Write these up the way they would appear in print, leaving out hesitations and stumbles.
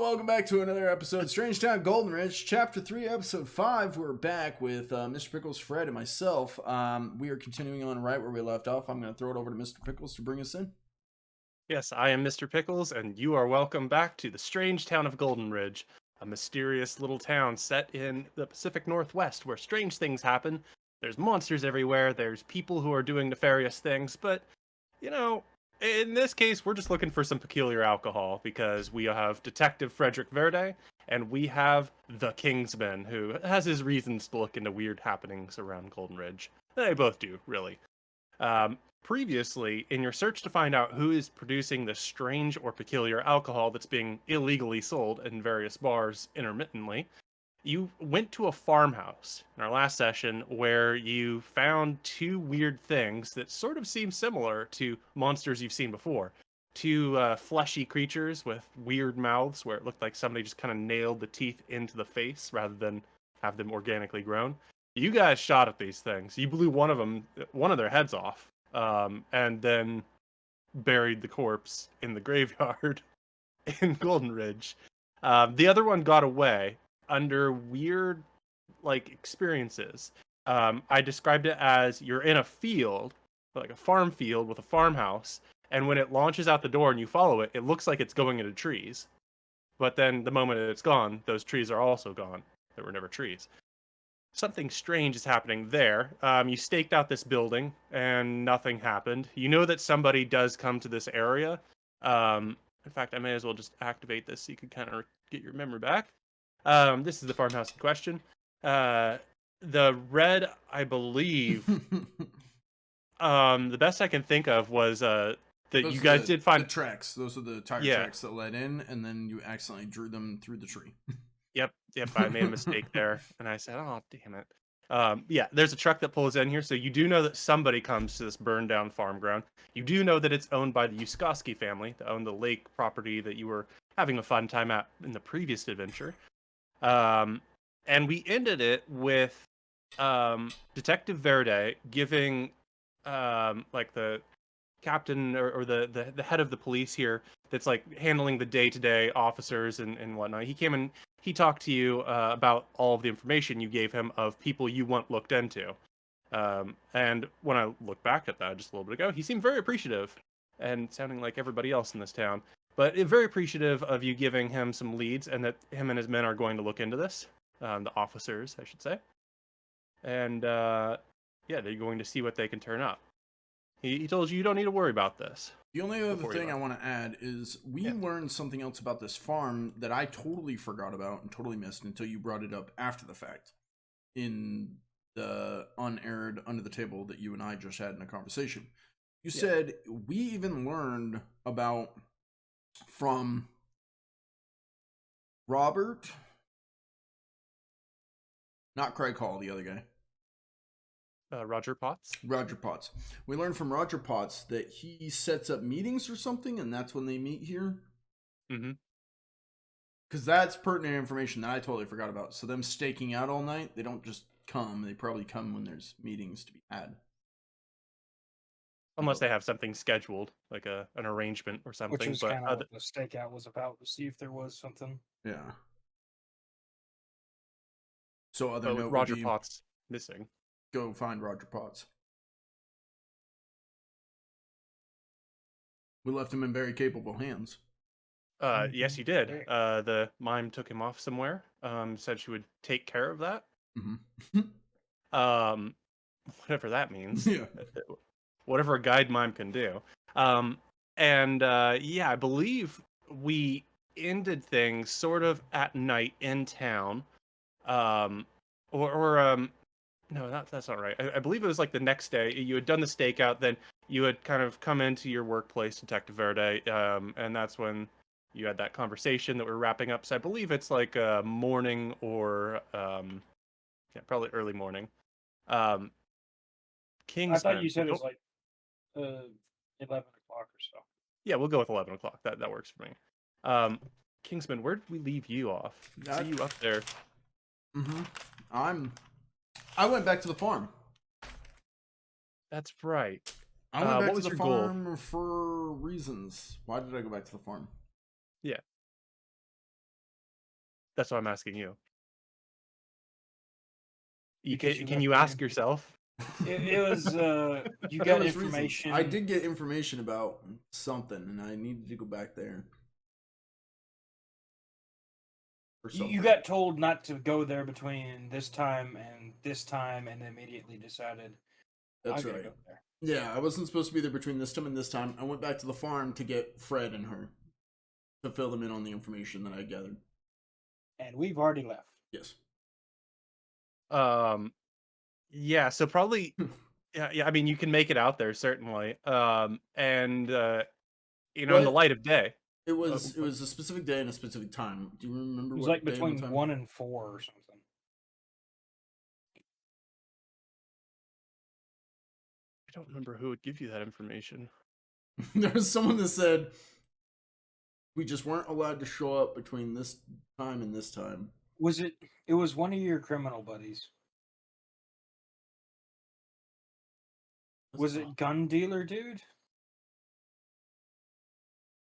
welcome back to another episode of Strange Town Golden Ridge, Chapter 3, Episode 5. We're back with Mr. Pickles, Fred, and myself. We are continuing on right where we left off. I'm going to throw it over to Mr. Pickles to bring us in. Yes, I am Mr. Pickles, and you are welcome back to the strange town of Golden Ridge, a mysterious little town set in the Pacific Northwest where strange things happen. There's monsters everywhere, there's people who are doing nefarious things, but, you know, in this case, we're just looking for some peculiar alcohol because we have Detective Frederick Verde, and we have the Kingsman, who has his reasons to look into weird happenings around Golden Ridge. They both do, really. Previously, in your search to find out who is producing the strange or peculiar alcohol that's being illegally sold in various bars intermittently, you went to a farmhouse in our last session where you found two weird things that sort of seem similar to monsters you've seen before. Two fleshy creatures with weird mouths where it looked like somebody just kind of nailed the teeth into the face rather than have them organically grown. You guys shot at these things. You blew one of their heads off, and then buried the corpse in the graveyard in Golden Ridge. The other one got away under weird, experiences. I described it as you're in a field, like a farm field with a farmhouse, and when it launches out the door and you follow it, it looks like it's going into trees. But then the moment it's gone, those trees are also gone. There were never trees. Something strange is happening there. You staked out this building and nothing happened. You know that somebody does come to this area. In fact, I may as well just activate this so you can kind of get your memory back. This is the farmhouse in question. The red, I believe, the best I can think of was that you guys did find the tracks. Those are the tire tracks that led in, and then you accidentally drew them through the tree. Yep, I made a mistake there, and I said, "Oh, damn it." Yeah, there's a truck that pulls in here, so you do know that somebody comes to this burned down farm ground. You do know that it's owned by the Yuskoski family, that own the lake property that you were having a fun time at in the previous adventure. And we ended it with Detective Verde giving the captain or the head of the police here that's like handling the day-to-day officers and whatnot. He came and he talked to you about all of the information you gave him of people you want looked into. And when I look back at that just a little bit ago, he seemed very appreciative and sounding like everybody else in this town, but very appreciative of you giving him some leads and that him and his men are going to look into this. The officers, I should say. And yeah, they're going to see what they can turn up. He told you don't need to worry about this. The only other thing I want to add is we learned something else about this farm that I totally forgot about and totally missed until you brought it up after the fact in the unaired under the table that you and I just had in a conversation. You said we even learned about from Robert, not Craig Hall, the other guy. Roger Potts. Roger Potts. We learned from Roger Potts that he sets up meetings or something, and that's when they meet here. Mm-hmm. Because that's pertinent information that I totally forgot about. So them staking out all night, they don't just come. They probably come when there's meetings to be had. Unless they have something scheduled, like an arrangement or something. Which was kind of what the stakeout was about, to see if there was something. Yeah. So other note Roger Potts missing. Go find Roger Potts. We left him in very capable hands. Yes, you did. The mime took him off somewhere. Said she would take care of that. Mm-hmm. Whatever that means. Yeah. Whatever a guide mime can do. Yeah, I believe we ended things sort of at night in town. No, that's not right. I believe it was like the next day. You had done the stakeout, then you had kind of come into your workplace, Detective Verde, and that's when you had that conversation that we're wrapping up. So I believe it's like morning or probably early morning. Kingsman. I thought you said it was like 11 o'clock or so. Yeah, we'll go with 11 o'clock. That works for me. Kingsman, where did we leave you off? See you up there. Mm-hmm. I went back to the farm. That's right. I went back to the farm for reasons. Why did I go back to the farm? Yeah. That's what I'm asking you. Because you Can left you me ask there. yourself? It was you There got was reasons. information. I did get information about something, and I needed to go back there. For You something. got told not to go there between this time, and immediately decided That's I'm gonna right. go there. Yeah, I wasn't supposed to be there between this time and this time. I went back to the farm to get Fred and her to fill them in on the information that I gathered. And we've already left. Yes. Yeah, so probably yeah, I mean you can make it out there certainly. And you know, in the What? light of day. It was a specific day and a specific time. Do you remember It was what like day and what between time? 1 and 4 or something. I don't remember who would give you that information. There was someone that said we just weren't allowed to show up between this time and this time. Was it? It was one of your criminal buddies. Was it gun dealer dude?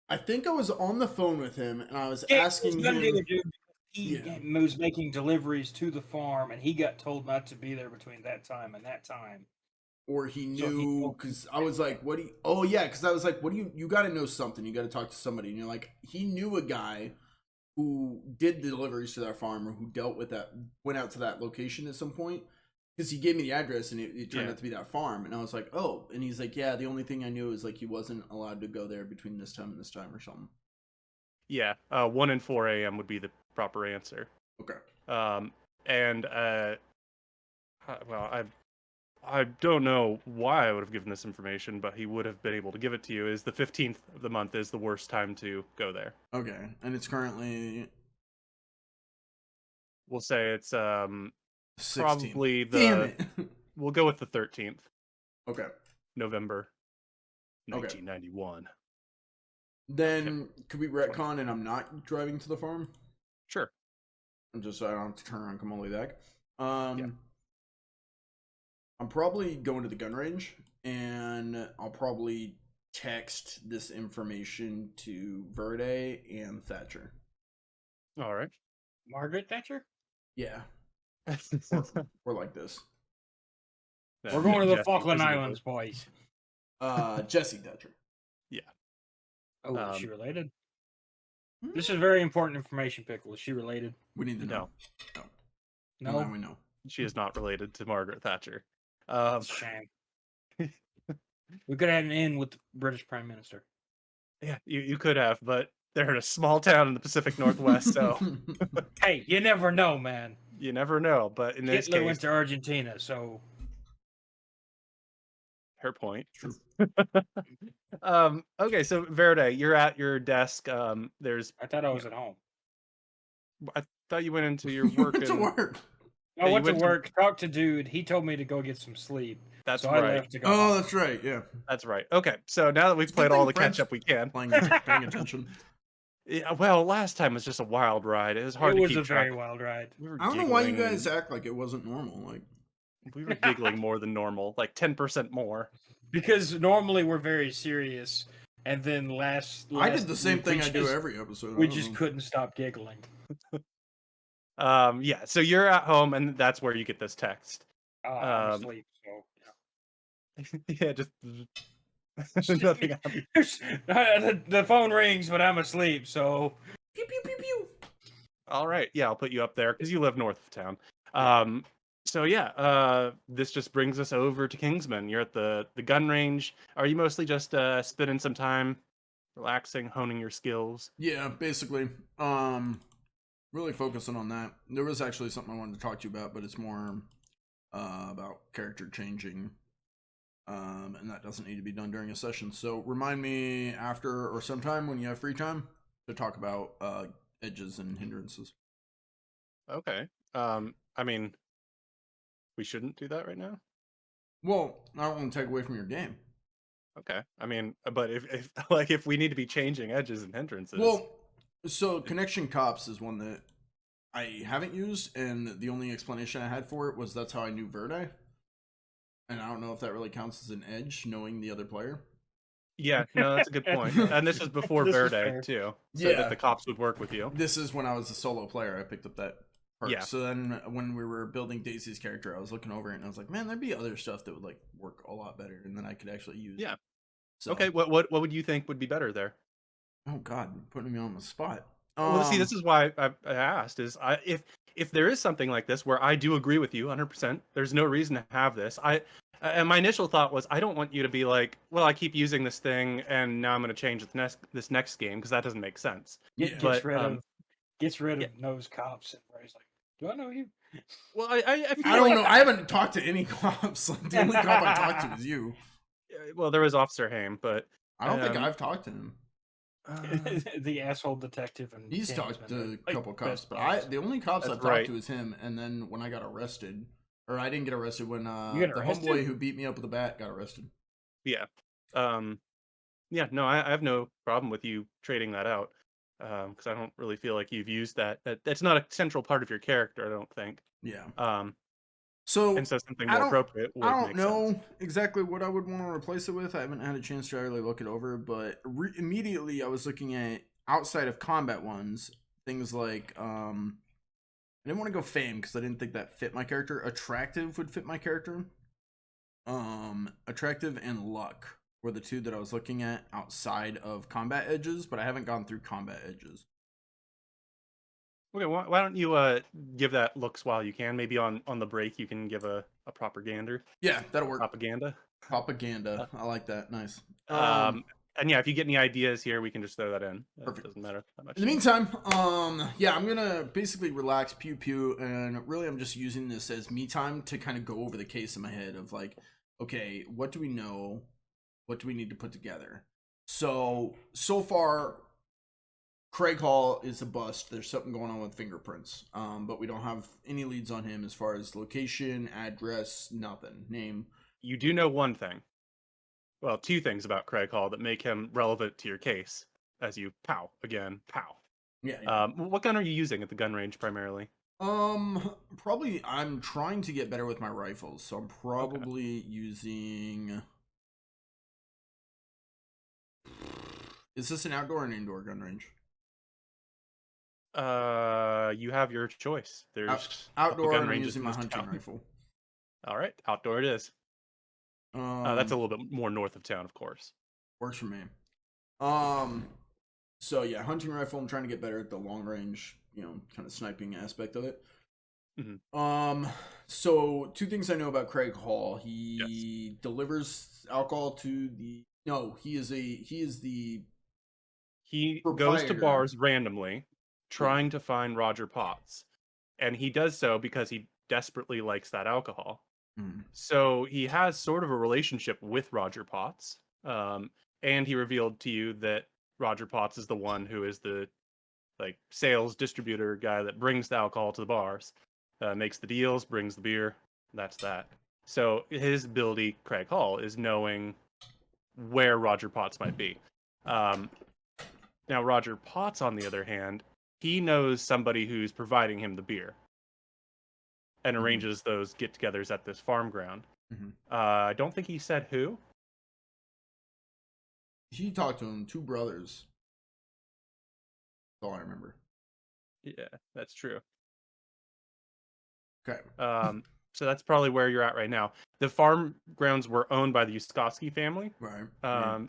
I think I was on the phone with him and I was Yeah, asking gun him. dealer dude. He Yeah. was making deliveries to the farm, and he got told not to be there between that time and that time. Or he So he knew, told because me I was like, what do you, oh yeah, because I was like, what do you got to know something, you got to talk to somebody, and you're like, he knew a guy who did deliveries to that farm, or who dealt with that, went out to that location at some point, because he gave me the address, and it turned out to be that farm, and I was like, oh, and he's like, yeah, the only thing I knew is like he wasn't allowed to go there between this time and this time or something. Yeah, 1 and 4 a.m. would be the proper answer. Okay. And well, I don't know why I would have given this information, but he would have been able to give it to you. Is the 15th of the month is the worst time to go there. Okay, and it's currently. We'll say it's 16th. probably the. Damn it. We'll go with the 13th. Okay. November. Okay. 1991. Then could we retcon and I'm not driving to the farm? Sure. Just so I don't have to turn around and come all the way back. I'm probably going to the gun range, and I'll probably text this information to Verde and Thatcher. All right. Margaret Thatcher? Yeah. We're like this. We're going to the Jesse, Falkland presumably. Islands, boys. Jesse Thatcher. Yeah. Oh, is she related? This is very important information, Pickle. Is she related? We need to know. No. Now we know. She is not related to Margaret Thatcher. Shame. We could have had an in with the British Prime Minister. Yeah, you could have, but they're in a small town in the Pacific Northwest, so Hey, you never know, man. you never know. But in this Hitler case, went to Argentina, so her point. True. Okay, so Verde, you're at your desk. There's. I thought I was at home. I thought you went into your work. To work. I you went to went to- work, talked to dude. He told me to go get some sleep. That's so right. I left to go. Oh, that's right. Yeah. That's right. Okay, so now that we've It's a good played all thing the Fred's catch up we can. Paying attention. Yeah, well, last time was just a wild ride. It was hard It to was keep a track. very wild ride. We were I don't know why you giggling guys act like it wasn't normal. Like we were giggling more than normal, like 10% more. Because normally we're very serious, and then last I did the same week, thing we I do just- every episode. We I don't just know. couldn't stop giggling. Yeah, so you're at home, and that's where you get this text. I'm asleep, so Yeah, just nothing happened. the phone rings, but I'm asleep, so Pew pew pew pew. All right, yeah, I'll put you up there because you live north of town. So yeah, this just brings us over to Kingsman. You're at the gun range. Are you mostly just spending some time relaxing, honing your skills? Yeah, basically. Really focusing on that. There was actually something I wanted to talk to you about, but it's more about character changing. And that doesn't need to be done during a session. So remind me after or sometime when you have free time to talk about edges and hindrances. Okay. I mean, we shouldn't do that right now. Well, I don't want to take away from your game. Okay. I mean, but if like if we need to be changing edges and hindrances. Well, so Connection Cops is one that I haven't used, and the only explanation I had for it was that's how I knew Verde. And I don't know if that really counts as an edge, knowing the other player. Yeah, no, that's a good point. And this was before This is Verde fair. too, so that the cops would work with you. This is when I was a solo player. I picked up that perk. Yeah. So then when we were building Daisy's character, I was looking over it and I was like, man, there'd be other stuff that would like work a lot better and then I could actually use. Yeah. So. Okay, what would you think would be better there? Oh God, putting me on the spot. Well, see, this is why I asked. Is if there is something like this where I do agree with you 100%, there's no reason to have this. And my initial thought was I don't want you to be like, well, I keep using this thing and now I'm going to change this next game because that doesn't make sense. Gets rid of knows cops and he's like, do I know you? Well, I don't know. I haven't talked to any cops. Like, the only cop I talked to is you. Well, there was Officer Haim, but I don't think I've talked to him. The asshole detective, and he's talked to a couple cops, but the only cops I've talked to is him. And then when I got arrested, or I didn't get arrested, when the homeboy who beat me up with a bat got arrested. Yeah, yeah. No, I have no problem with you trading that out, because I don't really feel like you've used that. That's not a central part of your character, I don't think. Yeah. So something more appropriate would I don't make know sense. exactly what I would want to replace it with. I haven't had a chance to really look it over, but immediately I was looking at outside of combat ones, things like I didn't want to go fame because I didn't think that fit my character. Attractive would fit my character. Attractive and luck were the two that I was looking at outside of combat edges, but I haven't gone through combat edges. Okay, why don't you give that looks while you can? Maybe on the break you can give a propaganda. Yeah, that'll work. Propaganda. I like that. Nice. And yeah, if you get any ideas here, we can just throw that in. Perfect. It doesn't matter that much. In the meantime, yeah, I'm gonna basically relax, pew, and really I'm just using this as me time to kind of go over the case in my head of like, okay, what do we know? What do we need to put together? So far, Craig Hall is a bust. There's something going on with fingerprints, but we don't have any leads on him as far as location, address, nothing. Name. You do know one thing. Well, two things about Craig Hall that make him relevant to your case. As you pow again, pow. Yeah. What gun are you using at the gun range primarily? Probably I'm trying to get better with my rifles, so I'm probably using. Is this an outdoor or an indoor gun range? You have your choice. There's outdoor gun and I'm using my hunting rifle. All right, outdoor it is. That's a little bit more north of town, of course. Works for me. So yeah, hunting rifle. I'm trying to get better at the long range, kind of sniping aspect of it. Mm-hmm. So two things I know about Craig Hall. He delivers alcohol to the. No, he is the. He goes to bars randomly, trying to find Roger Potts, and he does so because he desperately likes that alcohol. So he has sort of a relationship with Roger Potts, and he revealed to you that Roger Potts is the one who is the sales distributor guy that brings the alcohol to the bars, makes the deals, brings the beer. That's that. So his ability, Craig Hall, is knowing where Roger Potts might be. Now Roger Potts, on the other hand, he knows somebody who's providing him the beer and arranges those get-togethers at this farm ground. I don't think he said who. He talked to him, two brothers. That's all I remember. Yeah, that's true. Okay. So that's probably where you're at right now. The farm grounds were owned by the Yuskoski family. Right.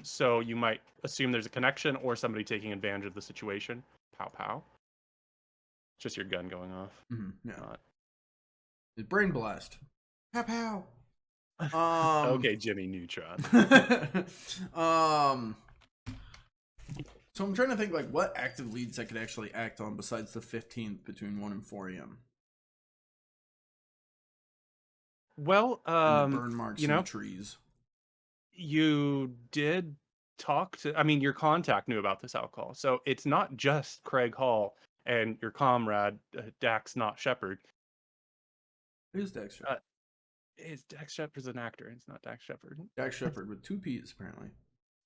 So you might assume there's a connection or somebody taking advantage of the situation. Pow, pow. It's just your gun going off. Yeah. It's brain blast. Pow, pow. Okay, Jimmy Neutron. So I'm trying to think what active leads I could actually act on besides the 15th between 1 and 4 a.m. Well, and the burn marks in the trees. You did talk to. I mean, your contact knew about this alcohol, so it's not just Craig Hall and your comrade Dax, not Shepard. Who's Dax Shepard? Dax Shepard's an actor. It's not Dax Shepard. Dax Shepard with 2 P's apparently.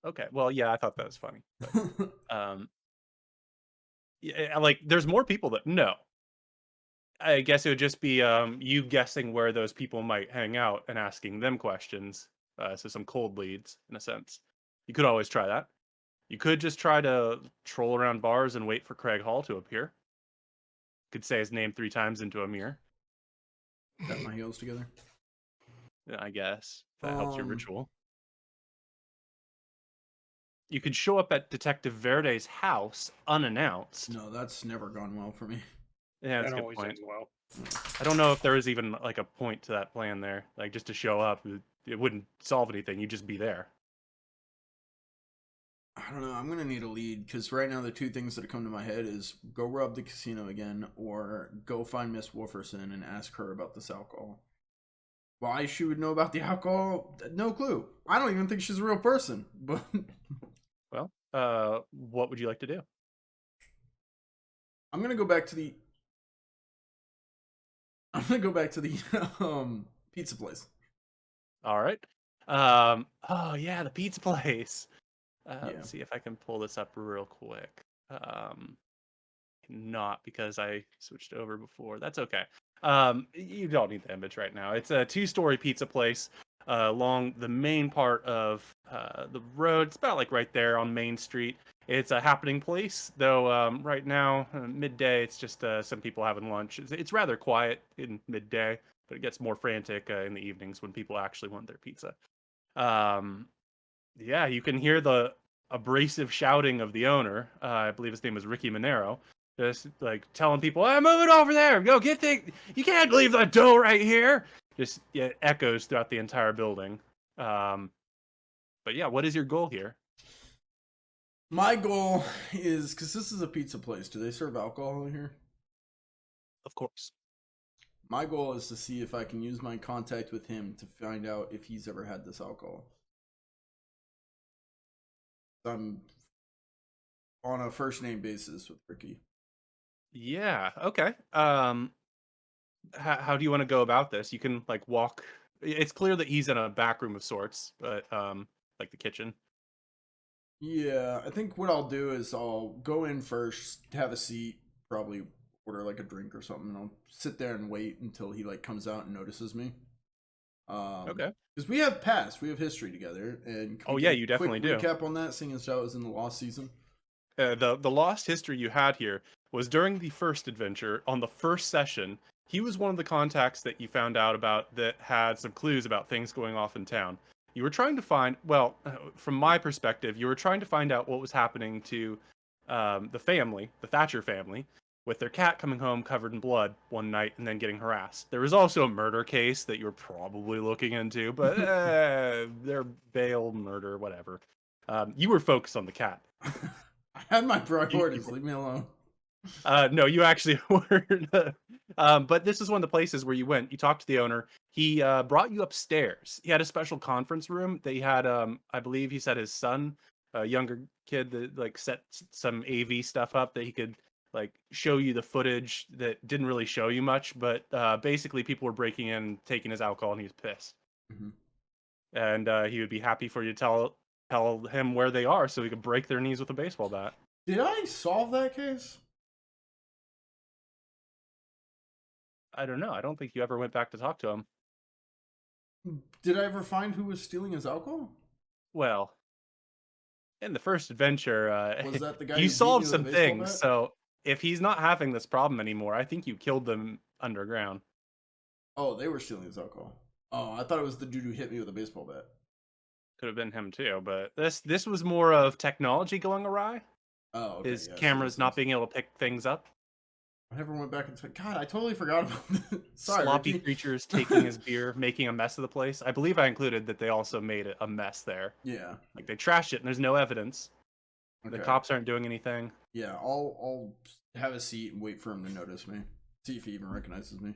Okay, well, yeah, I thought that was funny. But, yeah, there's more people that know. I guess it would just be you guessing where those people might hang out and asking them questions. So some cold leads, in a sense. You could always try that. You could just try to troll around bars and wait for Craig Hall to appear. Could say his name 3 times into a mirror. Tap my heels together. I guess if that helps your Um, ritual. You could show up at Detective Verde's house unannounced. No, that's never gone well for me. Yeah, that's That a good always point. ends well. I don't know if there is even like a point to that plan there. Like just to show up, it wouldn't solve anything. You'd just be there. I don't know. I'm gonna need a lead because right now the 2 things that come to my head is go rob the casino again or go find Miss Wolferson and ask her about this alcohol. Why she would know about the alcohol? No clue. I don't even think she's a real person. But Well, what would you like to do? I'm gonna go back to the. I'm gonna go back to the pizza place. All right. Oh yeah, the pizza place. Yeah. Let's see if I can pull this up real quick. Not because I switched over before. That's okay. You don't need the image right now. It's a 2-story pizza place along the main part of the road. It's about like right there on Main Street. It's a happening place, though. Right now, midday, it's just some people having lunch. It's rather quiet in midday, but it gets more frantic in the evenings when people actually want their pizza. Um, yeah, you can hear the abrasive shouting of the owner. I believe his name is Ricky Monero. Just like telling people, "I'm moving over there. Go get the. You can't leave the dough right here." Just echoes throughout the entire building. But yeah, what is your goal here? My goal is because this is a pizza place. Do they serve alcohol here? Of course. My goal is to see if I can use my contact with him to find out if he's ever had this alcohol. I'm on a first name basis with Ricky. Yeah. Okay. How do you want to go about this? You can like walk. It's clear that he's in a back room of sorts, but like the kitchen. Yeah, I think what I'll do is I'll go in first, have a seat, probably order like a drink or something, and I'll sit there and wait until he like comes out and notices me. Okay. Because we have history together, and can Oh we yeah, get a you quick definitely do. recap on that, seeing as that was in the lost season? The lost history you had here was during the first adventure on the first session. He was one of the contacts that you found out about that had some clues about things going off in town. You were trying to find, well, from my perspective, you were trying to find out what was happening to the family, the Thatcher family, with their cat coming home covered in blood one night and then getting harassed. There was also a murder case that you were probably looking into, but they're bail murder, whatever. You were focused on the cat. I had my priorities. Leave me alone. No, you actually weren't. But this is one of the places where you went. You talked to the owner. He brought you upstairs. He had a special conference room that he had. I believe he said his son, a younger kid, that like set some AV stuff up that he could like show you the footage that didn't really show you much. But basically, people were breaking in, taking his alcohol, and he was pissed. Mm-hmm. And he would be happy for you to tell him where they are, so he could break their knees with a baseball bat. Did I solve that case? I don't know. I don't think you ever went back to talk to him. Did I ever find who was stealing his alcohol? Well, in the first adventure, Was that the guy you who beat solved me with a some baseball things. bat? So if he's not having this problem anymore, I think you killed them underground. Oh, they were stealing his alcohol. Oh, I thought it was the dude who hit me with a baseball bat. Could have been him too, but this was more of technology going awry. Oh, okay. His Yeah, so cameras makes not sense. being able to pick things up. I never went back and said, God, I totally forgot about this. Sorry, Sloppy Ricky. creatures taking his beer, making a mess of the place. I believe I included that they also made a mess there. Yeah. Like they trashed it and there's no evidence. Okay. The cops aren't doing anything. Yeah, I'll have a seat and wait for him to notice me. See if he even recognizes me.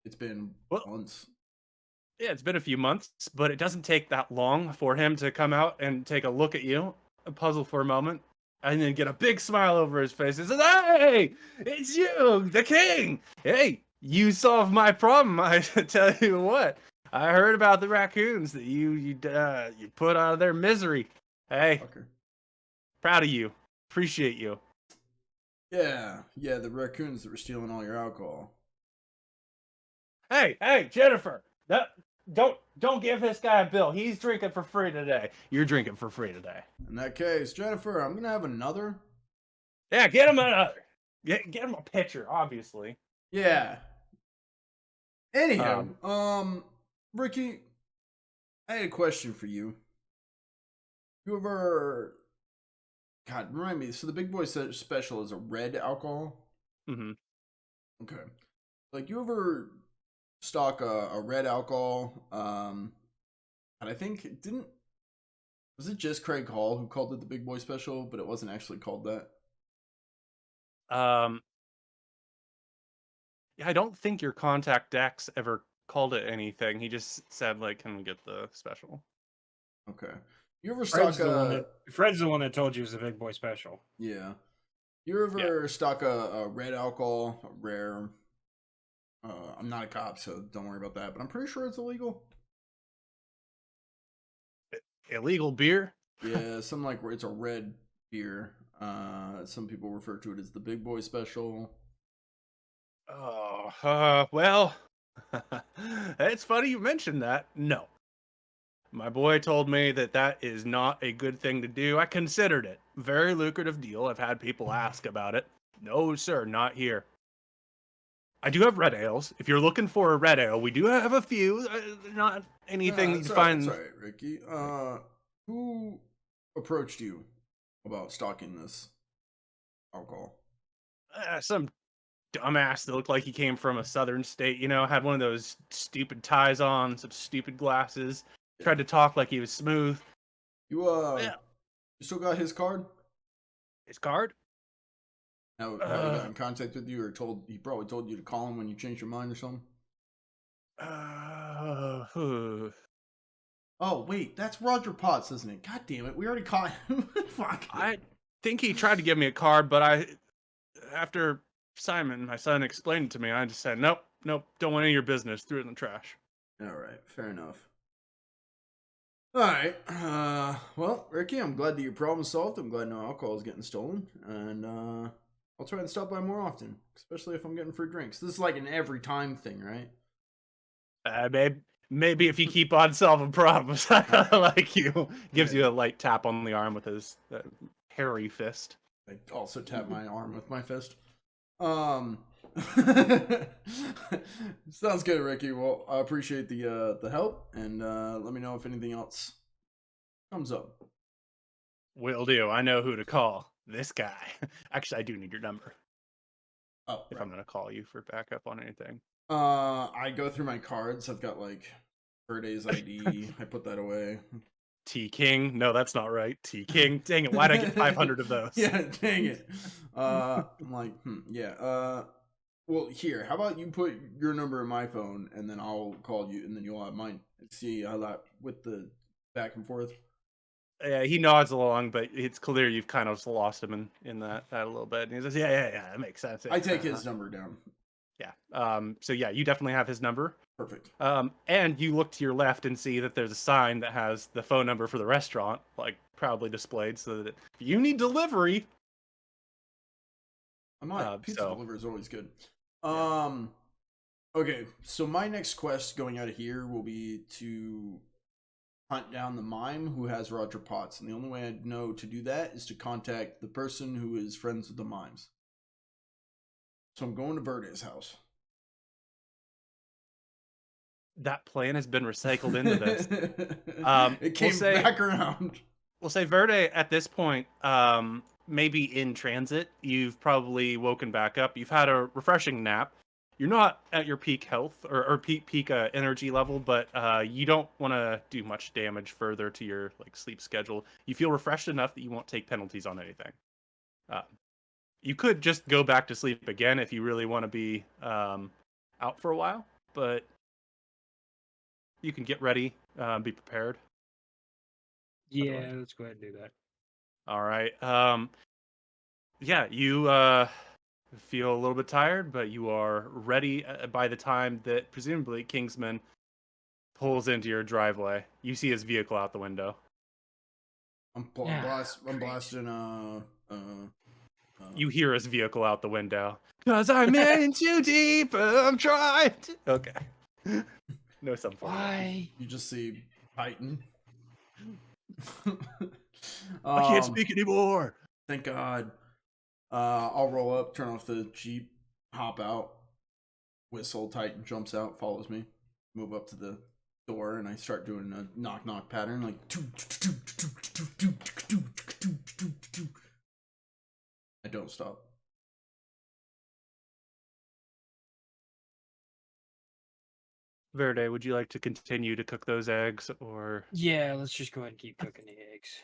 It's been months. Yeah, it's been a few months, but it doesn't take that long for him to come out and take a look at you, puzzle for a moment, and then get a big smile over his face and say, "Hey, it's you, the king! Hey, you solved my problem. I tell you what, I heard about the raccoons that you put out of their misery. Hey, Fucker. proud of you, appreciate you." Yeah, the raccoons that were stealing all your alcohol. Hey, Jennifer, don't give this guy a bill. He's drinking for free today. You're drinking for free today. In that case, Jennifer, I'm gonna have another. Yeah, get him another. Get him a pitcher, obviously. Yeah. Anyhow, Ricky, I had a question for you. You ever, God, remind me. So the Big Boy Special is a red alcohol. Mm-hmm. Okay. Like, you ever stock a red alcohol? And I think was it just Craig Hall who called it the Big Boy Special, but it wasn't actually called that? Yeah, I don't think your contact Dex ever called it anything. He just said, like, can we get the special? Okay. You ever stock Fred's the one that told you it was a Big Boy Special. Yeah. You ever stock a red alcohol, a rare? I'm not a cop, so don't worry about that. But I'm pretty sure it's illegal. Illegal beer? Yeah, something like it's a red beer. Some people refer to it as the Big Boy Special. Oh, well, it's funny you mentioned that. No. My boy told me that is not a good thing to do. I considered it. Very lucrative deal. I've had people ask about it. No, sir, not here. I do have red ales. If you're looking for a red ale, we do have a few. Not anything you find. That's all right, Ricky. Who approached you about stocking this alcohol? Some dumbass that looked like he came from a southern state, had one of those stupid ties on, some stupid glasses, tried to talk like he was smooth. You still got his card? His card? Now, he got in contact with you, or he probably told you to call him when you changed your mind or something? Oh, wait, that's Roger Potts, isn't it? God damn it, we already caught him. Fuck. I think he tried to give me a card, but after Simon, my son, explained it to me, I just said, nope, don't want any of your business, threw it in the trash. Alright, fair enough. Alright, well, Ricky, I'm glad that your problem's solved. I'm glad no alcohol is getting stolen, and I'll try and stop by more often, especially if I'm getting free drinks. This is like an every time thing, right? Maybe if you keep on solving problems, like you, gives you a light tap on the arm with his hairy fist. I also tap my arm with my fist. Sounds good, Ricky. Well, I appreciate the help, and let me know if anything else comes up. Will do. I know who to call. This guy. Actually, I do need your number. Oh, if I'm gonna call you for backup on anything. I go through my cards. I've got like Verday's ID. I put that away. T King. No, that's not right. T King. Dang it! Why'd I get 500 of those? Yeah, dang it. I'm like, yeah. Well, here. How about you put your number in my phone, and then I'll call you, and then you'll have mine. See how that with the back and forth. Yeah, he nods along, but it's clear you've kind of lost him in that a little bit. And he says, yeah, that makes sense. I take his number down. Yeah. So yeah, you definitely have his number. Perfect. And you look to your left and see that there's a sign that has the phone number for the restaurant, like proudly displayed, so that if you need delivery. I might. Pizza delivery is always good. Okay, so my next quest going out of here will be to hunt down the mime who has Roger Potts, and the only way I know to do that is to contact the person who is friends with the mimes. So I'm going to Verday's house. That plan has been recycled into this. It came back around. We'll say Verde at this point, maybe in transit. You've probably woken back up. You've had a refreshing nap. You're not at your peak health or peak energy level, but you don't want to do much damage further to your sleep schedule. You feel refreshed enough that you won't take penalties on anything. You could just go back to sleep again if you really want to be out for a while, but you can get ready, be prepared. Yeah, let's go ahead and do that. All right. Yeah, you feel a little bit tired, but you are ready by the time that presumably Kingsman pulls into your driveway. You see his vehicle out the window. I'm blasting. You hear his vehicle out the window. 'Cause I'm in too deep. I'm trying. Okay. No sub for Why? You just see Titan. I can't speak anymore. Thank God. I'll roll up, turn off the Jeep, hop out, whistle. Titan jumps out, follows me, move up to the door, and I start doing a knock knock pattern like. I don't stop. Verde, would you like to continue to cook those eggs, or? Yeah, let's just go ahead and keep cooking the eggs.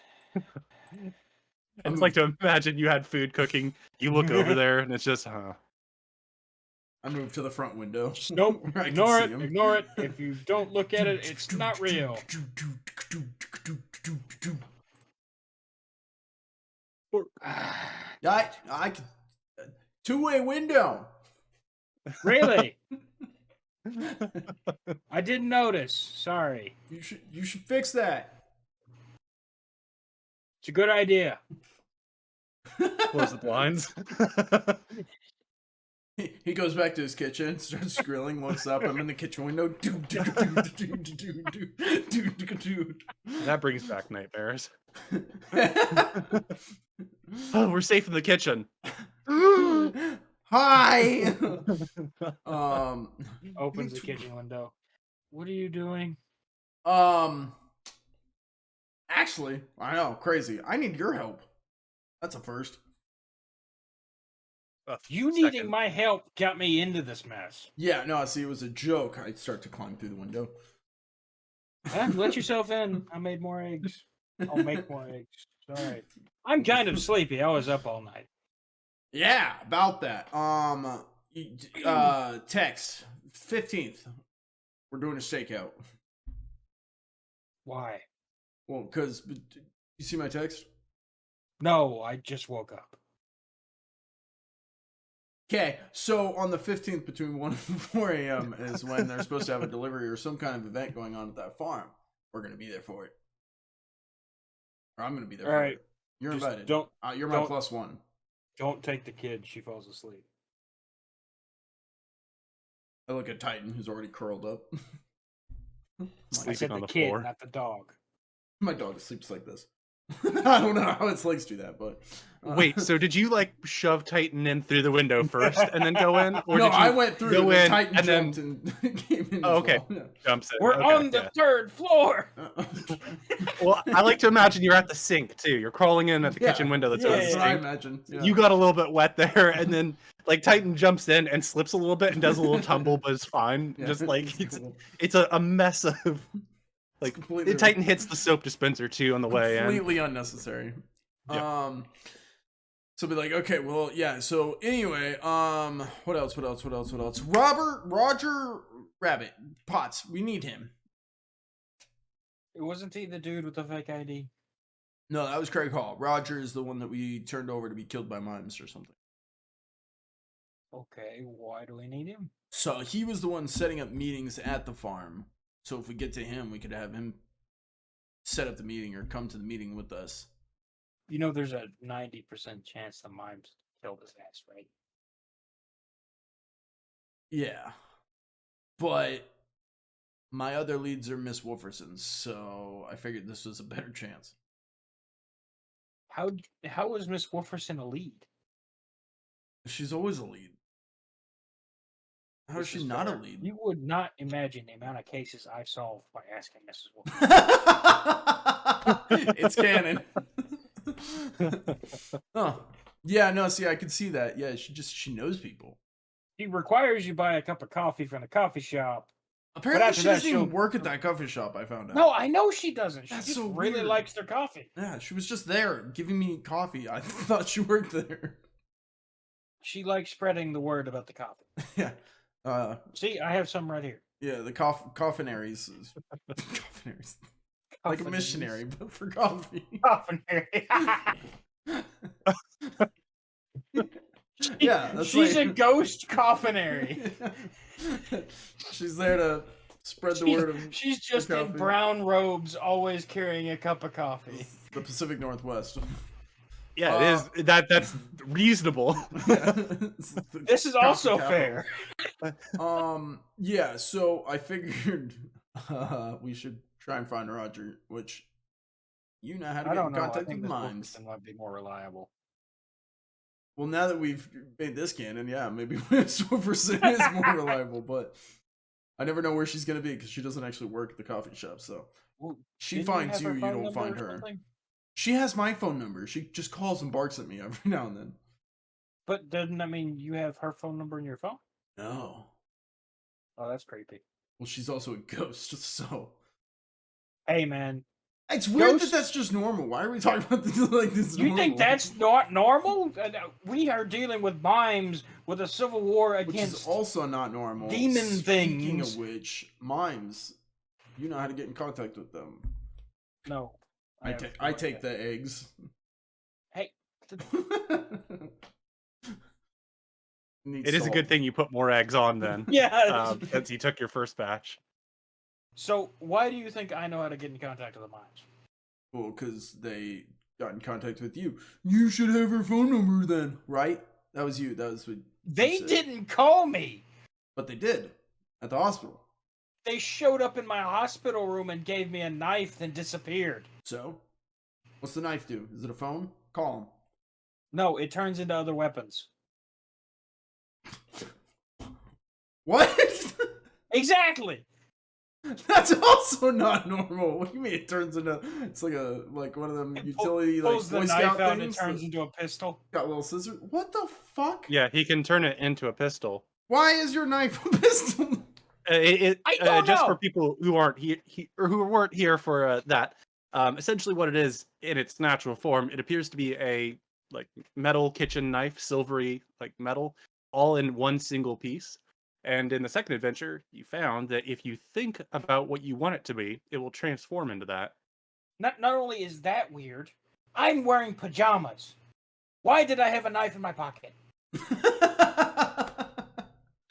It's like to imagine you had food cooking. You look over there, and it's just, I moved to the front window. Nope. Ignore it. Ignore it. If you don't look at it, it's not real. I can two-way window. Really? I didn't notice. Sorry. You should fix that. It's a good idea. close the blinds. He goes back to his kitchen, starts grilling, looks up. I'm in the kitchen window. That brings back nightmares. Oh, we're safe in the kitchen. Hi. Opens the kitchen window. What are you doing? Actually, I know, crazy. I need your help. That's a first. You needing my help got me into this mess. Yeah, no, see, it was a joke. I'd start to climb through the window. Let yourself in. I made more eggs. I'll make more eggs. Sorry. I'm kind of sleepy. I was up all night. Yeah, about that. Text 15th. We're doing a stakeout. Why? Well, because you see my text? No, I just woke up. Okay, so on the 15th between 1 and 4 a.m. is when they're supposed to have a delivery or some kind of event going on at that farm. We're going to be there for it. Or I'm going to be there for it. You're just invited. You're my +1. Don't take the kid. She falls asleep. I look at Titan, who's already curled up. I said the kid, not the dog. My dog sleeps like this. I don't know how its legs do that, but wait. So did you like shove Titan in through the window first and then go in, or no? did you I went through. Go in Titan and jumped then and came in. Oh, okay, well. Yeah. jumps in. We're on the 3rd floor. Well, I like to imagine you're at the sink too. You're crawling in at the kitchen window that's over the That's what I sink. imagine. Yeah. You got a little bit wet there, and then like Titan jumps in and slips a little bit and does a little tumble, but it's fine. Yeah. Just like it's a mess of. Like Titan hits the soap dispenser too on the way. Completely unnecessary. Yeah. So be like, okay, well, yeah. So anyway, what else? Roger Rabbit Potts. We need him. Wasn't he the dude with the fake ID? No, that was Craig Hall. Roger is the one that we turned over to be killed by mimes or something. Okay, why do we need him? So he was the one setting up meetings at the farm. So if we get to him, we could have him set up the meeting or come to the meeting with us. You know, there's a 90% chance the mimes killed his ass, right? Yeah. But my other leads are Miss Wolferson, so I figured this was a better chance. How is Miss Wolferson a lead? She's always a lead. How is she not a lead? You would not imagine the amount of cases I've solved by asking Mrs. Wolferson. It's canon. Oh. Yeah, no, see, I could see that. Yeah, she knows people. She requires you buy a cup of coffee from the coffee shop. Apparently she doesn't even work at that coffee shop, I found out. No, I know she doesn't. She That's just so really weird. likes their coffee. Yeah, she was just there giving me coffee. I thought she worked there. She likes spreading the word about the coffee. Yeah. See, I have some right here. Yeah, the coffinaries. Coffinaries. Like a missionary, but for coffee. Coffinary. Yeah, that's she's a ghost coffinary. She's there to spread the word of. She's just in brown robes, always carrying a cup of coffee. The Pacific Northwest. Yeah, it is. That's reasonable. Yeah. This is also fair. Yeah, so I figured we should try and find Roger, which you know how to I get in don't know. I contact with think this mimes. person might be more reliable. Well, now that we've made this canon, yeah, maybe Swifferson is more reliable, but I never know where she's gonna be because she doesn't actually work at the coffee shop. So Well, she didn't you finds have you, her you phone don't number find or her. something? She has my phone number. She just calls and barks at me every now and then. But doesn't that mean you have her phone number in your phone? No. Oh, that's creepy. Well, she's also a ghost, so Hey, man. it's weird that Ghosts? that's just normal. Why are we talking about this like this? You think normal? that's not normal? We are dealing with mimes with a civil war Which is against also not normal. demon Speaking things. of which, mimes, you know how to get in contact with them. No. I have take no I take idea. the eggs. Hey, Need It is a good salt. thing you put more eggs on then, yeah. since you took your first batch. So why do you think I know how to get in contact with the mimes? Well, because they got in contact with you. You should have her phone number then, right? That was you. That was what They you said. didn't call me. But they did at the hospital. They showed up in my hospital room and gave me a knife, then disappeared. So, what's the knife do? Is it a phone? Call him. No, it turns into other weapons. What? Exactly. That's also not normal. What do you mean it turns into? It's like one of them utility like Pulls the Boy knife Scout out and it things. turns into a pistol. Got little scissors. What the fuck? Yeah, he can turn it into a pistol. Why is your knife a pistol? I don't Just for know. people who aren't here or who weren't here for that. Essentially, what it is in its natural form, it appears to be a like metal kitchen knife, silvery like metal, all in one single piece. And in the second adventure, you found that if you think about what you want it to be, it will transform into that. Not only is that weird, I'm wearing pajamas. Why did I have a knife in my pocket?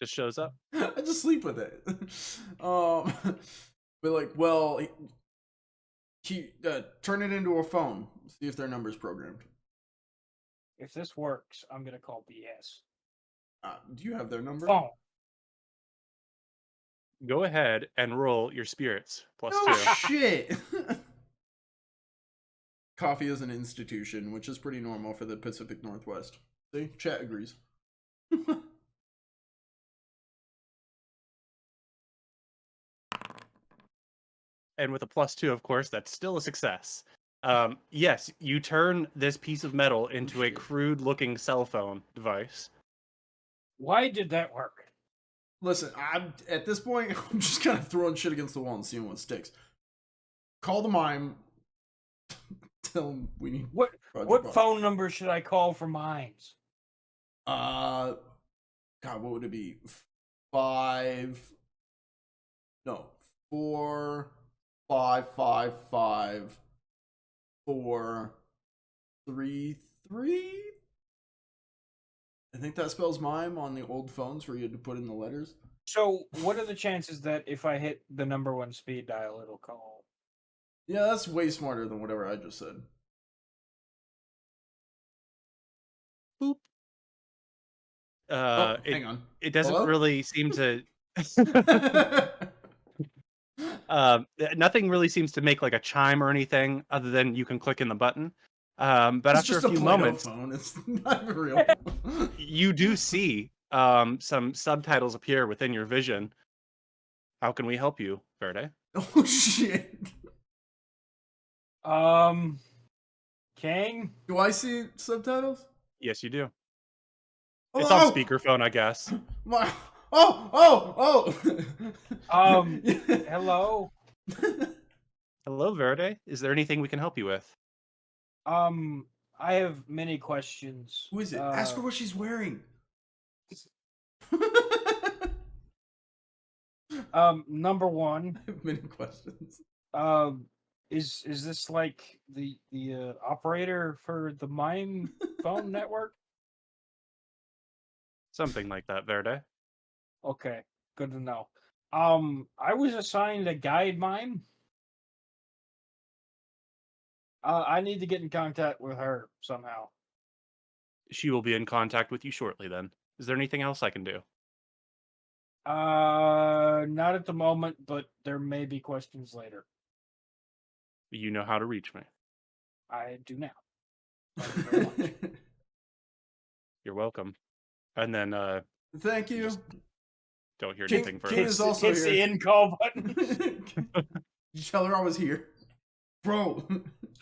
Just shows up. I just sleep with it. But like, well, turn it into a phone. See if their number's programmed. If this works, I'm gonna call BS. Do you have their number? Phone. Go ahead and roll your spirits plus Oh 2. shit! Coffee is an institution, which is pretty normal for the Pacific Northwest. See, chat agrees. And with a plus 2, of course, that's still a success. Yes, you turn this piece of metal into a shit. crude-looking cell phone device. Why did that work? Listen, I'm at this point, I'm just kind of throwing shit against the wall and seeing what sticks. Call the mime. Tell him we need What Project phone number should I call for mimes? God, what would it be? 5. No, 4, 5, 5, 5, 4, 3, 3. I think that spells mime on the old phones where you had to put in the letters. So, what are the chances that if I hit the number 1 speed dial, it'll call? Yeah, that's way smarter than whatever I just said. Boop. Hang on. It doesn't Hello? really seem to. Nothing really seems to make like a chime or anything, other than you can click in the button. But It's after a just few Play-Doh moments, phone. It's not even real. you do see some subtitles appear within your vision. How can we help you, Verde? Oh shit! King? Do I see subtitles? Yes, you do. Oh, It's on speakerphone, I guess. My, oh! Hello? Hello, Verde. Is there anything we can help you with? I have many questions. Who is it? Ask her what she's wearing. Number 1, I have many questions. is this like the operator for the mime phone network? Something like that, Verde. Okay, good to know. I was assigned a guide mime. I need to get in contact with her somehow. She will be in contact with you shortly then. Is there anything else I can do? Not at the moment, but there may be questions later. You know how to reach me. I do now. Thank you very much. You're welcome. And then Thank you. just don't hear King- anything further. King is also Hits the here. end call button. You tell her I was here, bro.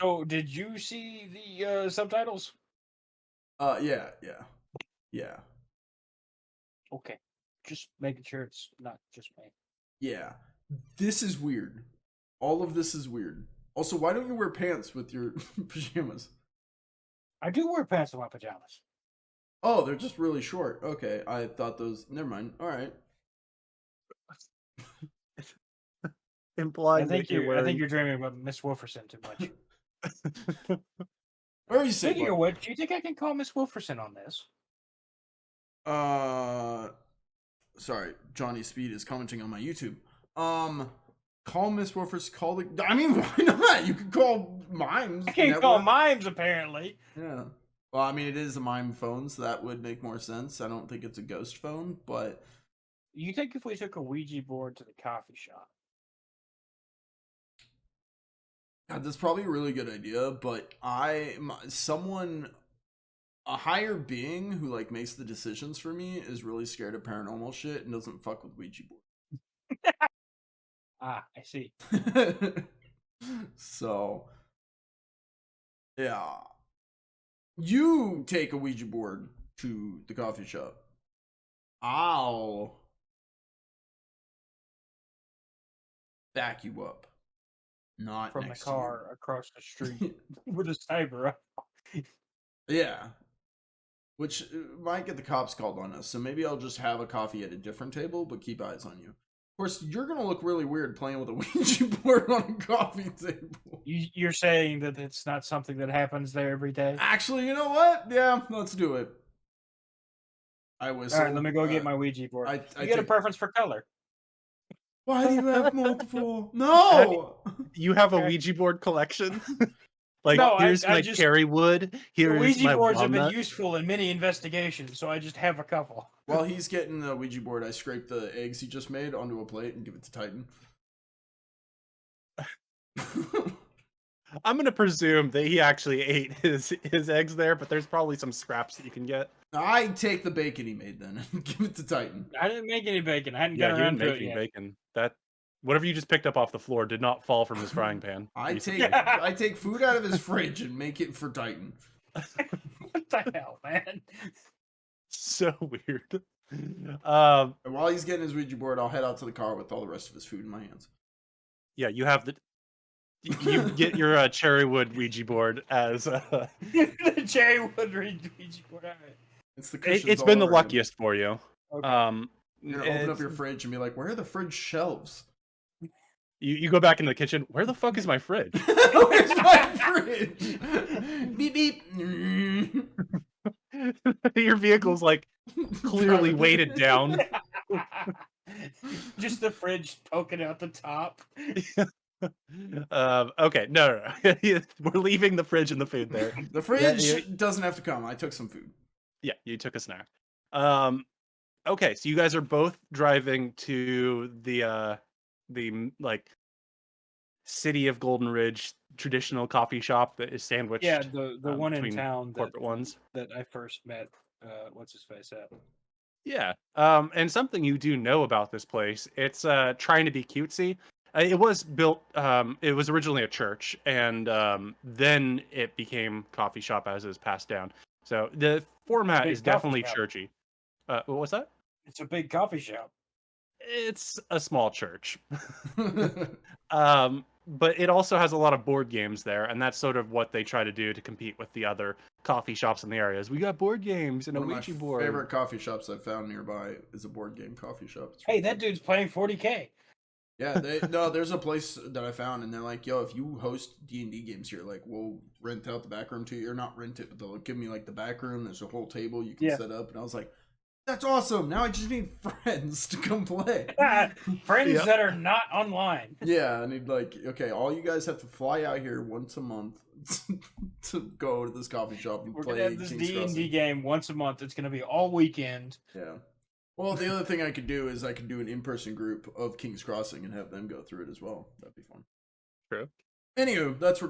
So, did you see the subtitles? Yeah. Okay, just making sure it's not just me. Yeah. This is weird. All of this is weird. Also, why don't you wear pants with your pajamas? I do wear pants in my pajamas. Oh, they're just really short. Okay, I thought those. Never mind. All right. Implying that you're I wearing... think you're dreaming about Miss Wolferson too much. Where are you saying? Speaking of which, do you think I can call Miss Wolferson on this? Sorry, Johnny Speed is commenting on my YouTube. Call Miss Wolfers. Call the. I mean, why not? You could call Mimes. I can't Network. call Mimes, apparently. Yeah. Well, I mean, it is a mime phone, so that would make more sense. I don't think it's a ghost phone, but You think if we took a Ouija board to the coffee shop? God, that's probably a really good idea. But someone, a higher being who like makes the decisions for me is really scared of paranormal shit and doesn't fuck with Ouija board. Ah, I see. So, yeah. You take a Ouija board to the coffee shop. I'll back you up. Not From the next car across the street with a sniper. Yeah. Which might get the cops called on us. So maybe I'll just have a coffee at a different table, but keep eyes on you. Of course, you're going to look really weird playing with a Ouija board on a coffee table. You're saying that it's not something that happens there every day? Actually, you know what? Yeah, let's do it. I whistle. All right, let me go get my Ouija board. You get a preference for color? Why do you have multiple? No! You have a Ouija board collection? Like, No, here's I my just- cherry wood. Here's Ouija my boards have been walnut. useful in many investigations, so I just have a couple. While he's getting the Ouija board, I scrape the eggs he just made onto a plate and give it to Titan. I'm gonna presume that he actually ate his eggs there, but there's probably some scraps that you can get. I take the bacon he made then and give it to Titan. I didn't make any bacon. I hadn't Yeah, got he around didn't to make it any yet. bacon. That whatever you just picked up off the floor did not fall from his frying pan. I recently. take food out of his fridge and make it for Titan. What the hell, man? So weird. And while he's getting his Ouija board, I'll head out to the car with all the rest of his food in my hands. Yeah, you have the. You get your cherrywood Ouija board as. The cherrywood Ouija board. All right. It's the cushions It's all been the over him. luckiest for you. Okay. You're gonna open up your fridge and be like, "Where are the fridge shelves? You go back in the kitchen. Where the fuck is my fridge? Where's my fridge? Beep beep." Your vehicle's like clearly weighted down. Just the fridge poking out the top. Okay, no. We're leaving the fridge and the food there. The fridge Yeah. doesn't have to come. I took some food. Yeah, you took a snack. Okay, so you guys are both driving to the like city of Golden Ridge traditional coffee shop that is sandwiched. Yeah, the one in between town corporate ones. that I first met. What's his face at? Yeah. And something you do know about this place, it's trying to be cutesy. It was built. It was originally a church, and then it became coffee shop as is passed down. So the format Big is coffee definitely shop. churchy. What was that? It's a big coffee shop. It's a small church. But it also has a lot of board games there, and that's sort of what they try to do to compete with the other coffee shops in the areas. We got board games and One a of Ouija my board. favorite coffee shops I've found nearby is a board game coffee shop. It's Hey, really that good. dude's playing 40K. Yeah, there's a place that I found, and they're like, "Yo, if you host D&D games here, like, we'll rent out the back room to you, or not rent it, but they'll give me like the back room. There's a whole table you can Yeah. set up." And I was like, "That's awesome! Now I just need friends to come play." Friends Yep. that are not online. Yeah, and he'd like, "Okay, all you guys have to fly out here once a month to go to this coffee shop and We're play gonna have this King's D&D Crossing." game once a month. It's gonna be all weekend. Yeah. Well, the other thing I could do is I could do an in-person group of King's Crossing and have them go through it as well. That'd be fun. True. Anywho, that's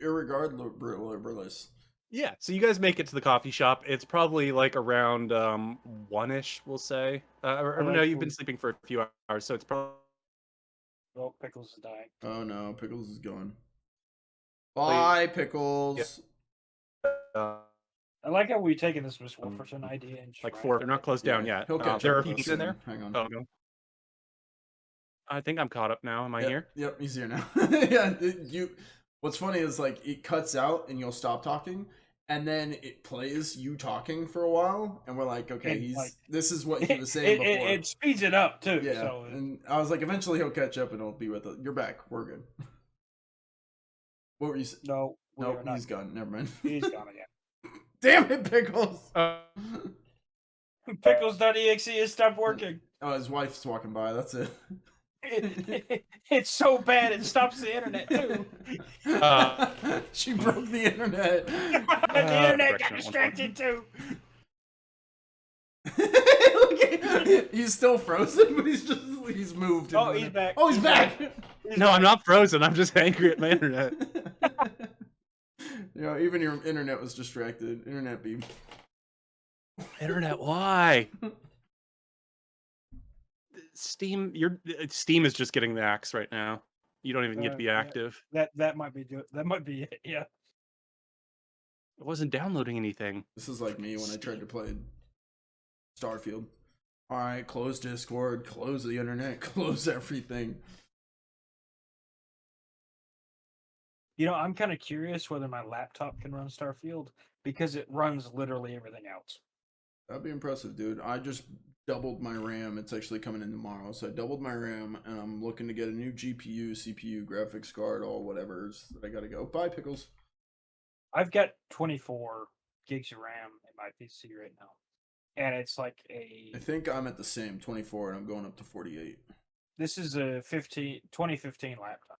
irregardless. Yeah, so you guys make it to the coffee shop. It's probably like around 1-ish, we'll say. Or no, you've been sleeping for a few hours, so it's probably... Oh, Pickles is dying. Oh no, Pickles is gone. Bye, Pickles. Uh, I like how we're taking this Miss Wolferson idea and like 4. They're not closed down Yeah, yet. he'll catch there up are with us people in there. soon. Hang on. Oh, no. I think I'm caught up now. Am I here? Yep, he's here now. Yeah, what's funny is like it cuts out and you'll stop talking, and then it plays you talking for a while, and we're like, okay, this is what he was saying before. It speeds it up too. Yeah, So and I was like, eventually he'll catch up and he'll be with us. You're back. We're good. What were you saying? No, nope, he's gone. Never mind. He's gone again. Damn it, Pickles! Pickles.exe has stopped working. Oh, his wife's walking by. That's it. It's so bad it stops the internet too. She broke the internet. The internet got distracted too. He's still frozen, but he's moved. Oh, he's back. Oh, he's back. No, I'm not frozen. I'm just angry at my internet. You know, even your internet was distracted. Internet beam. Internet, why? Steam is just getting the axe right now. You don't even get to be active. That might be good. That might be it. Yeah. It wasn't downloading anything. This is like me when I tried to play Starfield. All right, close Discord, close the internet, close everything. You know, I'm kind of curious whether my laptop can run Starfield because it runs literally everything else. That'd be impressive, dude. I just doubled my RAM. It's actually coming in tomorrow. So I doubled my RAM, and I'm looking to get a new GPU, CPU, graphics card, all whatever's that I gotta go. Bye, Pickles. I've got 24 gigs of RAM in my PC right now. And it's like I think I'm at the same 24, and I'm going up to 48. This is a 2015 laptop.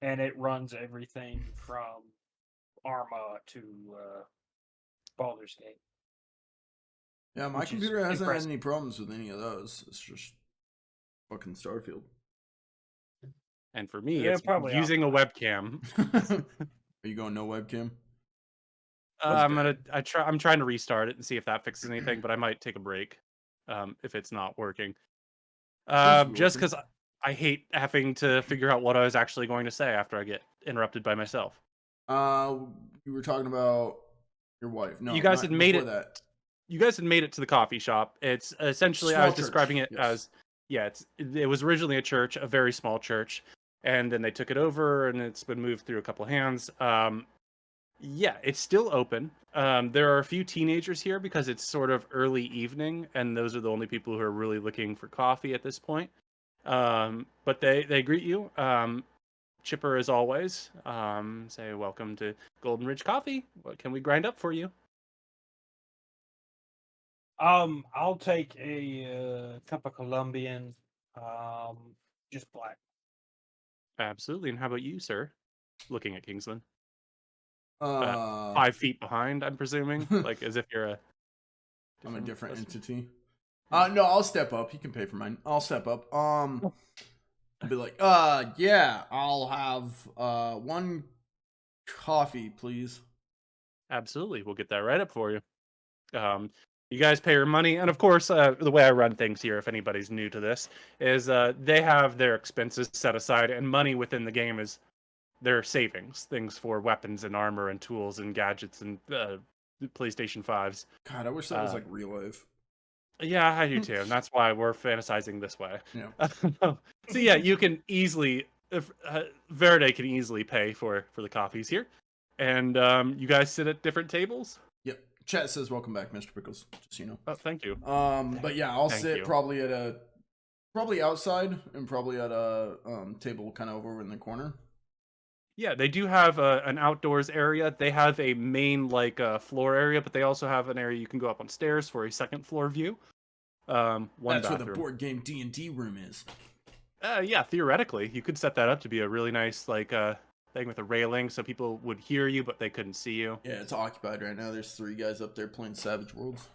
And it runs everything from Arma to Baldur's Gate. Yeah, my computer hasn't had any problems with any of those. It's just fucking Starfield. And for me, it's probably using a webcam. Are you going no webcam? I'm trying to restart it and see if that fixes anything, but I might take a break if it's not working. Just because I hate having to figure out what I was actually going to say after I get interrupted by myself. You were talking about your wife. No, you guys had made it. That. You guys had made it to the coffee shop. It's essentially I was describing it as it was originally a church, a very small church, and then they took it over and it's been moved through a couple hands. Yeah, it's still open. There are a few teenagers here because it's sort of early evening, and those are the only people who are really looking for coffee at this point. But they greet you, chipper as always. Say welcome to Golden Ridge Coffee. What can we grind up for you? I'll take a cup of Colombian, just black. Absolutely. And how about you, sir? Looking at Kingsland. 5 feet behind, I'm presuming, like as if you're I'm a different entity. No, I'll step up. He can pay for mine. I'll step up. I'll be like, yeah, I'll have 1 coffee, please. Absolutely, we'll get that right up for you. You guys pay your money, and of course, the way I run things here, if anybody's new to this, is they have their expenses set aside, and money within the game is their savings, things for weapons and armor and tools and gadgets and PlayStation 5s. God, I wish that was like real life. Yeah, I do too, and that's why we're fantasizing this way. Yeah. So yeah, you can easily, Verde can easily pay for the coffees here, and you guys sit at different tables. Yep. Chat says welcome back, Mr. Pickles. Just so you know. Oh, thank you. But yeah, I'll sit probably outside and probably at a table kind of over in the corner. Yeah, they do have an outdoors area. They have a main floor area, but they also have an area you can go up on stairs for a second floor view. That's bathroom. Where the board game D&D room is. Yeah, theoretically, you could set that up to be a really nice thing with a railing, so people would hear you, but they couldn't see you. Yeah, it's occupied right now. There's 3 guys up there playing Savage Worlds.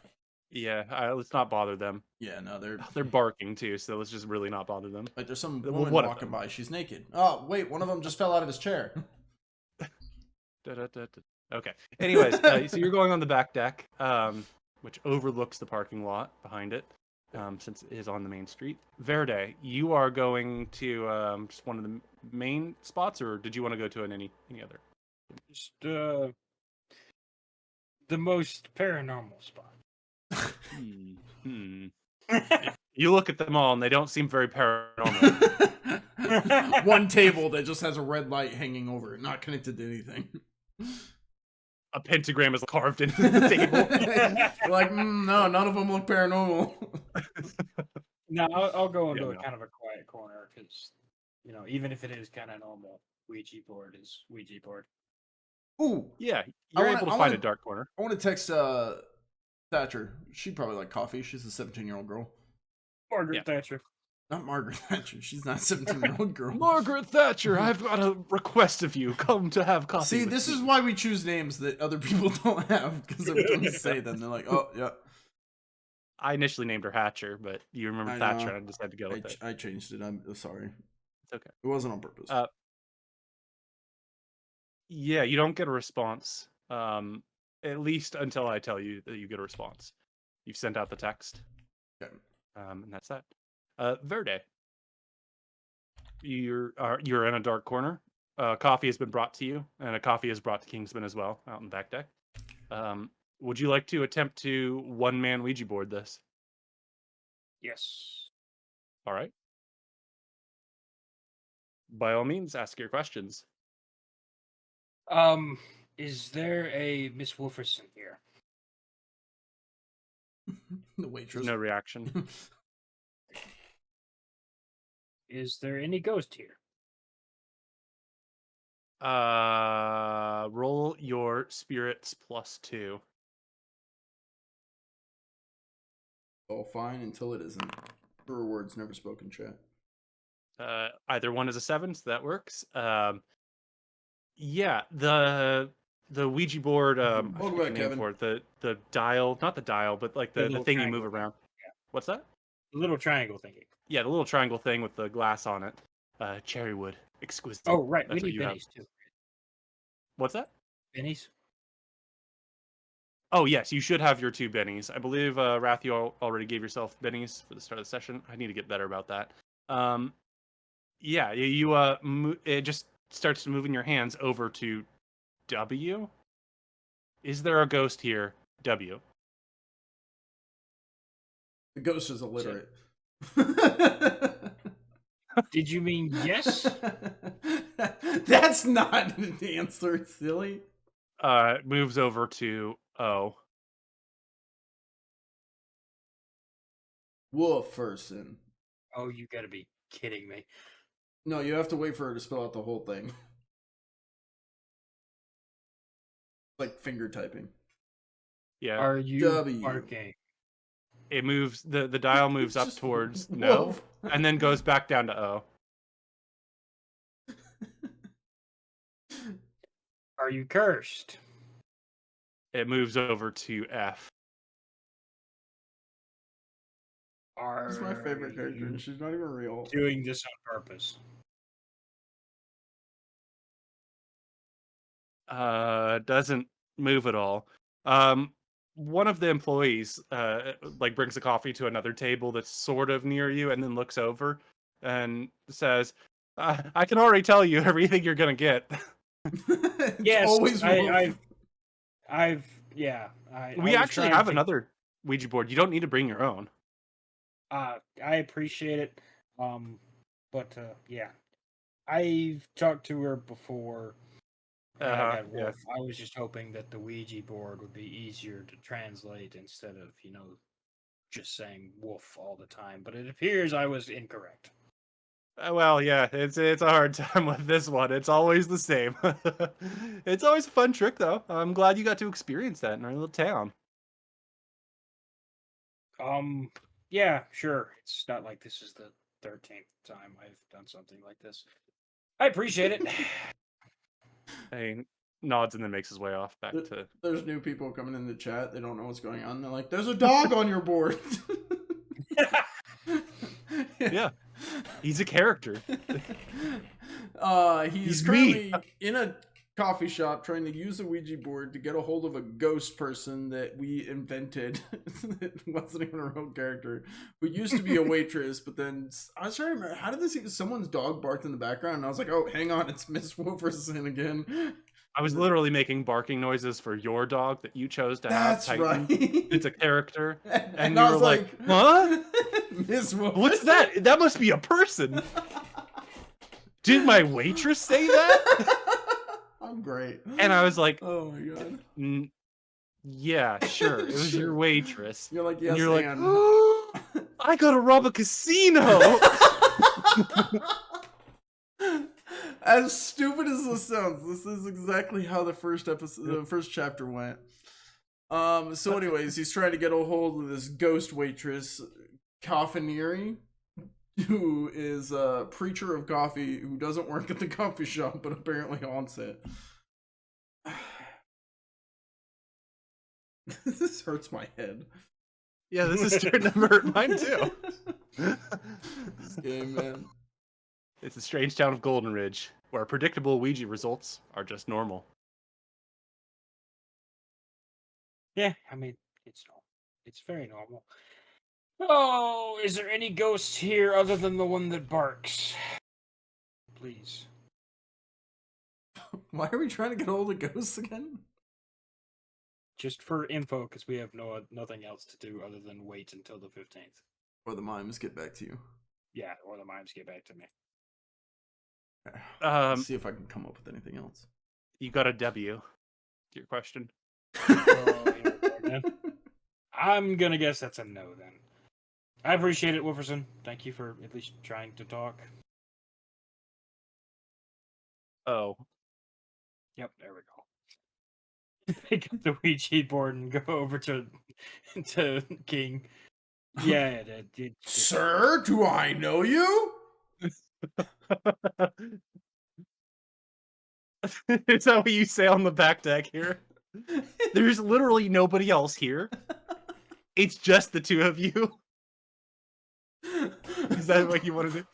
Yeah, let's not bother them. Yeah, no, They're barking too, so let's just really not bother them. like there's some Well, woman one of walking them. by. She's naked. Oh, wait, one of them just fell out of his chair. Da-da-da-da. Okay. Anyways, so you're going on the back deck, which overlooks the parking lot behind it, since it is on the main street. Verde, you are going to just one of the main spots, or did you want to go to any other? Just the most paranormal spot. You look at them all, and they don't seem very paranormal. One table that just has a red light hanging over it, not connected to anything. A pentagram is carved into the table. You're like, no, none of them look paranormal. No, I'll go into Yeah, a no. kind of a quiet corner because, even if it is kind of normal, Ouija board is Ouija board. Ooh, Yeah, you're able to find a dark corner. I want to text Thatcher. She'd probably like coffee. She's a 17-year-old girl. Margaret Thatcher. Not Margaret Thatcher. She's not a 17-year-old girl. Margaret Thatcher, I've got a request of you. Come to have coffee. See, this is why we choose names that other people don't have, because every time we say them, they're like, oh, yeah. I initially named her Hatcher, but you remember Thatcher, and I decided to go with it. I changed it. I'm sorry. It's okay. It wasn't on purpose. Yeah, you don't get a response. At least until I tell you that you get a response. You've sent out the text. Okay. And that's that. Verde. You're in a dark corner. Coffee has been brought to you, and a coffee is brought to Kingsman as well, out in the back deck. Would you like to attempt to one-man Ouija board this? Yes. All right. By all means, ask your questions. Is there a Miss Wolferson here? The waitress. No reaction. Is there any ghost here? Roll your spirits +2. Oh, fine until it isn't. Her words never spoken, chat. Either one is a 7, so that works. Yeah, the Ouija board. I forget the name for it. The dial, not the dial, but like the thing you move around. Yeah. What's that? The little triangle thingy. Yeah, the little triangle thing with the glass on it. Cherry wood, exquisite. Oh, right. That's We what need you have. bennies too. What's that? Bennies? Oh, yes, you should have your 2 bennies. I believe, Rath, you already gave yourself bennies for the start of the session. I need to get better about that. Yeah, it just starts moving your hands over to W. Is there a ghost here? W. The ghost is illiterate. Did you mean yes? That's not an answer, silly. It moves over to O. Wolferson. Oh, you gotta be kidding me. No, you have to wait for her to spell out the whole thing. Like finger typing. Yeah. Are you W. barking? It moves, the dial moves up towards no, and then goes back down to O. Are you cursed? It moves over to F. She's my favorite character, and she's not even real. Doing this on purpose. Doesn't move at all. One of the employees brings a coffee to another table that's sort of near you, and then looks over and says, "I can already tell you everything you're gonna get." Yes, always We actually have another Ouija board. You don't need to bring your own. I appreciate it. But yeah, I've talked to her before. Yeah. I was just hoping that the Ouija board would be easier to translate instead of, just saying wolf all the time. But it appears I was incorrect. Well, yeah, it's a hard time with this one. It's always the same. It's always a fun trick, though. I'm glad you got to experience that in our little town. Yeah, sure. It's not like this is the 13th time I've done something like this. I appreciate it. Hey, nods and then makes his way off back to. There's new people coming in the chat. They don't know what's going on. They're like, "There's a dog on your board." Yeah, he's a character. He's He's currently in a coffee shop trying to use the Ouija board to get a hold of a ghost person that we invented. It wasn't even a real character, who used to be a waitress, but then I was trying to remember, how did this? Someone's dog barked in the background, and I was like, "Oh, hang on, it's Miss Wolferson again." I was literally making barking noises for your dog that you chose to have. That's Titan. right. It's a character, and you I were was like, "Huh? Miss Wolferson? What's that? That must be a person." Did my waitress say that? I'm great. And I was like, "Oh my god." Yeah, sure. It was your waitress. You're like, "Yes, and you're like, and." oh, I gotta rob a casino. As stupid as this sounds, this is exactly how the first chapter went. So anyways, he's trying to get a hold of this ghost waitress, Coffinieri, who is a preacher of coffee who doesn't work at the coffee shop, but apparently haunts it. This hurts my head. Yeah, this is starting to hurt mine too. This game, man. It's the strange town of Golden Ridge, where predictable Ouija results are just normal. Yeah, I mean, it's normal. It's very normal. Oh, is there any ghosts here other than the one that barks? Please. Why are we trying to get hold of ghosts again? Just for info, because we have nothing else to do other than wait until the 15th. Or the mimes get back to you. Yeah, or the mimes get back to me. Let's see if I can come up with anything else. You got a W. To your question. Oh, yeah, I'm gonna guess that's a no then. I appreciate it, Wolferson. Thank you for at least trying to talk. Oh. Yep, there we go. Pick up the Ouija board and go over to King. Yeah, Sir, do I know you? Is that what you say on the back deck here? There's literally nobody else here. It's just the two of you. Is that what you want to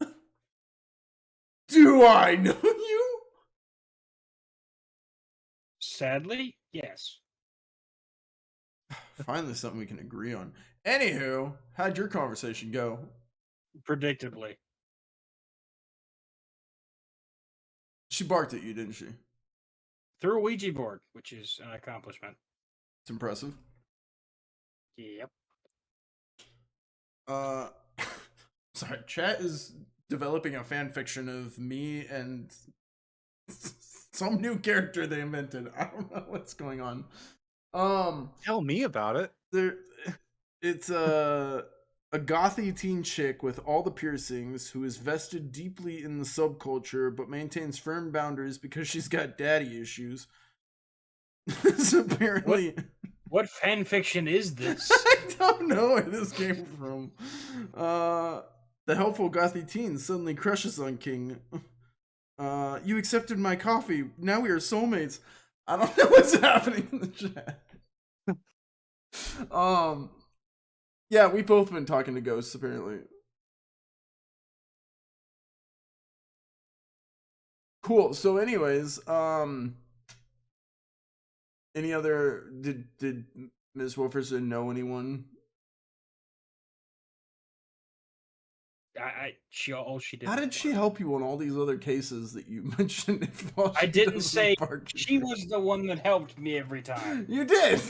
do? Do I know you? Sadly, yes. Finally something we can agree on. Anywho, how'd your conversation go? Predictably. She barked at you, didn't she? Through a Ouija board, which is an accomplishment. It's impressive. Yep. Sorry, chat is developing a fan fiction of me and some new character they invented. I don't know what's going on. Tell me about it. It's a gothy teen chick with all the piercings who is vested deeply in the subculture but maintains firm boundaries because she's got daddy issues. So apparently, what fan fiction is this? I don't know where this came from. The helpful gothy teen suddenly crushes on King. You accepted my coffee. Now we are soulmates. I don't know what's happening in the chat. Yeah, we've both been talking to ghosts, apparently. Cool. So anyways, any other, did Ms. Wolferson know anyone? All she did. How did she help you on all these other cases that you mentioned? I didn't say she was the one that helped me every time. You did.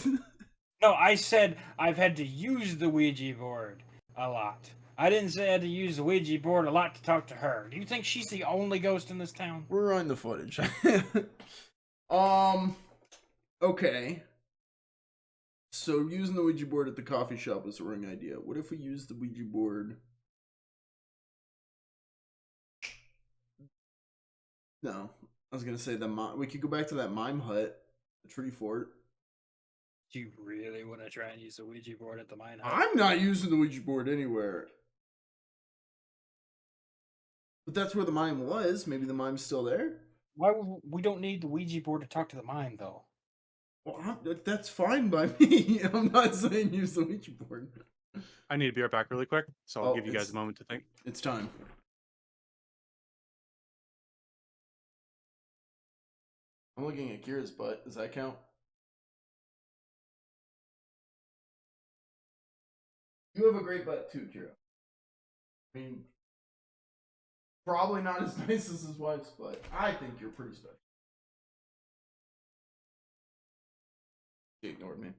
No, I said I've had to use the Ouija board a lot. I didn't say I had to use the Ouija board a lot to talk to her. Do you think she's the only ghost in this town? We're on the footage. Okay. So using the Ouija board at the coffee shop was the wrong idea. What if we use the Ouija board? No, I was gonna say we could go back to that mime hut, the tree fort. Do you really want to try and use the Ouija board at the mine hut? I'm not using the Ouija board anywhere. But that's where the mime was. Maybe the mime's still there. we don't need the Ouija board to talk to the mind though? Well, that's fine by me. I'm not saying use the Ouija board. I need to be right back really quick, so I'll Oh, give you guys a moment to think. It's time. I'm looking at Kira's butt. Does that count? You have a great butt too, Kira. I mean, probably not as nice as his wife's, but I think you're pretty special. She ignored me.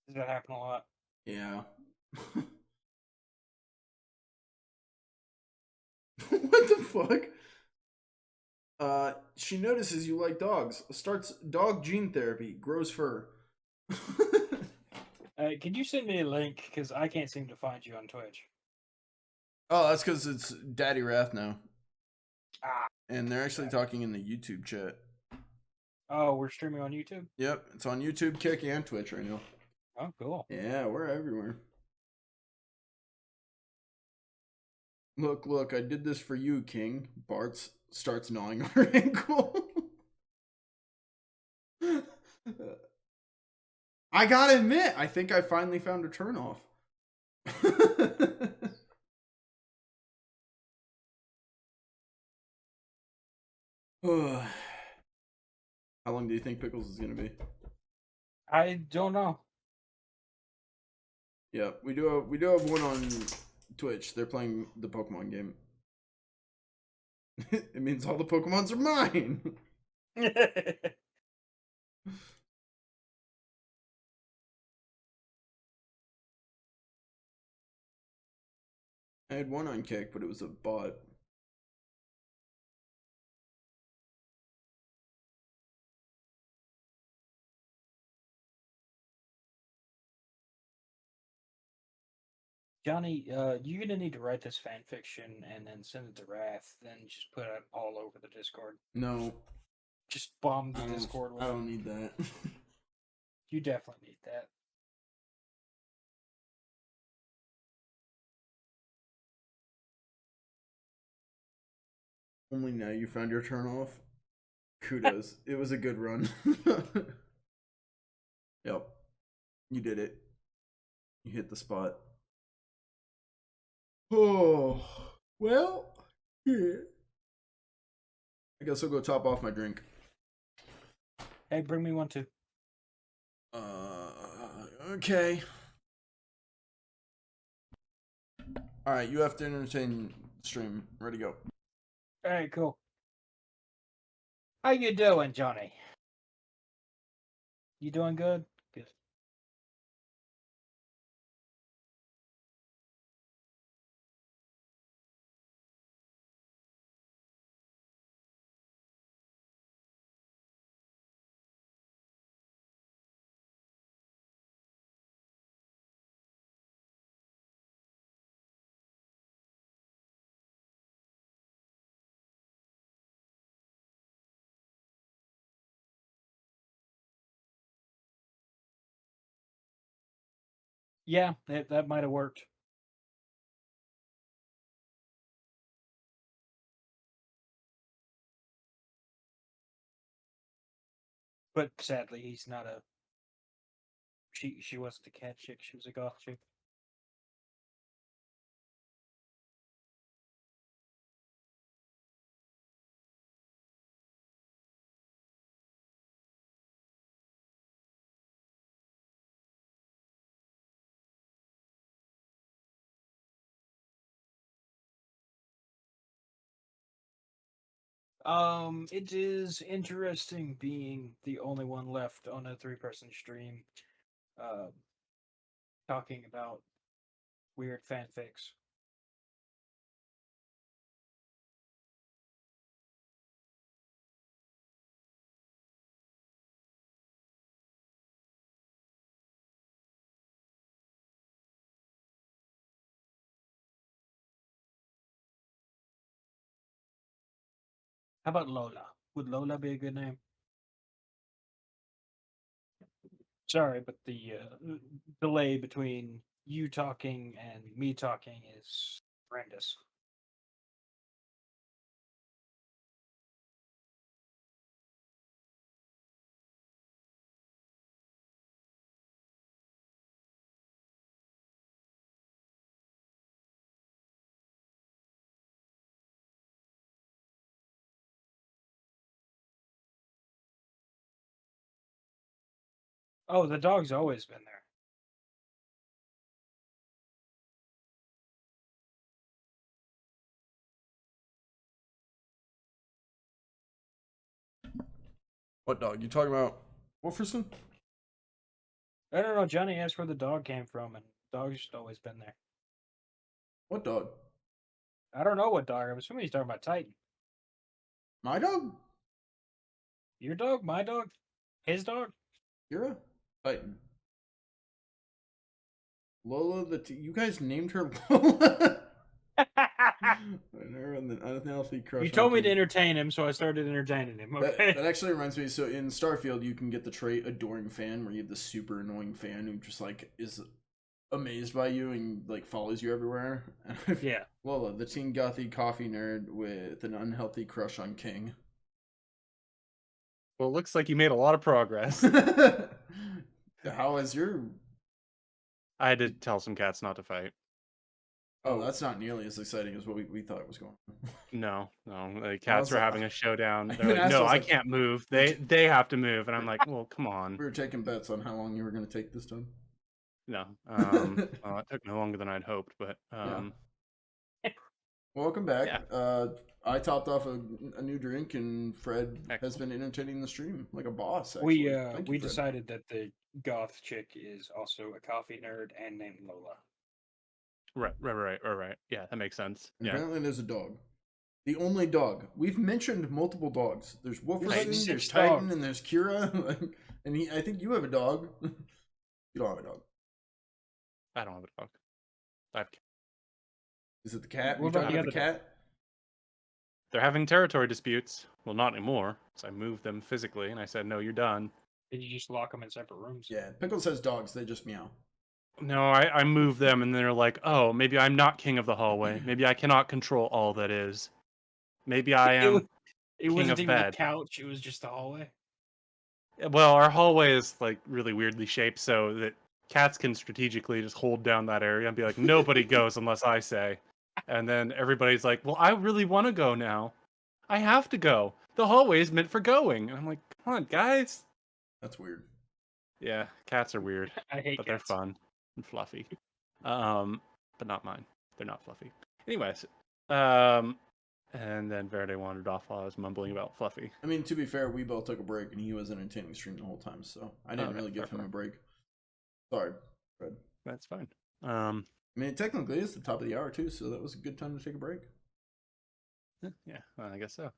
Does that happen a lot? Yeah. What the fuck? She notices you like dogs. Starts dog gene therapy. Grows fur. Could you send me a link? Because I can't seem to find you on Twitch. Oh, that's because it's Daddy Rath now. Ah. And they're actually talking in the YouTube chat. Oh, we're streaming on YouTube? Yep, it's on YouTube, Kick, and Twitch right now. Oh, cool. Yeah, we're everywhere. Look, I did this for you, King. Bart starts gnawing on her ankle. I gotta admit, I think I finally found a turnoff. How long do you think Pickles is gonna be? I don't know. Yeah, we do have one on Twitch. They're playing the Pokemon game. It means all the Pokemons are mine. I had one on Kick, but it was a bot. Johnny, you're gonna need to write this fan fiction and then send it to Rath, then just put it all over the Discord. No. Just bomb the Discord with I it. don't need that. You definitely need that. Only now you found your turn off. Kudos. It was a good run. Yep. You did it. You hit the spot. Oh, well, yeah. I guess I'll go top off my drink. Hey, bring me one too. Okay. Alright, you have to entertain stream. Ready, go. Alright, cool. How you doing, Johnny? You doing good? Good. Yeah, that might have worked. But sadly, he's not a. She wasn't a cat chick. She was a goth chick. It is interesting being the only one left on a 3-person stream, talking about weird fanfics. How about Lola? Would Lola be a good name? Sorry, but the delay between you talking and me talking is horrendous. Oh, the dog's always been there. What dog? You talking about Wolferson? I don't know. Johnny asked where the dog came from, and the dog's just always been there. What dog? I don't know what dog. I'm assuming he's talking about Titan. My dog? Your dog? My dog? His dog? Kira? Titan. Lola you guys named her Lola? An unhealthy crush. You told me to entertain him, so I started entertaining him. Okay. That actually reminds me. So in Starfield, you can get the trait Adoring Fan, where you have this super annoying fan who just like is amazed by you and like follows you everywhere. Yeah. Lola, the teen gothy coffee nerd with an unhealthy crush on King. Well, it looks like you made a lot of progress. How is your? I had to tell some cats not to fight. Oh, that's not nearly as exciting as what we thought it was going on. No, the cats were having a showdown. They're like, asked, no, I was I like, can't move. They have to move, and I'm like, well, come on. We were taking bets on how long you were going to take this time. No, well, it took no longer than I'd hoped, but Welcome back. Yeah. I topped off a new drink, and Fred has been entertaining the stream like a boss. Actually. Actually. We decided that the goth chick is also a coffee nerd and named Lola. Right. Yeah, that makes sense. And yeah. Apparently, there's a dog. The only dog. We've mentioned multiple dogs. There's Wolferson, there's Titan, and there's Kira. And I think you have a dog. You don't have a dog. I don't have a dog. I have. Is it the cat? What You're about talking the about the other cat? They're having territory disputes. Well, not anymore. So I moved them physically, and I said, "No, you're done." Did you just lock them in separate rooms? Yeah, Pickles has dogs. They just meow. No, I moved them, and they're like, "Oh, maybe I'm not king of the hallway. Maybe I cannot control all that is. Maybe I am It king wasn't of even bed." a couch. It was just a hallway. Well, our hallway is like really weirdly shaped, so that cats can strategically just hold down that area and be like, "Nobody goes unless I say." And then everybody's like, "Well, I really want to go now. I have to go. The hallway is meant for going." And I'm like, "Come on, guys." That's weird. Yeah, cats are weird, I hate but cats. they're fun and fluffy. But not mine. They're not fluffy. Anyways, and then Verde wandered off while I was mumbling about Fluffy. I mean, to be fair, we both took a break, and he was entertaining the stream the whole time, so I didn't really give him a break. Sorry, Fred. That's fine. I mean, technically, it's the top of the hour, too, so that was a good time to take a break. Yeah, well, I guess so.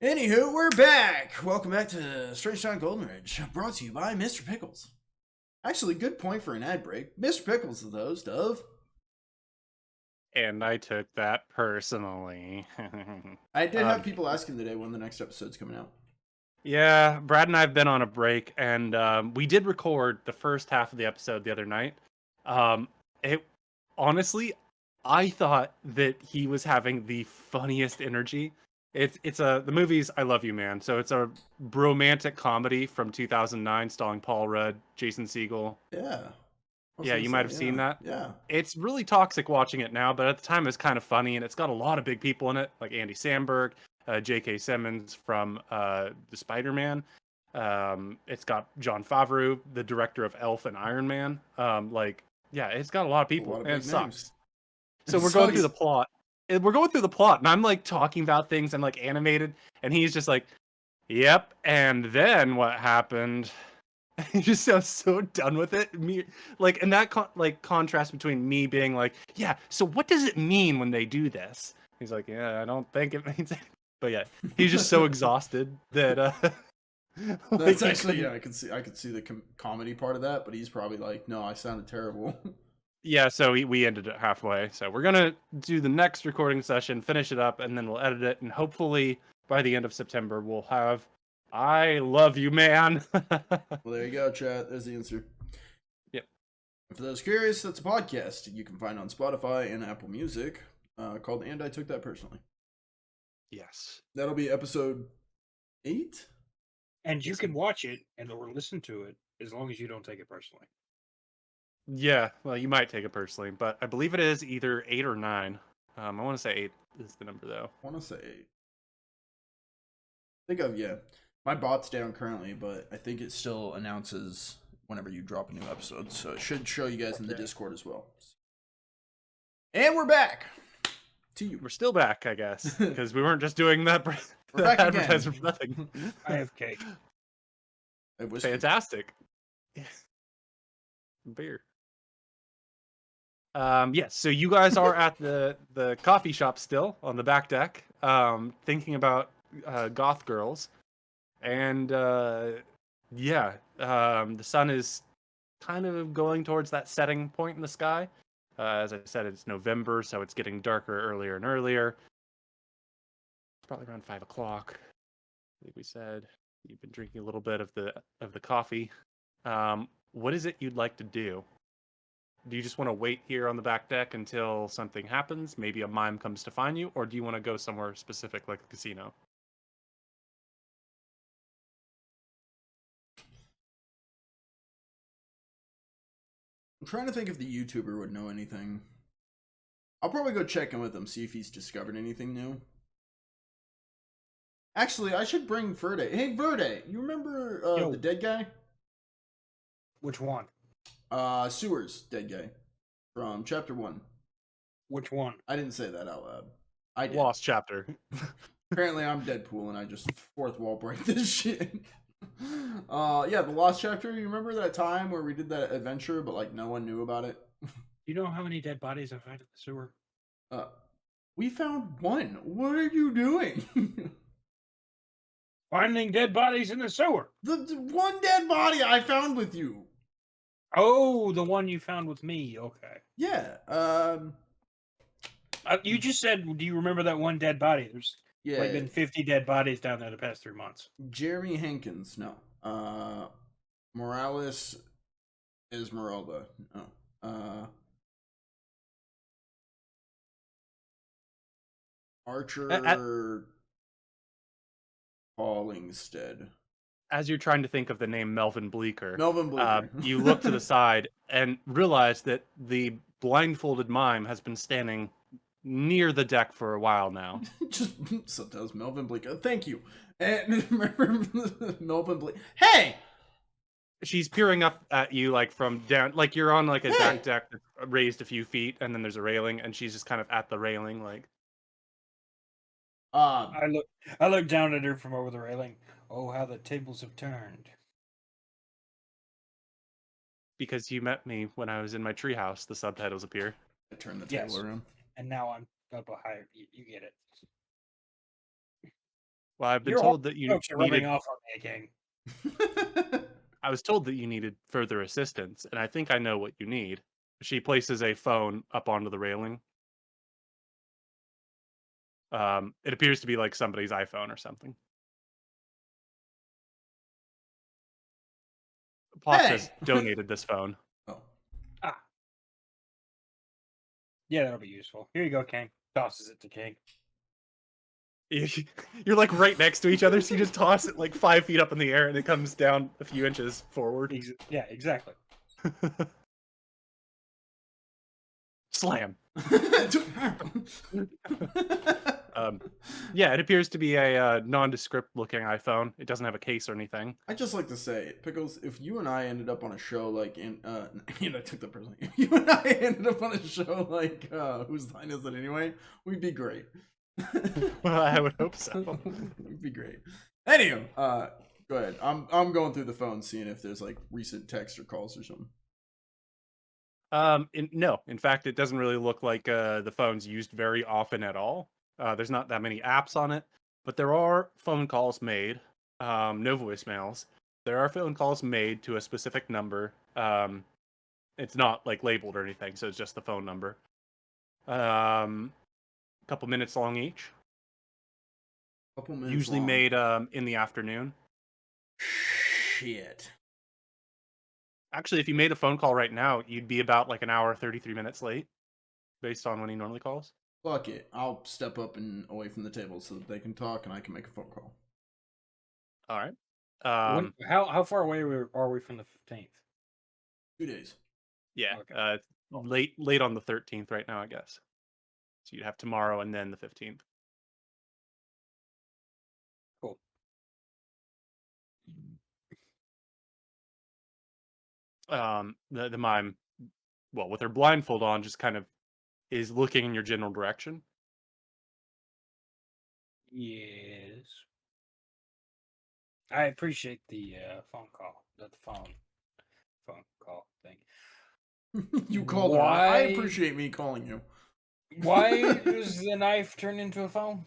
Anywho, we're back. Welcome back to Strange Town Golden Ridge, brought to you by Mr. Pickles. Actually, good point for an ad break. Mr. Pickles is the host of... And I took that personally. I did have people asking today when the next episode's coming out. Yeah, Brad and I have been on a break, and we did record the first half of the episode the other night. It honestly, I thought that he was having the funniest energy. It's the movie's I Love You Man, so it's a romantic comedy from 2009 starring Paul Rudd, Jason Segel. Yeah. Yeah, you might have seen that. Yeah. It's really toxic watching it now, but at the time it was kind of funny, and it's got a lot of big people in it, like Andy Samberg, J.K. Simmons from the Spider-Man. It's got Jon Favreau, the director of Elf and Iron Man. It's got a lot of people, and it sucks. So we're going through the plot. We're going through the plot, and I'm like talking about things and like animated, and he's just like, "Yep," and then what happened? He just sounds so done with it. Me, like, and that contrast between me being like, "Yeah, so what does it mean when they do this?" He's like, "Yeah, I don't think it means it." But yeah, he's just so exhausted that. That's actually, yeah, I could see the comedy part of that, but he's probably like, "No, I sounded terrible." Yeah, so we ended it halfway. So we're gonna do the next recording session, finish it up, and then we'll edit it, and hopefully by the end of September we'll have I Love You Man. Well, there you go, chat. There's the answer. Yep. And for those curious, that's a podcast you can find on Spotify and Apple Music called And I Took That Personally. Yes. That'll be episode 8? And you can watch it or listen to it as long as you don't take it personally. Yeah, well, you might take it personally, but I believe it is either 8 or 9. I want to say 8 is the number, though. I want to say 8. Think of, yeah. My bot's down currently, but I think it still announces whenever you drop a new episode, so it should show you guys in the Discord as well. And we're back to you. We're still back, I guess, because we weren't just doing that, back advertisement again. for nothing. I have cake. Fantastic. Beer. Yes, so you guys are at the coffee shop still on the back deck, thinking about goth girls, and the sun is kind of going towards that setting point in the sky. As I said, it's November, so it's getting darker earlier and earlier. It's probably around 5 o'clock. I think we said you've been drinking a little bit of the coffee. What is it you'd like to do? Do you just want to wait here on the back deck until something happens? Maybe a mime comes to find you, or do you want to go somewhere specific like the casino? I'm trying to think if the YouTuber would know anything. I'll probably go check in with him, see if he's discovered anything new. Actually, I should bring Verde. Hey, Verde, you remember the dead guy? Which one? Sewers, dead guy. From chapter 1. Which one? I didn't say that out loud. I did. Lost chapter. Apparently I'm Deadpool and I just fourth wall break this shit. Yeah, the Lost chapter, you remember that time where we did that adventure but like no one knew about it? You know how many dead bodies I found in the sewer? We found one. What are you doing? Finding dead bodies in the sewer. The one dead body I found with you. Oh, the one you found with me. Okay. Yeah. You just said, do you remember that one dead body? There's Yeah. been 50 dead bodies down there the past 3 months. Jeremy Hankins. No. Morales Esmeralda. No. Archer Hollingstead. As you're trying to think of the name Melvin Bleeker, you look to the side and realize that the blindfolded mime has been standing near the deck for a while now. Just sometimes Melvin Bleeker. Thank you. And remember Melvin Bleeker. Hey! She's peering up at you like from down, like you're on like a back deck raised a few feet, and then there's a railing, and she's just kind of at the railing, like. I look down at her from over the railing. Oh, how the tables have turned. Because you met me when I was in my treehouse, the subtitles appear. I turned the table around. And now I'm up higher. You get it. Well, I've been told that you needed off on me again. I was told that you needed further assistance, and I think I know what you need. She places a phone up onto the railing. It appears to be like somebody's iPhone or something. Plot has donated this phone. Oh. Yeah, that'll be useful. Here you go, King. Tosses it to King. You're like right next to each other, so you just toss it like 5 feet up in the air, and it comes down a few inches forward. Yeah, exactly. Slam. Yeah, it appears to be a nondescript looking iPhone. It doesn't have a case or anything. I just like to say, Pickles, if you and I ended up on a show like in and I took that personally. If you and I ended up on a show like Whose Line Is It Anyway? We'd be great. Well, I would hope so. We'd be great. Anywho, go ahead. I'm going through the phone seeing if there's like recent text or calls or something. No, in fact, it doesn't really look like the phone's used very often at all. There's not that many apps on it, but there are phone calls made. No voicemails. There are phone calls made to a specific number. It's not like labeled or anything, so it's just the phone number. A couple minutes long each. Couple minutes usually long. made in the afternoon. Shit. Actually, if you made a phone call right now, you'd be about like an hour, 33 minutes late, based on when he normally calls. Fuck it. I'll step up and away from the table so that they can talk and I can make a phone call. All right. How far away are we from the 15th? 2 days. Yeah. Okay. Late on the 13th right now, I guess. So you'd have tomorrow and then the 15th. Cool. The mime, well, with her blindfold on, just kind of is looking in your general direction. Yes. I appreciate the phone call. The phone call thing. You called her. I Why? appreciate me calling you. Why does the knife turn into a phone?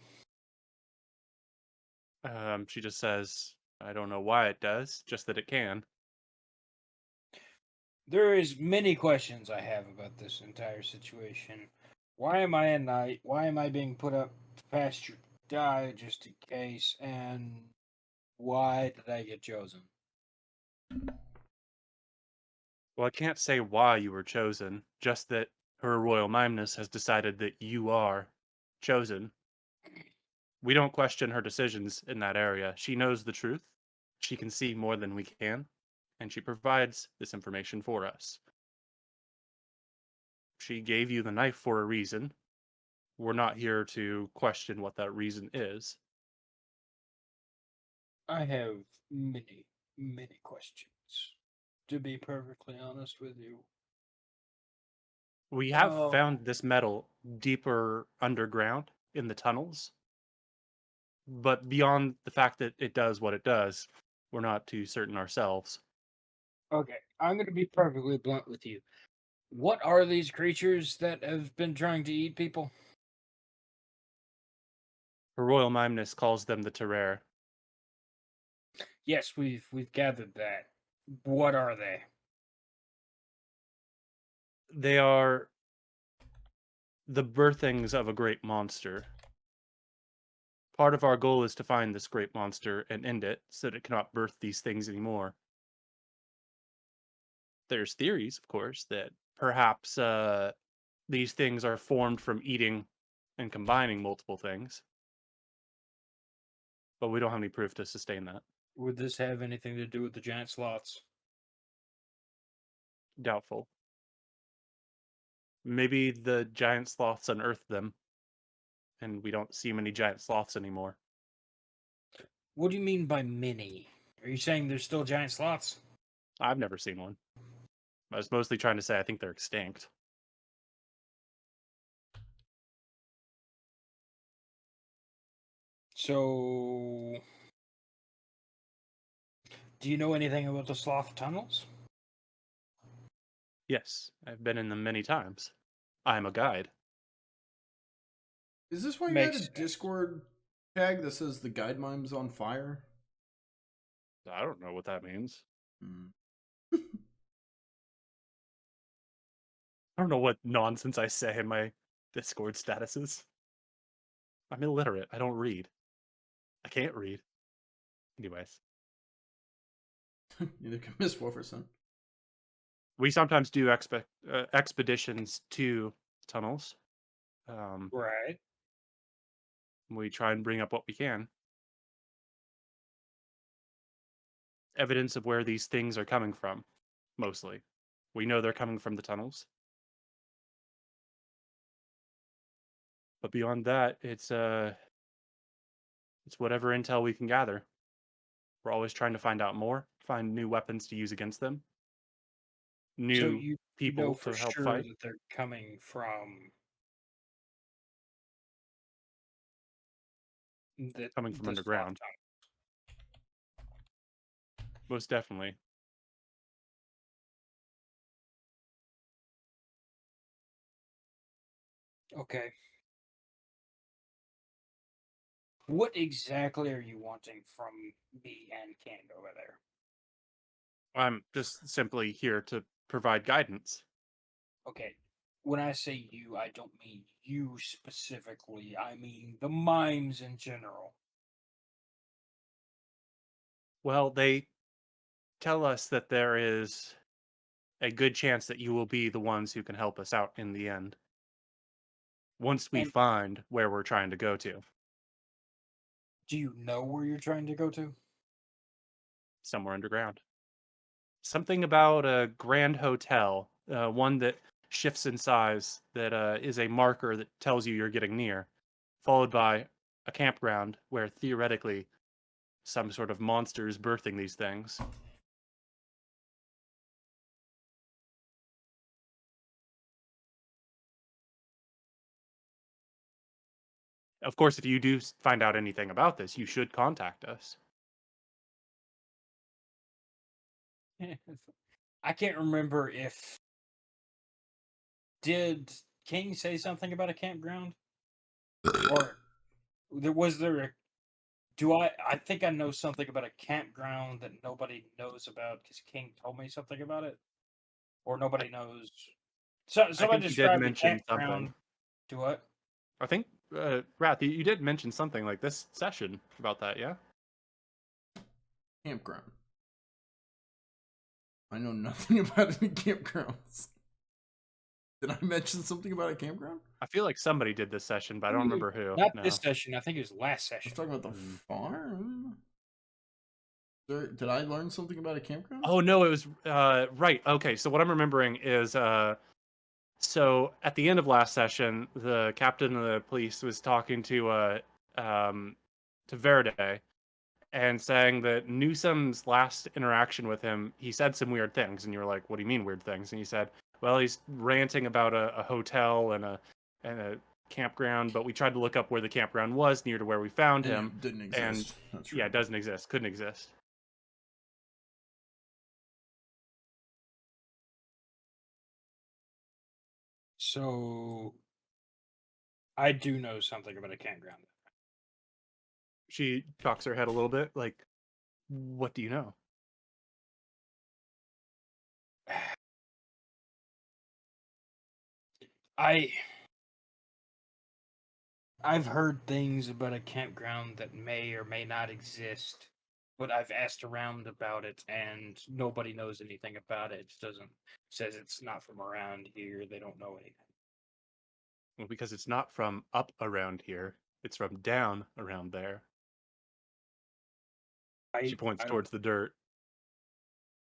She just says, "I don't know why it does, just that it can." There is many questions I have about this entire situation. Why am I a knight? Why am I being put up to pasture to die just in case? And why did I get chosen? Well, I can't say why you were chosen, just that Her Royal Mimeness has decided that you are chosen. We don't question her decisions in that area. She knows the truth. She can see more than we can, and she provides this information for us. She gave you the knife for a reason. We're not here to question what that reason is. I have many questions, to be perfectly honest with you. We have Oh, found this metal deeper underground in the tunnels, but beyond the fact that it does what it does, we're not too certain ourselves. okay. I'm going to be perfectly blunt with you. What are these creatures that have been trying to eat people? Her Royal Mimeness calls them the Terrare. Yes, we've gathered that. What are they? They are the birthings of a great monster. Part of our goal is to find this great monster and end it so that it cannot birth these things anymore. There's theories, of course, that perhaps these things are formed from eating and combining multiple things, but we don't have any proof to sustain that. Would this have anything to do with the giant sloths? Doubtful. Maybe the giant sloths unearthed them, and we don't see many giant sloths anymore. What do you mean by many? Are you saying there's still giant sloths? I've never seen one. I was mostly trying to say I think they're extinct. So, do you know anything about the sloth tunnels? Yes, I've been in them many times. I'm a guide. Is this why you had a Makes sense. Discord tag that says the guide mime's on fire? I don't know what that means. Hmm. I don't know what nonsense I say in my Discord statuses. I'm illiterate. I don't read. I can't read. Anyways, Neither can Miss Wolferson. we sometimes do expeditions to tunnels. Right. We try and bring up what we can. Evidence of where these things are coming from, mostly. We know they're coming from the tunnels. But beyond that, it's whatever intel we can gather. We're always trying to find out more, find new weapons to use against them, So new you know people for to help sure fight, that they're coming from coming from the sloth underground. Most definitely. tunnel. Okay. What exactly are you wanting from me and Ken over there? I'm just simply here to provide guidance. Okay. When I say you, I don't mean you specifically. I mean the mimes in general. Well, they tell us that there is a good chance that you will be the ones who can help us out in the end. Once we And find where we're trying to go to, do you know where you're trying to go to? somewhere underground. Something about a grand hotel, one that shifts in size, that is a marker that tells you you're getting near, followed by a campground where theoretically some sort of monster is birthing these things. Of course, if you do find out anything about this, you should contact us. I can't remember if did King say something about a campground, or there a I think I know something about a campground that nobody knows about because King told me something about it, or I, nobody knows. So I somebody think you did described the mention something. campground. Do what? I think, Rath, you did mention something like this session about that, yeah? Campground. I know nothing about any campgrounds. Did I mention something about a campground? I feel like somebody did this session, but I don't remember who. Not No. this session. I think it was last I was session. talking about the farm. Did I learn something about a campground? Oh no, it was right. Okay, so what I'm remembering is so at the end of last session, the captain of the police was talking to Verde and saying that Newsom's last interaction with him, he said some weird things, and you were like, "What do you mean weird things?" And he said, "Well, he's ranting about a hotel and a campground, but we tried to look up where the campground was near to where we found And him, it didn't and exist. That's yeah, right. it doesn't exist, couldn't exist." So I do know something about a campground. She cocks her head a little bit, like, "What do you know?" I I've heard things about a campground that may or may not exist, but I've asked around about it and nobody knows anything about it. It doesn't says it's not from around here. They don't know anything. Well, because it's not from up around here, it's from down around there. She points I don't towards the dirt.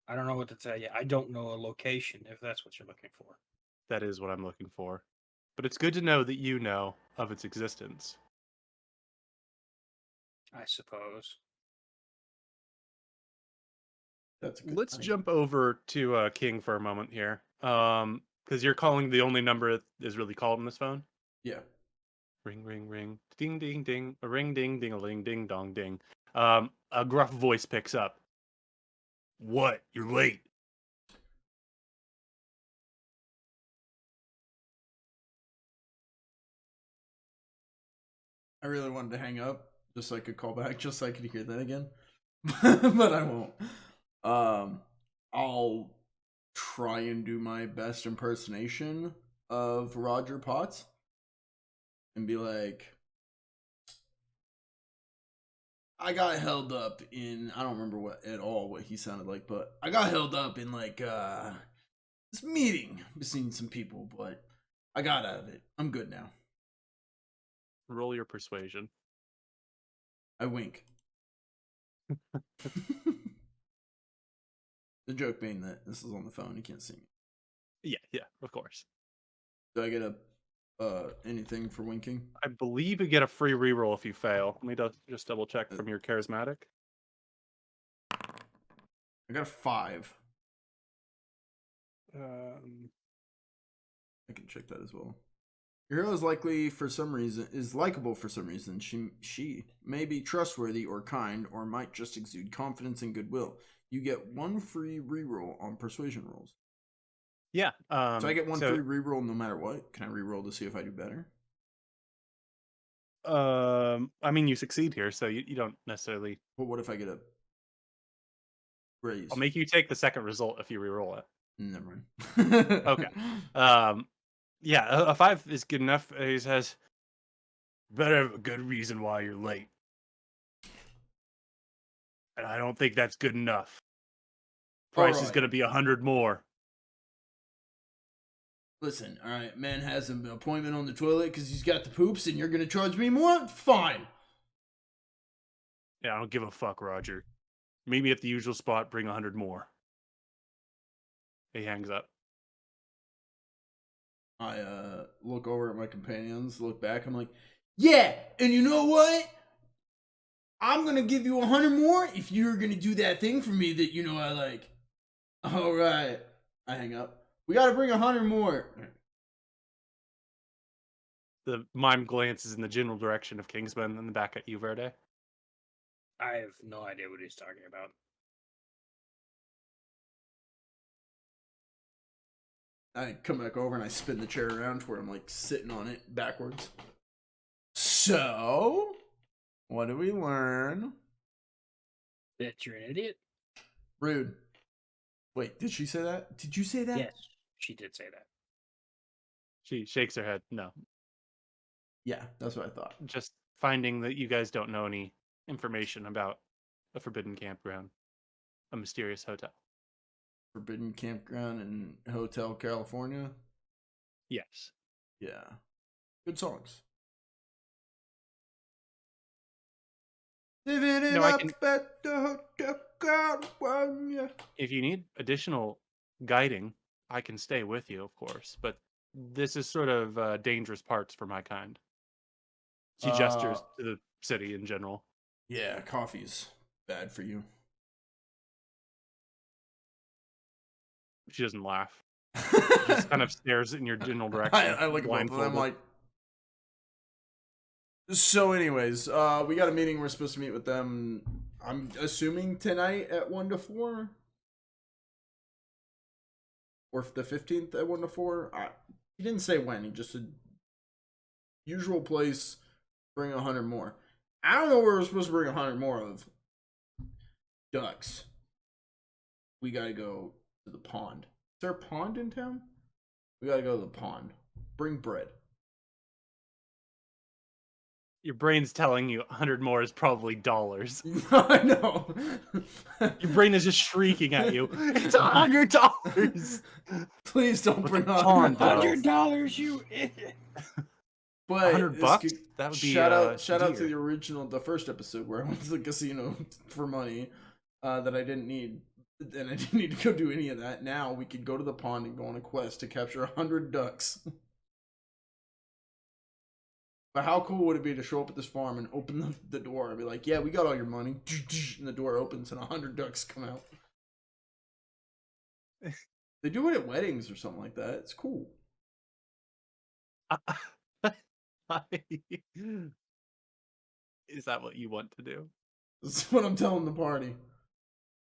I don't know what to tell you. I don't know a location if that's what you're looking for. That is what I'm looking for. But it's good to know that you know of its existence. I suppose. That's good. Let's jump over to King for a moment here. Because you're calling the only number that is really called on this phone. Yeah. Ring, ring, ring. Ding, ding, ding. A ring, ding, ding, a ling, ding, dong, ding. A gruff voice picks up. What? You're late. I really wanted to hang up just so I could call back, just so I could hear that again. But I won't. I'll try and do my best impersonation of Roger Potts and be like, I got held up in, I don't remember what he sounded like, but I got held up in like this meeting between some people, but I got out of it. I'm good now. Roll your persuasion. I wink. The joke being that this is on the phone, you can't see me. Yeah, of course. Do I get a anything for winking? I believe you get a free reroll if you fail. Let me just double check from your charismatic. I got a 5. I can check that as well. Your hero is likely for some reason is likable for some reason. She may be trustworthy or kind, or might just exude confidence and goodwill. You get 1 free reroll on persuasion rolls. Yeah. So I get 1 free reroll no matter what. Can I reroll to see if I do better? I mean, you succeed here, so you don't necessarily. But what if I get a raise? I'll make you take the second result if you reroll it. Never mind. Okay. Yeah, a 5 is good enough. He says, "Better have a good reason why you're late." And I don't think that's good enough. Price is going to be 100 more. Listen, all right, man has an appointment on the toilet because he's got the poops, and you're gonna charge me more? Fine. Yeah, I don't give a fuck, Roger. Meet me at the usual spot. Bring 100 more. He hangs up. I look over at my companions, look back. I'm like, yeah, and you know what? I'm gonna give you 100 more if you're gonna do that thing for me that you know I like. All right. I hang up. We gotta bring 100 more. The mime glances in the general direction of Kingsman and then back at you, Verde. I have no idea what he's talking about. I come back over and I spin the chair around to where I'm like sitting on it backwards. So, what do we learn? That you're an idiot? Rude. Wait, did she say that? Did you say that? Yes, she did say that. She shakes her head. No. Yeah, that's what I thought. Just finding that you guys don't know any information about a forbidden campground, a mysterious hotel. Forbidden Campground in Hotel California. Yes. Yeah. Good songs. Living it up at the Hotel California. If you need additional guiding, I can stay with you, of course, but this is sort of dangerous parts for my kind. She gestures to the city in general. Yeah, coffee's bad for you. She doesn't laugh. She just kind of stares in your general direction. I look at both of them like. So, anyways, we got a meeting. We're supposed to meet with them. I'm assuming tonight at 1 to 4, or the 15th at 1 to 4. He didn't say when. He just said usual place. Bring 100 more. I don't know where we're supposed to bring 100 more of. Ducks. We gotta go to the pond. Is there a pond in town? We gotta go to the pond. Bring bread. Your brain's telling you 100 more is probably dollars. I know. Your brain is just shrieking at you. It's $100. Please don't bring pond, $100, you idiot. But $100? That would be shout out to the first episode where I went to the casino for money that I didn't need, and I didn't need to go do any of that. Now we could go to the pond and go on a quest to capture 100 ducks. But how cool would it be to show up at this farm and open the door and be like, "Yeah, we got all your money," and the door opens and 100 ducks come out. They do it at weddings or something like that. It's cool. Is that what you want to do? That's what I'm telling the party.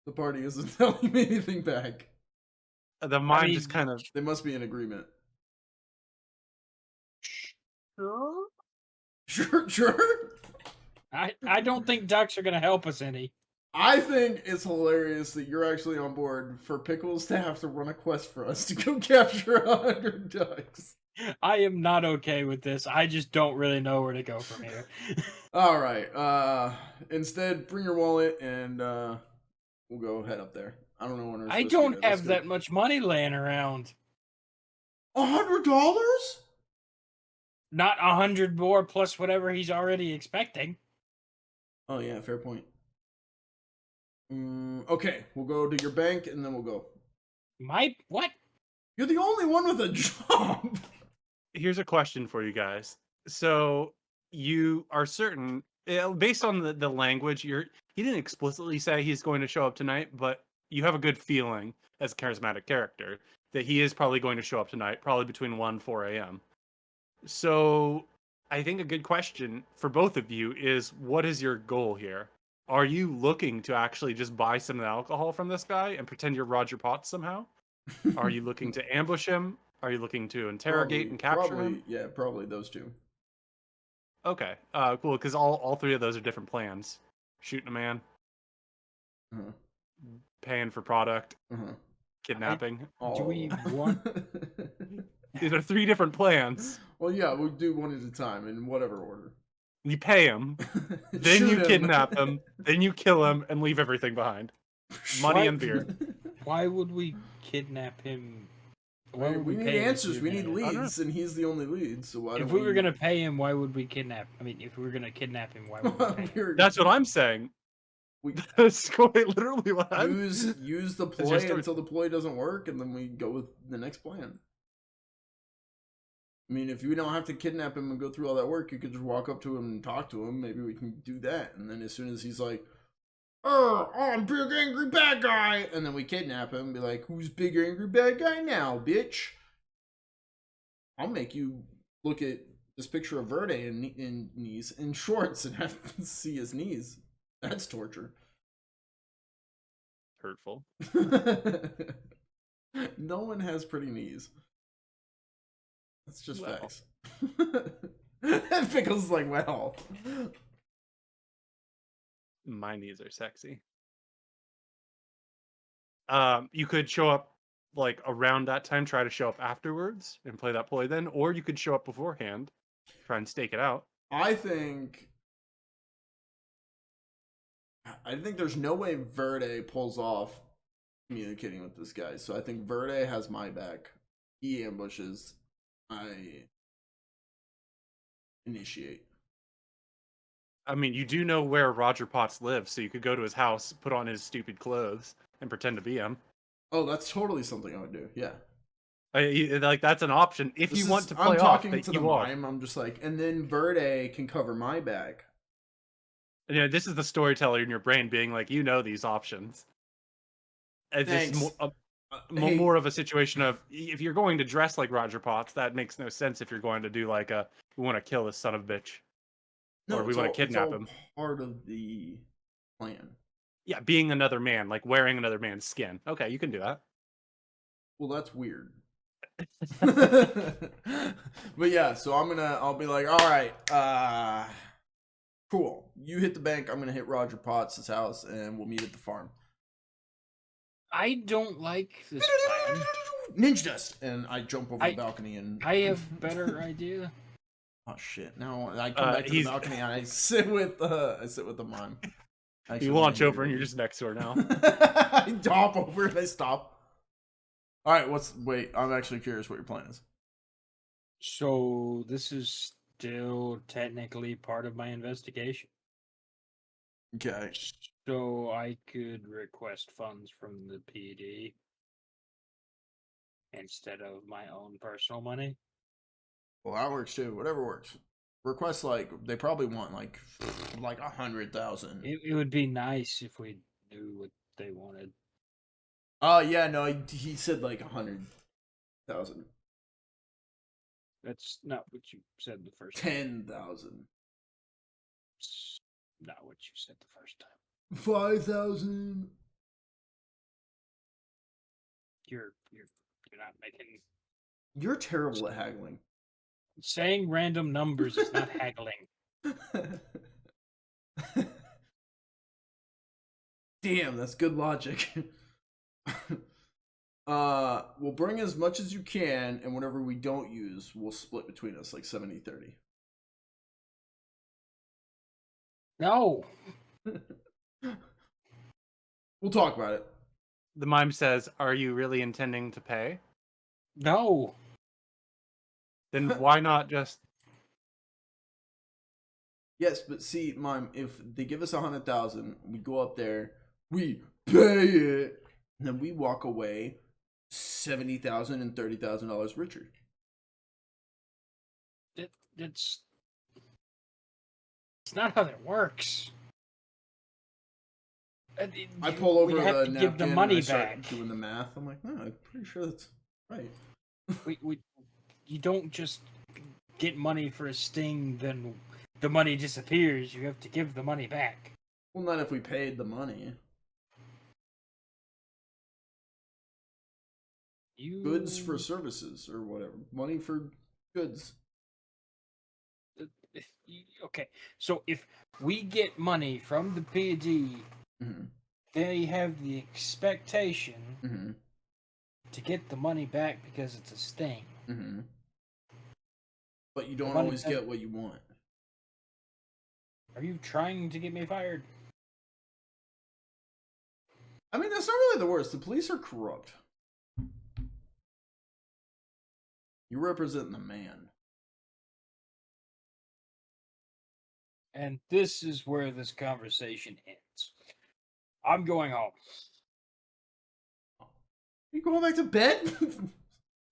The party isn't telling me anything back. The mind just kind of... They must be in agreement. Sure. I don't think ducks are going to help us any. I think it's hilarious that you're actually on board for Pickles to have to run a quest for us to go capture 100 ducks. I am not okay with this. I just don't really know where to go from here. All right. Instead, bring your wallet and we'll go head up there. I don't know when we're I don't have that much money laying around. $100? Not 100 more plus whatever he's already expecting. Oh yeah, fair point. Okay, we'll go to your bank and then we'll go. What? You're the only one with a job. Here's a question for you guys. So you are certain, based on the language, he didn't explicitly say he's going to show up tonight, but you have a good feeling as a charismatic character that he is probably going to show up tonight, probably between 1 and 4 a.m. So I think a good question for both of you is, what is your goal here? Are you looking to actually just buy some of the alcohol from this guy and pretend you're Roger Potts somehow? Are you looking to ambush him? Are you looking to interrogate and capture him? Yeah, probably those two. Okay, cool, because all three of those are different plans. Shooting a man. Uh-huh. Paying for product. Uh-huh. Kidnapping. Do we want... These are 3 different plans. Well, yeah, we'll do one at a time in whatever order. You pay him, then you kidnap him, then you kill him, and leave everything behind. Money and beer. Why would we kidnap him? Why would we need answers. We need leads, and he's the only lead. So why? If we were gonna pay him, why would we kidnap? I mean, if we were gonna kidnap him, why would we pay him? That's what I'm saying. That's quite literally what I'm... Use the ploy until the ploy doesn't work, and then we go with the next plan. I mean, if we don't have to kidnap him and go through all that work, you could just walk up to him and talk to him. Maybe we can do that. And then as soon as he's like, I'm big angry bad guy, and then we kidnap him and be like, who's big angry bad guy now, bitch? I'll make you look at Just picture a Verde in knees in shorts and have to see his knees. That's torture. Hurtful. No one has pretty knees. That's just Well. facts. And Pickles is like, well. My knees are sexy. You could show up like around that time, try to show up afterwards and play that ploy then, or you could show up beforehand, try and stake it out. I think there's no way Verde pulls off communicating with this guy. So I think Verde has my back. He ambushes. I initiate. I mean, you do know where Roger Potts lives, so you could go to his house, put on his stupid clothes, and pretend to be him. Oh, that's totally something I would do. Yeah. Like that's an option if you want to play I'm off talking that to the you are. mime. I'm just like, and then Verde can cover my back. You know, this is the storyteller in your brain being like, you know these options. It's Thanks. more, Hey. more of a situation of if you're going to dress like Roger Potts, that makes no sense if you're going to do like a we want to kill this son of a bitch. No, or we want to kidnap him. Part of the plan. Yeah, being another man, like wearing another man's skin. Okay, you can do that. Well, that's weird. But yeah, so I'll be like, all right, cool. You hit the bank, I'm gonna hit Roger Potts' house, and we'll meet at the farm. I don't like this plan. Ninja dust, and I jump over the balcony and I have a better idea. Oh shit! Now I come back to the balcony and I sit with the mime. You launch over and you're just next to her now. I hop over and I stop. All right, wait? I'm actually curious what your plan is. So this is still technically part of my investigation. Okay. So I could request funds from the PD instead of my own personal money. Well, that works too. Whatever works. Requests they probably want like 100,000. It would be nice if we knew what they wanted. Oh yeah, no, he said like 100,000. That's not what you said the first time. 10,000. Not what you said the first time. 5,000. You're not making. You're terrible at haggling. Saying random numbers is not haggling. Damn, that's good logic. We'll bring as much as you can, and whatever we don't use, we'll split between us, like 70-30. No. We'll talk about it. The mime says, "Are you really intending to pay?" No. Then why not just? Yes, but see, mime, if they give us 100,000, we go up there, we pay it, and then we walk away $70,000 and $30,000 richer. It's not how that works. I pull over we have the to napkin give the money and I start back. doing the math. I'm like, no, I'm pretty sure that's right. You don't just get money for a sting, then the money disappears. You have to give the money back. Well, not if we paid the money. Goods for services or whatever. Money for goods. Okay, so if we get money from the PD, Mm-hmm. they have the expectation Mm-hmm. to get the money back because it's a sting. Mm-hmm. But you don't money always get what you want. Are you trying to get me fired? I mean, that's not really the worst. The police are corrupt. You're representing the man. And this is where this conversation ends. I'm going home. You going back to bed?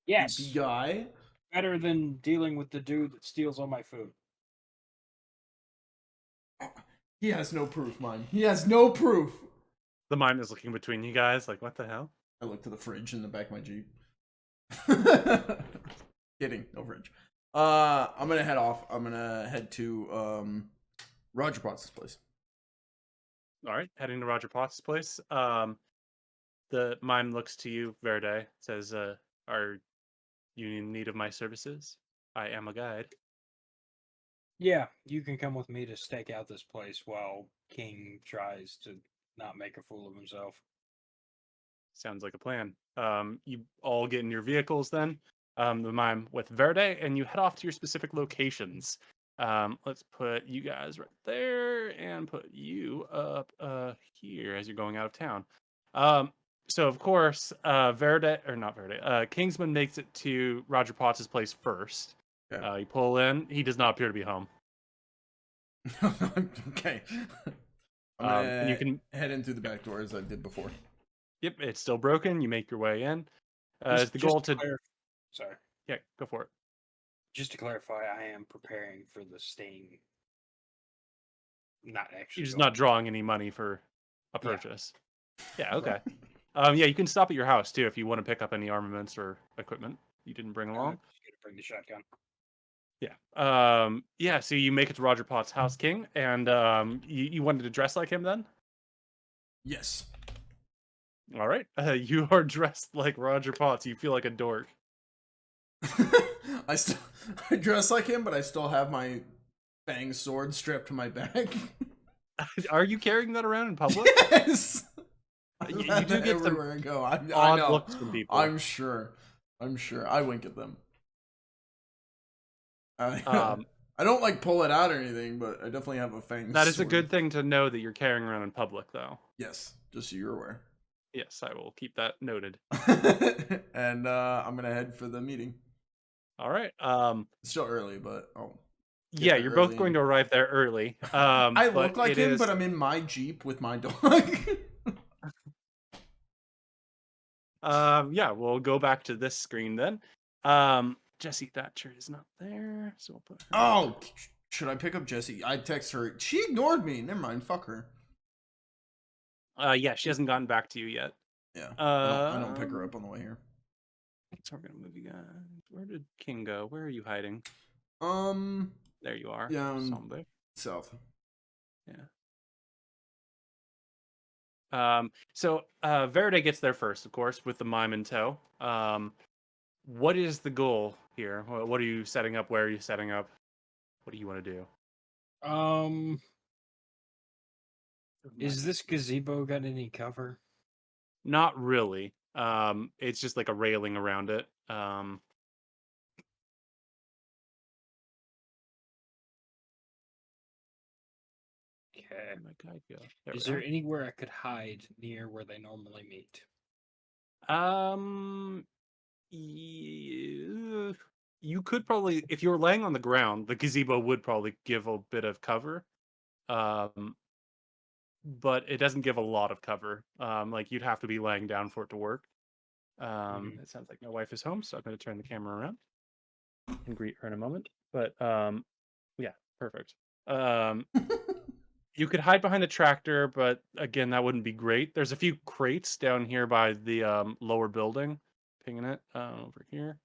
Yes. Guy. Better than dealing with the dude that steals all my food. He has no proof, man. He has no proof. The mime is looking between you guys, like, what the hell? I look to the fridge in the back of my Jeep. Kidding, no fridge. I'm gonna head off. I'm gonna head to Roger Potts' place. All right, heading to Roger Potts' place. The mime looks to you, Verde, says, "Are you in need of my services? I am a guide." Yeah, you can come with me to stake out this place while King tries to not make a fool of himself. Sounds like a plan. You all get in your vehicles then, the mime with Verde, and you head off to your specific locations. Let's put you guys right there and put you up here as you're going out of town. So of course, Verde or not Verde, Kingsman makes it to Roger Potts' place first. Yeah. You pull in. He does not appear to be home. Okay. I'm And you gonna can. head in through the back door as I did before. Yep, it's still broken. You make your way in. Is Just, the just goal to to? sorry. Yeah, go for it. Just to clarify, I am preparing for the sting. Not actually. You're just going not drawing any money for a Yeah. purchase. Yeah, okay. Yeah, you can stop at your house too if you want to pick up any armaments or equipment you didn't bring along. Just gonna bring the shotgun. Yeah. Yeah, so you make it to Roger Potts' house, King, and you wanted to dress like him then? Yes. All right. You are dressed like Roger Potts. You feel like a dork. I dress like him, but I still have my bang sword strapped to my back. Are you carrying that around in public? Yes. You do get some everywhere I go. I odd know. looks from people. I'm sure. I wink at them. Um, I don't like pull it out or anything, but I definitely have a fang. that is a sword. good thing to know that you're carrying around in public, though. Yes, just so you're aware. Yes, I will keep that noted. And I'm gonna head for the meeting. All right. It's still early, but Yeah, you're both going to arrive there early. I But look like it him, is. but I'm in my Jeep with my dog. Yeah, we'll go back to this screen then. Jessie Thatcher is not there, so we'll put her. Oh, should I pick up Jessie? I text her. She ignored me. Never mind. Fuck her. Yeah, she hasn't gotten back to you yet. Yeah. I don't pick her Um, up on the way here. So we're gonna move you guys. Where did King go? Where are you hiding? There you are. Yeah, Somewhere. south. Yeah. So Verde gets there first, of course, with the mime in tow. What is the goal here? What are you setting up? Where are you setting up? What do you want to do? Is this gazebo got any cover? Not really. It's just like a railing around it. Okay. Where'd my guide go? Is we there are. anywhere I could hide near where they normally meet? You could probably, if you were laying on the ground, the gazebo would probably give a bit of cover. But it doesn't give a lot of cover. Like you'd have to be laying down for it to work. It sounds like my wife is home, so I'm going to turn the camera around and greet her in a moment. But yeah, perfect. You could hide behind the tractor, but again, that wouldn't be great. There's a few crates down here by the lower building, pinging it over here,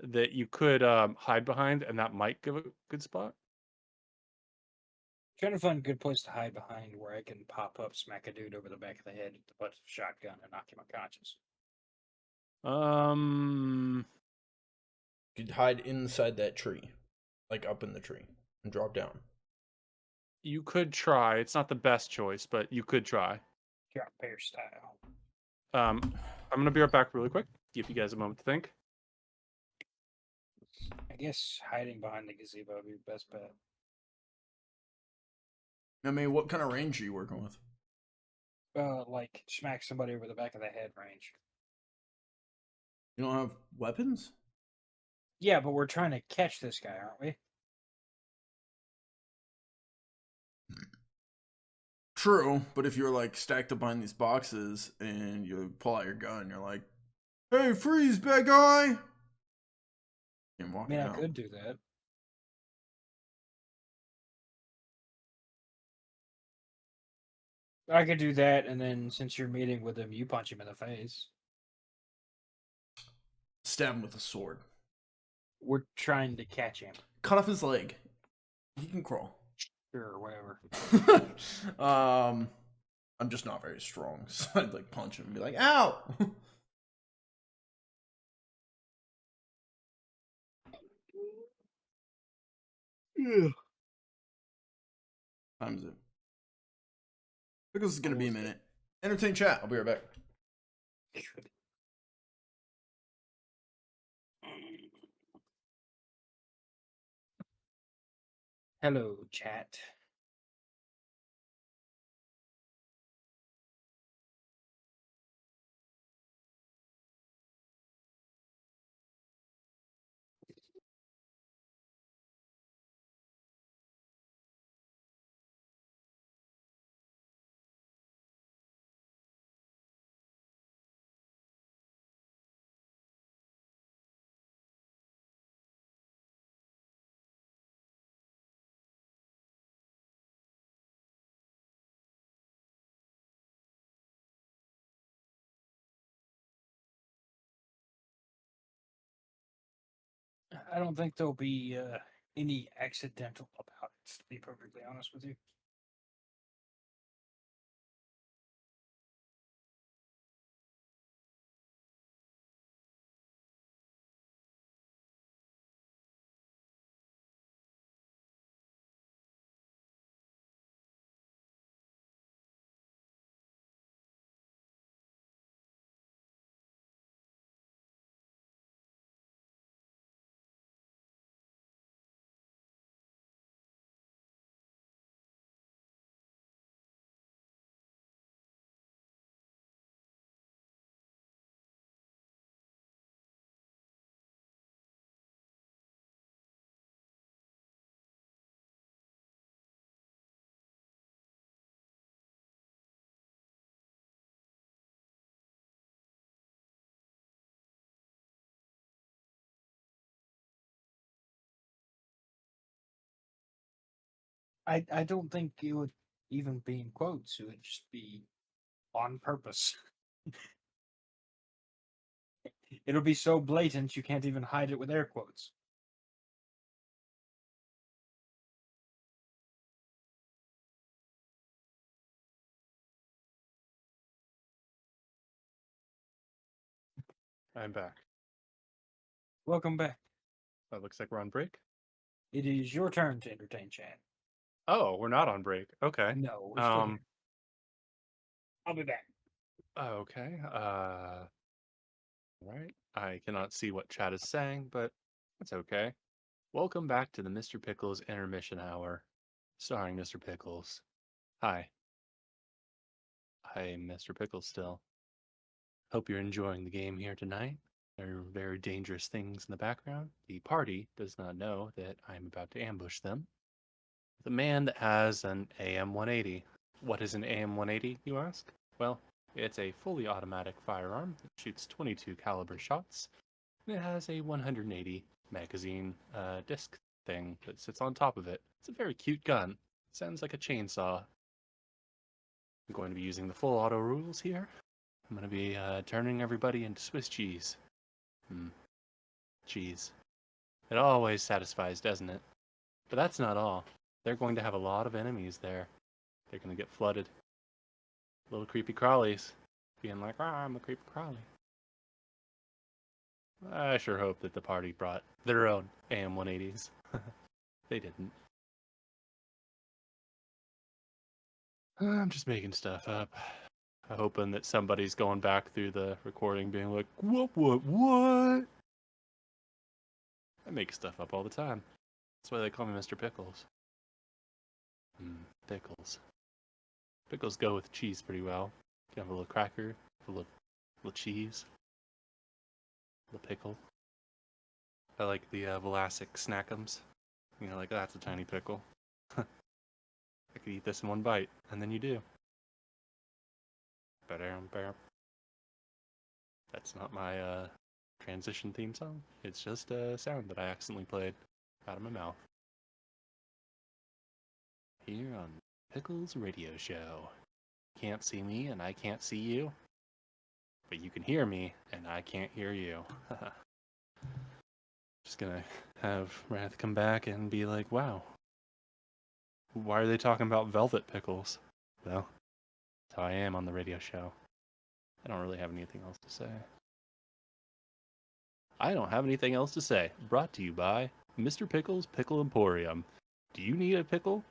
that you could hide behind, and that might give a good spot. Trying to find a good place to hide behind where I can pop up, smack a dude over the back of the head with the butt of a shotgun, and knock him unconscious. You could hide inside that tree, like up in the tree, and drop down. You could try. It's not the best choice, but you could try. Drop bear style. I'm gonna be right back really quick. Give you guys a moment to think. I guess hiding behind the gazebo would be the best bet. I mean, what kind of range are you working with? Like smack somebody over the back of the head range. You don't have weapons? Yeah, but we're trying to catch this guy, aren't we? True, but if you're like stacked up behind these boxes and you pull out your gun, you're like, "Hey, freeze, bad guy!" And walk I mean, I out. could do that. I could do that, and then since you're meeting with him, you punch him in the face. Stab him with a sword. We're trying to catch him. Cut off his leg. He can crawl. Sure, whatever. I'm just not very strong, so I'd like punch him and be like, "Ow!" Yeah. Time's it. Pickles is gonna be a minute. Entertain chat. I'll be right back. Hello, chat. I don't think there'll be any accidental about it, to be perfectly honest with you. I don't think it would even be in quotes. It would just be on purpose. It'll be so blatant you can't even hide it with air quotes. I'm back. Welcome back. That looks like we're on break. It is your turn to entertain chat. Oh, we're not on break. Okay. No, we're still here. I'll be back. Okay. Right. I cannot see what chat is saying, but that's okay. Welcome back to the Mr. Pickles Intermission Hour, starring Mr. Pickles. Hi. I'm Mr. Pickles still. Hope you're enjoying the game here tonight. There are very dangerous things in the background. The party does not know that I'm about to ambush them. The man that has an AM-180. What is an AM-180, you ask? Well, it's a fully automatic firearm that shoots 22 caliber shots, and it has a 180 magazine disc thing that sits on top of it. It's a very cute gun. Sounds like a chainsaw. I'm going to be using the full auto rules here. I'm going to be turning everybody into Swiss cheese. Cheese. It always satisfies, doesn't it? But that's not all. They're going to have a lot of enemies there. They're going to get flooded. Little creepy crawlies. Being like, I'm a creepy crawly. I sure hope that the party brought their own AM-180s. They didn't. I'm just making stuff up. Hoping that somebody's going back through the recording being like, what? I make stuff up all the time. That's why they call me Mr. Pickles. Pickles. Pickles go with cheese pretty well. You have a little cracker, a little cheese, a little pickle. I like the Vlasic Snackums. You know, like that's a tiny pickle. I could eat this in one bite, and then you do. That's not my transition theme song. It's just a sound that I accidentally played out of my mouth. Here on Pickles Radio Show. You can't see me, and I can't see you. But you can hear me, and I can't hear you. Just gonna have Rath come back and be like, wow, why are they talking about velvet pickles? Well, that's how I am on the radio show. I don't really have anything else to say. I don't have anything else to say. Brought to you by Mr. Pickles Pickle Emporium. Do you need a pickle?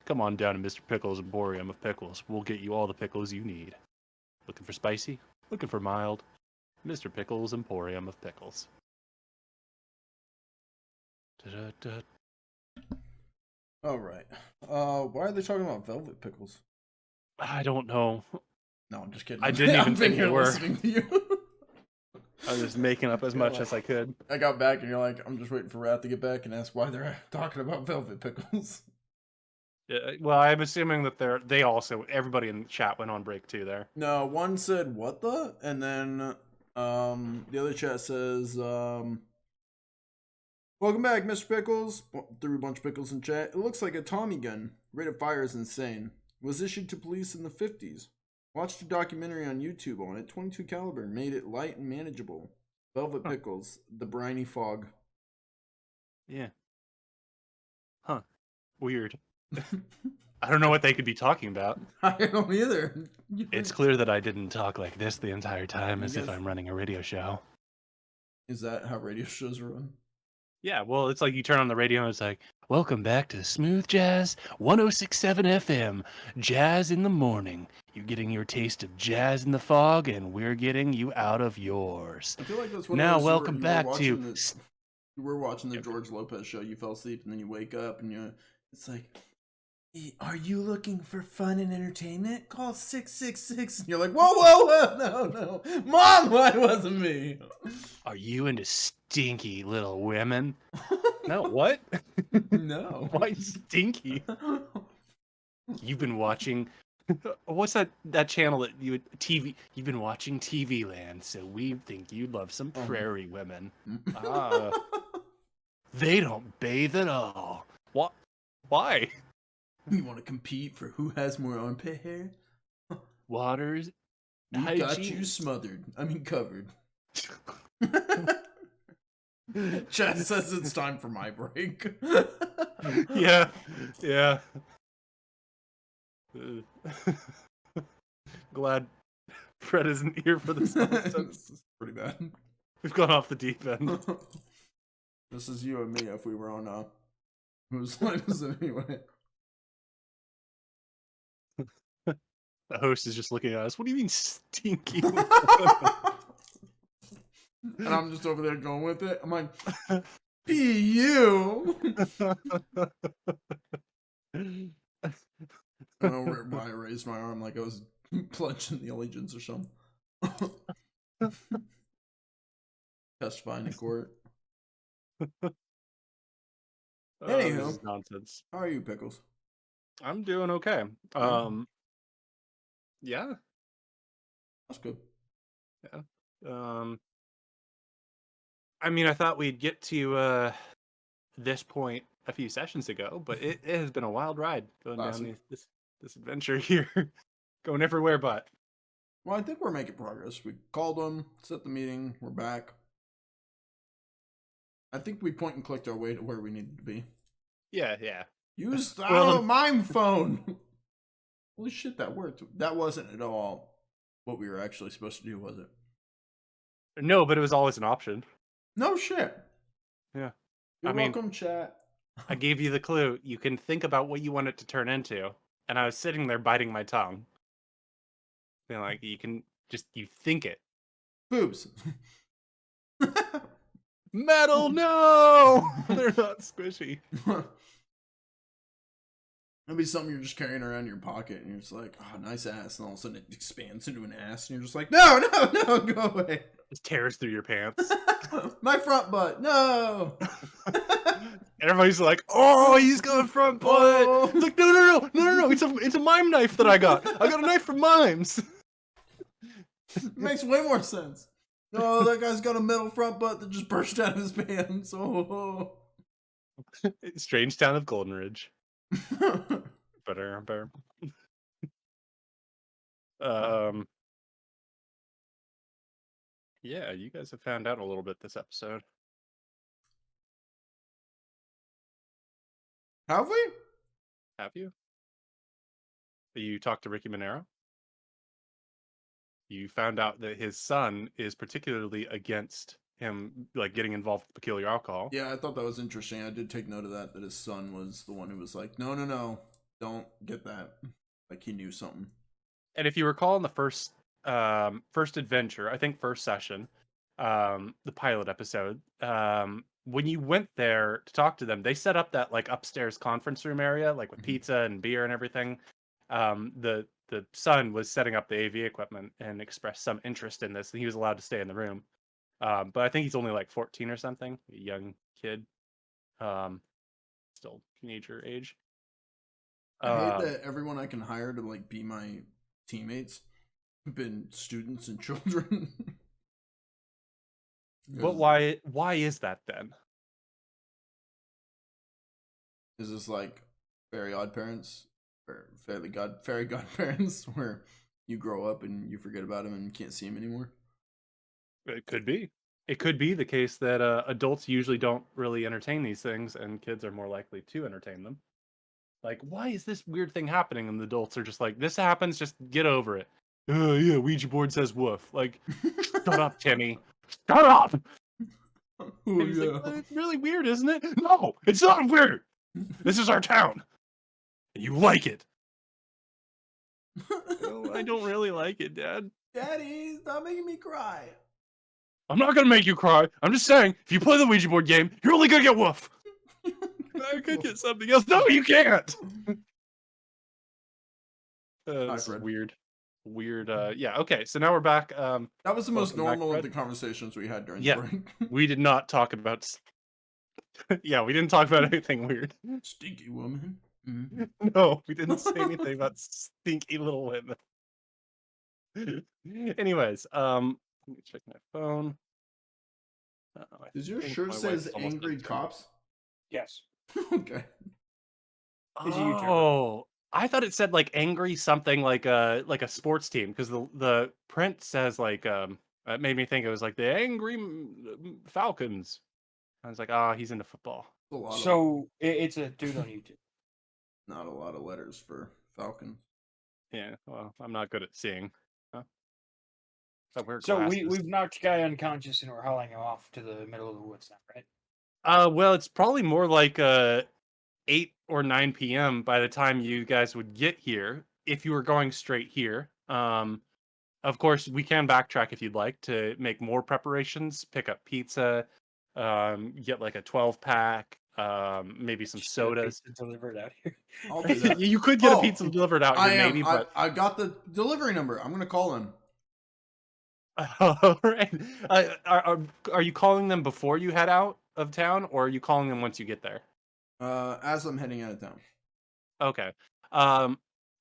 Come on down to Mr. Pickles Emporium of Pickles. We'll get you all the pickles you need. Looking for spicy? Looking for mild? Mr. Pickles Emporium of Pickles. Da-da-da. All right. Why are they talking about velvet pickles? I don't know. No, I'm just kidding. I didn't even I've think been they here were. listening to you. I was just making up as much as I could. I got back and you're like, I'm just waiting for Rath to get back and ask why they're talking about velvet pickles. Yeah, well, I'm assuming that everybody in the chat went on break too there. No, one said what the, and then the other chat says welcome back, Mr. Pickles. Threw a bunch of pickles in chat. It looks like a Tommy gun. Rate of fire is insane. Was issued to police in the 50s. Watched a documentary on YouTube on it. 22 caliber made it light and manageable. Velvet pickles, the briny fog. Yeah. Huh. Weird. I don't know what they could be talking about. I don't either. It's clear that I didn't talk like this the entire time, I as if guess- I'm running a radio show. Is that how radio shows are run? Yeah, well, it's like you turn on the radio and it's like, welcome back to Smooth Jazz 1067 FM, Jazz in the Morning. You're getting your taste of jazz in the fog, and we're getting you out of yours. I feel like that's what Now, welcome back to. You were watching the George Lopez show. You fell asleep, and then you wake up, and it's like, hey, are you looking for fun and entertainment? Call 666. And you're like, whoa, no, Mom, why wasn't me? Are you into stinky little women? No, what? No. Why stinky? You've been watching. What's that channel that TV? You've been watching TV Land, so we think you'd love some prairie women. They don't bathe at all. What? Why? You want to compete for who has more armpit hair? Waters. We got you smothered. I mean, covered. Chad says it's time for my break. Yeah. Glad Fred isn't here for this nonsense. This is pretty bad. We've gone off the deep end. This is you and me if we were on whose line is it anyway? The host is just looking at us. What do you mean stinky? And I'm just over there going with it. I'm like, P.U. I don't know why I raised my arm like I was pledging the allegiance or something. Testifying in court. Anywho, this is nonsense. How are you, Pickles? I'm doing okay. Yeah. That's good. Yeah. I mean, I thought we'd get to this point a few sessions ago, but it has been a wild ride going down this adventure here, going everywhere but. Well, I think we're making progress. We called them, set the meeting, we're back. I think we point and clicked our way to where we needed to be. Yeah. Use the mime phone. Holy shit, that worked. That wasn't at all what we were actually supposed to do, was it? No, but it was always an option. No shit. Yeah. You're welcome, chat. I gave you the clue. You can think about what you want it to turn into. And I was sitting there biting my tongue. Being like, you think it. Boobs. Metal, no! They're not squishy. It'll be something you're just carrying around in your pocket, and you're just like, oh, nice ass, and all of a sudden it expands into an ass, and you're just like, no, go away. Just tears through your pants. My front butt, no. Everybody's like, oh, he's got front butt. Oh. It's like, no, it's a mime knife that I got. I got a knife from mimes. It makes way more sense. Oh, that guy's got a metal front butt that just burst out of his pants. Oh. Strange town of Golden Ridge. Yeah, you guys have found out a little bit this episode. Have we? Have you? You talked to Ricky Monero? You found out that his son is particularly against him like getting involved with peculiar alcohol. Yeah, I thought that was interesting. I did take note of that his son was the one who was like, no, don't get that. Like he knew something. And if you recall in the first adventure, I think first session, the pilot episode, when you went there to talk to them, they set up that like upstairs conference room area, like with pizza and beer and everything. The son was setting up the AV equipment and expressed some interest in this, and he was allowed to stay in the room. But I think he's only like 14 or something, a young kid, still teenager age. I hate that everyone I can hire to like be my teammates have been students and children. But why is that then? Is this like fairy odd parents or fairy godparents where you grow up and you forget about them and you can't see them anymore? It could be. It could be the case that adults usually don't really entertain these things, and kids are more likely to entertain them. Like, why is this weird thing happening? And the adults are just like, this happens, just get over it. Yeah, Ouija board says woof. Like, shut up, Timmy. Shut up! Oh, And he's yeah. like, well, it's really weird, isn't it? No, it's not weird. This is our town. And you like it. No, I don't really like it, Dad. Daddy, stop making me cry. I'm not gonna make you cry. I'm just saying, if you play the Ouija board game, you're only gonna get woof. I could get something else. No, you can't. This is weird. Yeah. Okay. So now we're back. That was the most welcome back, normal of Fred. the conversations we had during Yeah. the break. We did not talk about. Yeah, we didn't talk about anything weird. Stinky woman. No, we didn't say anything about stinky little women. Anyways, let me check my phone. Does your think shirt my says wife's almost angry done. cops? Yes. Okay. It's a YouTuber. Oh, I thought it said like angry something like a sports team because the print says like it made me think it was like the angry Falcons. I was like, he's into football. So it's a dude on YouTube. Not a lot of letters for Falcon. Yeah, well, I'm not good at seeing. Huh? I wear So glasses. we've knocked a guy unconscious and we're hauling him off to the middle of the woods now, right? Well, it's probably more like 8 or 9 p.m. by the time you guys would get here if you were going straight here. Of course, we can backtrack if you'd like to make more preparations, pick up pizza, get like a 12-pack, maybe some Just get a sodas. pizza delivered out here. I'll do that. You could get a pizza delivered out here, maybe, but I got the delivery number. I'm gonna call them. all right. Are you calling them before you head out of town, or are you calling them once you get there? As I'm heading out of town. Okay.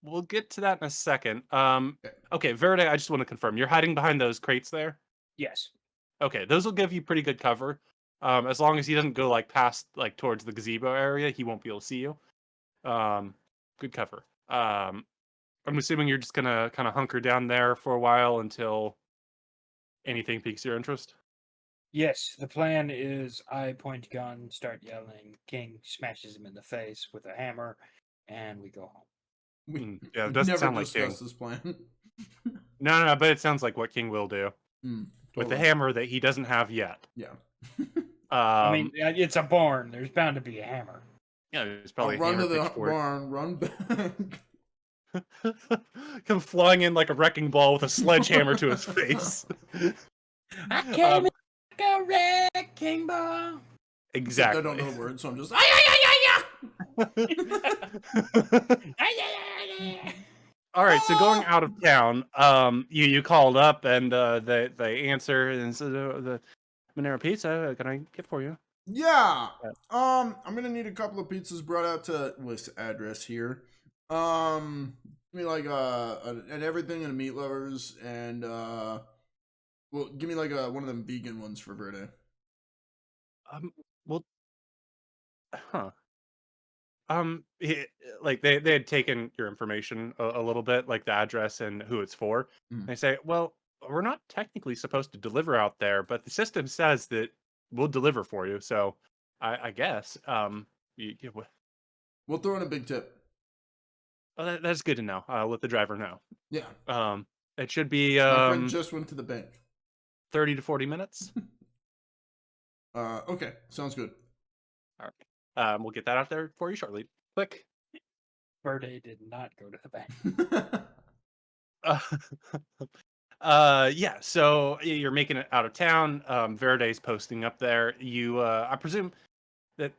We'll get to that in a second. Okay, Verde, I just want to confirm you're hiding behind those crates there. Yes. Okay, those will give you pretty good cover. As long as he doesn't go like past like towards the gazebo area, he won't be able to see you. Good cover. I'm assuming you're just gonna kind of hunker down there for a while until anything piques your interest. Yes, the plan is I point gun, start yelling, King smashes him in the face with a hammer, and we go home. Yeah, it doesn't never sound like King. discussed this plan. No, but it sounds like what King will do with the Totally. hammer that he doesn't have yet. Yeah. I mean, it's a barn. There's bound to be a hammer. Yeah, there's probably I'll run to the pitchfork. barn, run back. Come flying in like a wrecking ball with a sledgehammer to his face. I came in like a wrecking ball. Exactly. I don't know the words, so I'm just. All right, so going out of town, you called up and they answer and said the Monero Pizza. Can I get for you? Yeah. I'm gonna need a couple of pizzas brought out to this address here. Give me like and everything and meat lovers and well, give me like one of them vegan ones for Verde. Well, huh. Like they had taken your information a little bit, like the address and who it's for. Mm. They say, well, we're not technically supposed to deliver out there, but the system says that we'll deliver for you. So I guess We'll throw in a big tip. Oh, that's good to know. I'll let the driver know. Yeah. It should be My friend just went to the bank. 30 to 40 minutes. Okay. Sounds good. All right. We'll get that out there for you shortly. Click. Verde did not go to the bank. Yeah, so you're making it out of town. Verde's posting up there. I presume that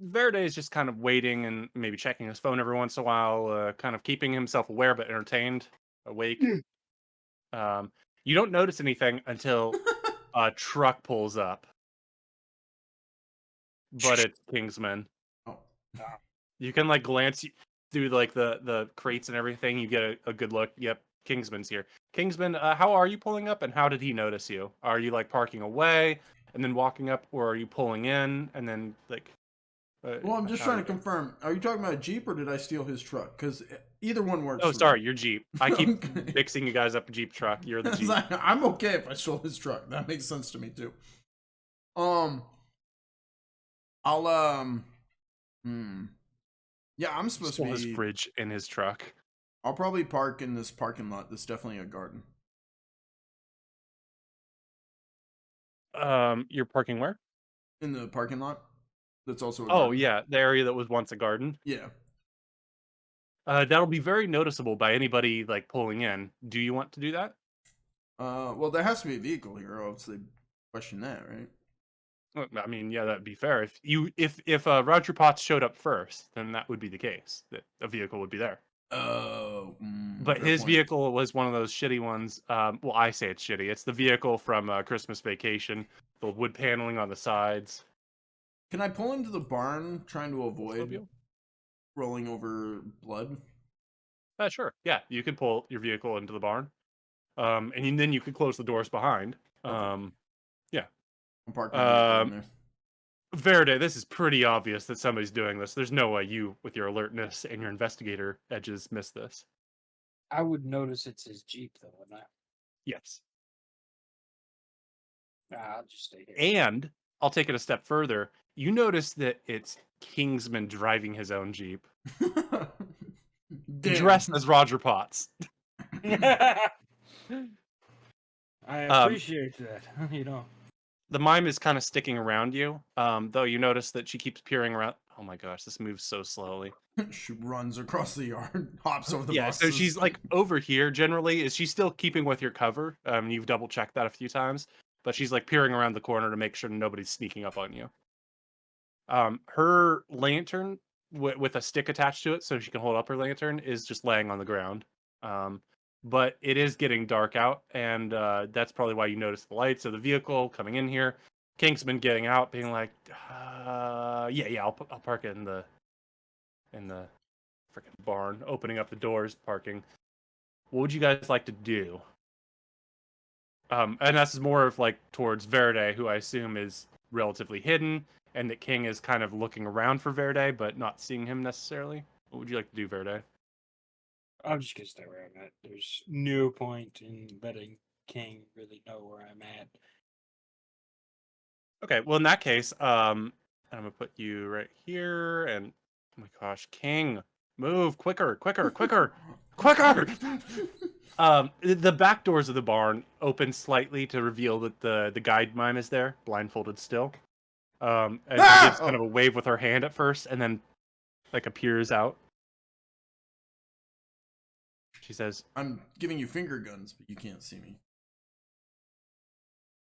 Verde is just kind of waiting and maybe checking his phone every once in a while, kind of keeping himself aware but entertained, awake. You don't notice anything until a truck pulls up, but it's Kingsman. Oh. You can like glance through like the crates and everything. You get a good look. Yep, Kingsman's here. Kingsman, how are you pulling up, and how did he notice you? Are you like parking away and then walking up, or are you pulling in and then like? Well, I'm just trying to confirm. Are you talking about a Jeep or did I steal his truck? Because either one works. Oh, for sorry, me. your Jeep. I keep Okay. mixing you guys up a Jeep truck. You're the Jeep. I'm okay if I stole his truck. That makes sense to me too. I'll Yeah, I'm supposed Stole to his be. fridge in his truck. I'll probably park in this parking lot. That's definitely a garden. You're parking where? In the parking lot. That's also a Oh garden. yeah, the area that was once a garden. Yeah. That'll be very noticeable by anybody like pulling in. Do you want to do that? Well, there has to be a vehicle here. Obviously, question that, right? Well, I mean, yeah, that'd be fair. If Roger Potts showed up first, then that would be the case. That a vehicle would be there. Oh, But fair his point. vehicle was one of those shitty ones. Well, I say it's shitty. It's the vehicle from Christmas Vacation. The wood paneling on the sides. Can I pull into the barn trying to avoid Oldsmobile? rolling over blood? Sure. Yeah, you could pull your vehicle into the barn, and then you could close the doors behind. Okay. Yeah. I'll park my vehicle in Um, there. Verde, this is pretty obvious that somebody's doing this. There's no way you, with your alertness and your investigator edges, miss this. I would notice it's his Jeep, though, wouldn't I? Yes. I'll just stay here. And I'll take it a step further. You notice that it's Kingsman driving his own Jeep, dressed as Roger Potts. I Um, appreciate that. You know. the mime is kind of sticking around you, though you notice that she keeps peering around. Oh my gosh, this moves so slowly. She runs across the yard, hops over the Yeah, boxes. so she's like over here generally. Is she still keeping with your cover? You've double checked that a few times, but she's like peering around the corner to make sure nobody's sneaking up on you. Her lantern with a stick attached to it so she can hold up her lantern is just laying on the ground. But it is getting dark out, and that's probably why you notice the lights of the vehicle coming in here. Kingsman getting out, being like, yeah, I'll park it in the freaking barn, opening up the doors, parking. What would you guys like to do? And that's more of like towards Verde, who I assume is relatively hidden, and that King is kind of looking around for Verde, but not seeing him necessarily. What would you like to do, Verde? I'm just gonna stay where I'm at. There's no point in letting King really know where I'm at. Okay, well in that case, I'm gonna put you right here, and oh my gosh, King, move quicker, quicker, quicker, quicker! The back doors of the barn open slightly to reveal that the guide mime is there, blindfolded still. And she gives kind of a wave with her hand at first, and then like appears out. She says, I'm giving you finger guns, but you can't see me.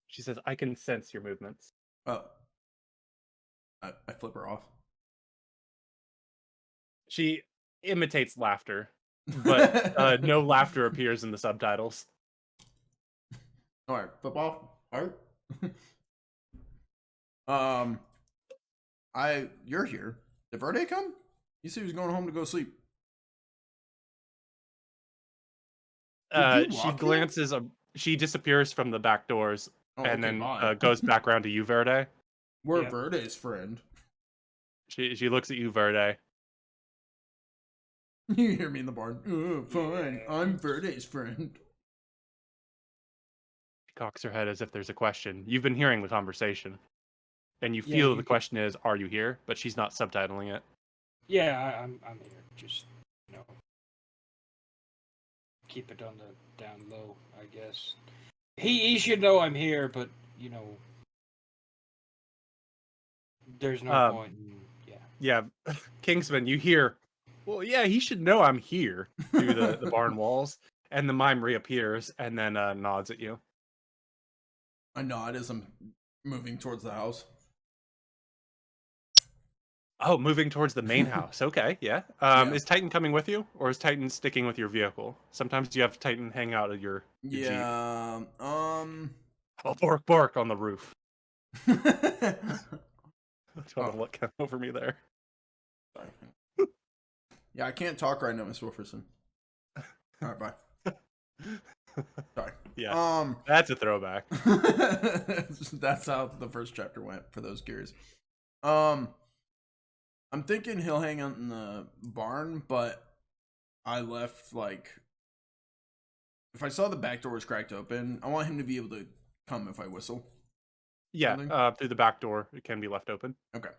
"She says I can sense your movements." Oh. I flip her off. She imitates laughter, but no laughter appears in the subtitles. Alright, flip off. Alright. You're here. Did Verde come? You said he was going home to go sleep. Did you She lock me? glances. She disappears from the back doors, Oh, and okay, then bye. goes back around to you, Verde. We're Yep. Verde's friend. She looks at you, Verde. You hear me in the barn. Oh, fine. Yeah. I'm Verde's friend. She cocks her head as if there's a question. You've been hearing the conversation, and you Yeah, feel you the can- question is, "Are you here?" But she's not subtitling it. Yeah, I'm here. Just keep it on the down low, I guess. He should know I'm here, but there's no Um, point in yeah, Kingsman, you hear, well, yeah, he should know I'm here through the barn walls, and the mime reappears and then nods at you. I nod as I'm moving towards the house. Oh, moving towards the main house. Okay, yeah. Yeah. Is Titan coming with you, or is Titan sticking with your vehicle? Sometimes you have Titan hang out at your Jeep. Yeah. Oh, bark, bark on the roof. Oh, I don't know what came over me there. sorry. Yeah, I can't talk right now, Miss Wilferson. All right, bye. Sorry. Yeah, that's a throwback. That's how the first chapter went for those curious. I'm thinking he'll hang out in the barn, but I left like if I saw the back door was cracked open, I want him to be able to come if I whistle. Yeah, through the back door, it can be left open. Okay.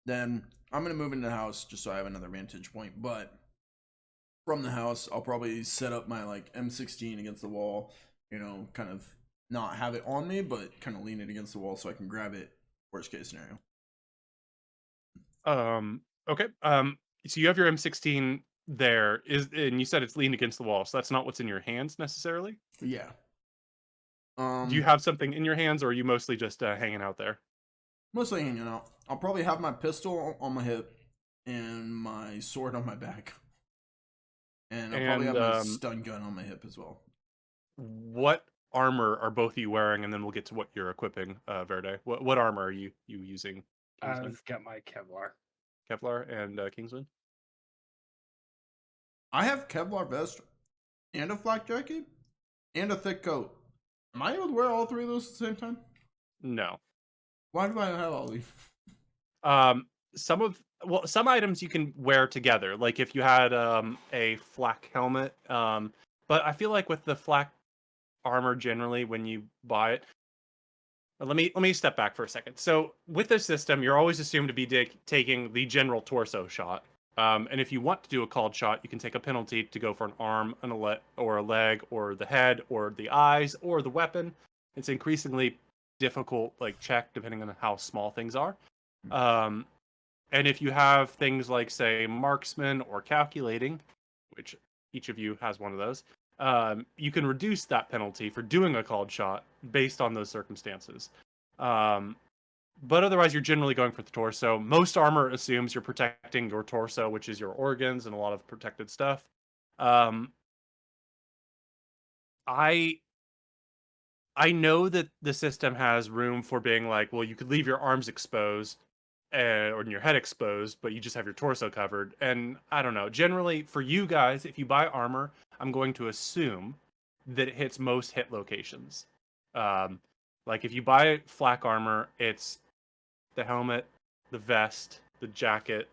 Then I'm gonna move into the house just so I have another vantage point. But from the house, I'll probably set up my like M16 against the wall. Kind of not have it on me, but kind of lean it against the wall so I can grab it. Worst case scenario. Okay. So you have your M16 there, and you said it's leaned against the wall, so that's not what's in your hands necessarily. Yeah. Do you have something in your hands, or are you mostly just hanging out there? Mostly hanging out. I'll probably have my pistol on my hip and my sword on my back. And I'll probably And have my stun gun on my hip as well. what armor are both of you wearing? And then we'll get to what you're equiping, Verde. What armor are you using, Kingsman? I've got my Kevlar. Kevlar and Kingsman? I have Kevlar vest and a flak jacket and a thick coat. Am I able to wear all three of those at the same time? No. Why do I have all these? Some items you can wear together, like if you had a flak helmet. But I feel like with the flak armor, generally, when you buy it, let me step back for a second. So with this system, you're always assumed to be taking the general torso shot. And if you want to do a called shot, you can take a penalty to go for an arm, or a leg, or the head, or the eyes, or the weapon. It's increasingly difficult, like check depending on how small things are. And if you have things like, say, marksman or calculating, which each of you has one of those, you can reduce that penalty for doing a called shot based on those circumstances. But otherwise, you're generally going for the torso. Most armor assumes you're protecting your torso, which is your organs and a lot of protected stuff. I know that the system has room for being like, well, you could leave your arms exposed or your head exposed, but you just have your torso covered. And I don't know. Generally, for you guys, if you buy armor, I'm going to assume that it hits most hit locations. Like if you buy flak armor, it's the helmet, the vest, the jacket,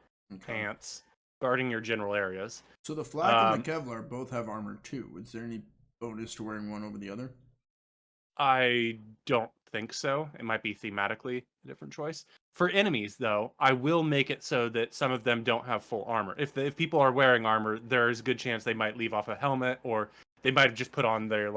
pants, guarding your general areas. So the flak and the Kevlar both have armor too. Is there any bonus to wearing one over the other? I don't think so. It might be thematically a different choice. For enemies, though, I will make it so that some of them don't have full armor. If people are wearing armor, there's a good chance they might leave off a helmet, or they might have just put on their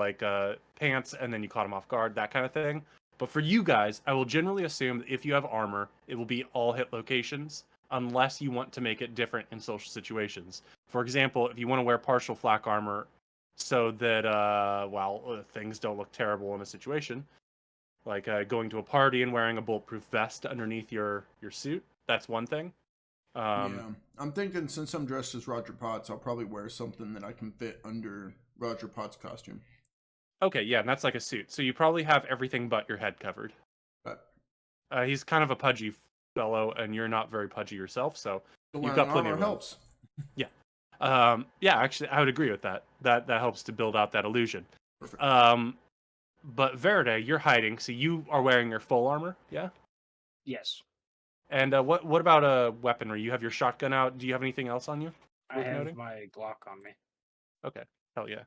pants and then you caught them off guard, that kind of thing. But for you guys, I will generally assume that if you have armor, it will be all hit locations, unless you want to make it different in social situations. For example, if you want to wear partial flak armor so that things don't look terrible in a situation, like going to a party and wearing a bulletproof vest underneath your suit, that's one thing. Yeah, I'm thinking since I'm dressed as Roger Potts, I'll probably wear something that I can fit under Roger Potts' costume. Okay, yeah, and that's like a suit, so you probably have everything but your head covered. But He's kind of a pudgy fellow, and you're not very pudgy yourself, so you've wearing got plenty armor of room. helps. Yeah. Yeah, actually, I would agree with that. That helps to build out that illusion. Perfect. But Verde, you're hiding, so you are wearing your full armor, yeah? Yes. And what about weaponry? You have your shotgun out. Do you have anything else on you? I Worth have noting? my Glock on me. Okay, hell yeah.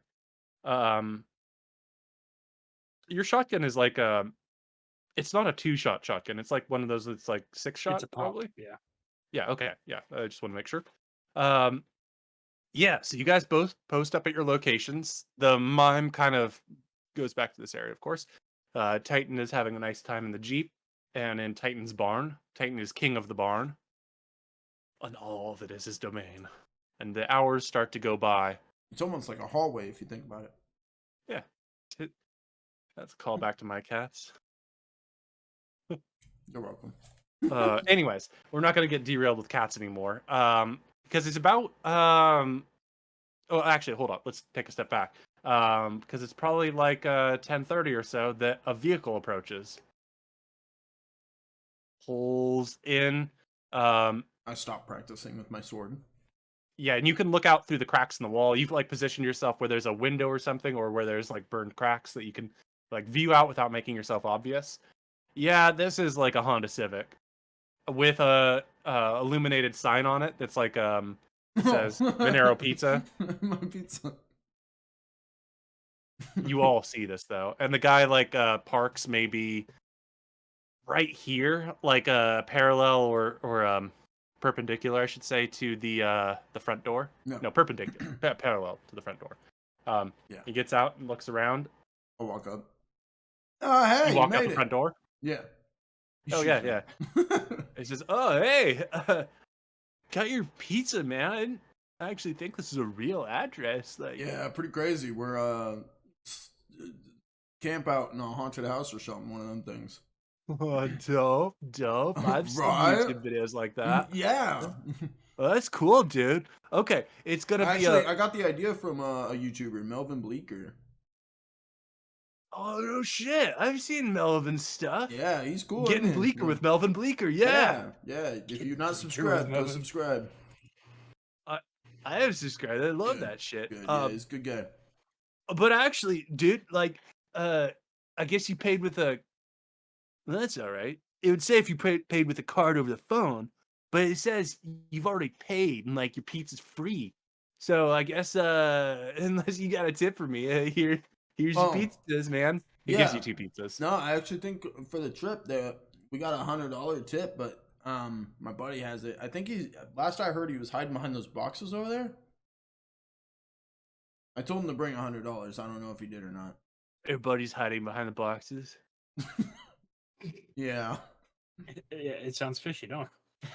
Your shotgun is like it's not a 2-shot shotgun. It's like one of those that's like 6-shot, It's a pump. probably. Yeah. Yeah, okay. Yeah, I just want to make sure. Um, yeah, so you guys both post up at your locations. The mime kind of goes back to this area, of course. Titan is having a nice time in the Jeep and in Titan's barn. Titan is king of the barn, and all of it is his domain. And the hours start to go by. It's almost like a hallway if you think about it. Yeah, that's a callback to my cats. You're welcome. Anyways, we're not going to get derailed with cats anymore. Because it's about oh, actually, hold on. Let's take a step back. Because it's probably like 10:30 or so that a vehicle approaches, pulls in. I stopped practicing with my sword. Yeah, and you can look out through the cracks in the wall. You've like positioned yourself where there's a window or something, or where there's like burned cracks that you can like view out without making yourself obvious. Yeah, this is like a Honda Civic with a illuminated sign on it that's like says Venero Pizza. My pizza. You all see this though, and the guy like parks maybe right here, like parallel or perpendicular, I should say, to the front door. No, perpendicular, parallel to the front door. Yeah. He gets out and looks around. I'll walk up. Oh, hey, You walk out made the front door. Yeah. Oh yeah, yeah. He says, "Oh hey, got your pizza, man. I didn't actually think this is a real address." Like, Yeah, pretty crazy. We're camp out in a haunted house or something. One of them things. oh, dope. I've seen Right? YouTube videos like that. Yeah. Well, that's cool, dude. Okay, it's gonna be Actually, I got the idea from a YouTuber, Melvin Bleeker. Oh no shit! I've seen Melvin stuff. Yeah, he's cool. Getting Bleeker with Melvin Bleeker. Yeah. Yeah. If you're not subscribed, go subscribe. I have subscribed. I love that shit. Good. Yeah, he's a good guy. But actually, dude, like, I guess you paid with a. Well, that's all right. It would say if you paid with a card over the phone, but it says you've already paid and like your pizza's free. So I guess unless you got a tip for me, here's your pizzas, man. He gives you 2 pizzas. No, I actually think for the trip there we got $100 tip, but my buddy has it. I think last I heard he was hiding behind those boxes over there. I told him to bring $100. I don't know if he did or not. Your buddy's hiding behind the boxes. Yeah. Yeah, it sounds fishy, don't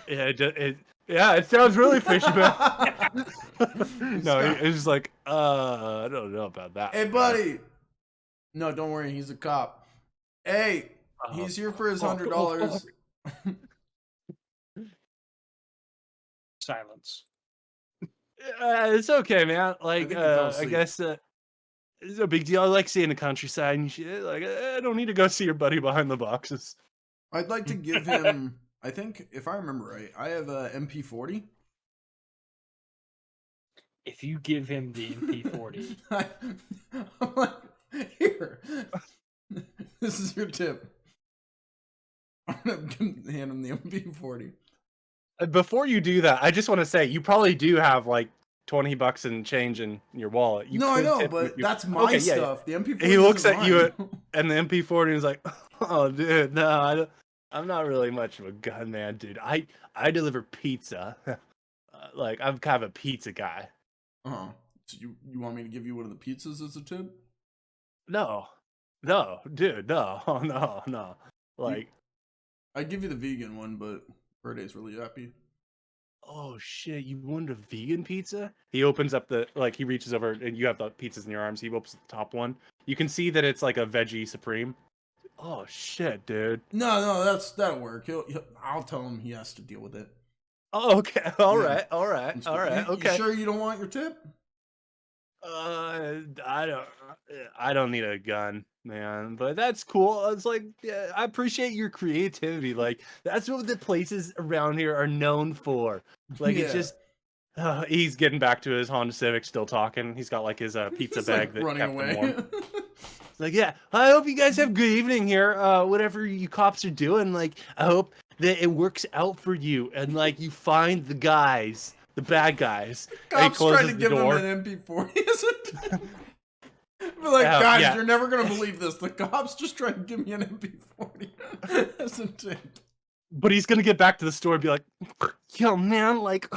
it? It sounds really fishy, man. No, it's just like, I don't know about that. Hey, buddy. No, don't worry. He's a cop. Hey, he's here for his $100. Silence. It's okay, man. Like, I guess it's no big deal. I like seeing the countryside and shit. Like, I don't need to go see your buddy behind the boxes. I'd like to give him, I think, if I remember right, I have a MP40. If you give him the MP40. I'm like, here. This is your tip. I'm going to hand him the MP40. Before you do that, I just want to say, you probably do have like $20 in change in your wallet. No, I know, but that's my stuff. Yeah. The MP40. He looks at you and the MP40 and is like, "Oh, dude, no, I'm not really much of a gunman, dude. I deliver pizza. Like, I'm kind of a pizza guy." So you want me to give you one of the pizzas as a tip? No, dude, no. Like, I'd give you the vegan one, but Friday's really happy. Oh shit, you wanted a vegan pizza? He opens up he reaches over and you have the pizzas in your arms. He opens the top one. You can see that it's like a veggie supreme. Oh shit, dude. No, that'll work. I'll tell him he has to deal with it. Oh, okay. All right. Okay. You sure you don't want your tip? I don't need a gun, man. But that's cool. It's like, yeah, I appreciate your creativity. Like, that's what the places around here are known for. Like, it's just. He's getting back to his Honda Civic, still talking. He's got like his pizza bag that running kept away. him warm. It's like, yeah, I hope you guys have a good evening here. Whatever you cops are doing, like, I hope that it works out for you and like you find the bad guys. Cops trying to give him an MP40, isn't it? But like, guys, you're never gonna believe this. The cops just tried to give me an MP40 as a tip. But he's gonna get back to the store and be like, "Yo, man, like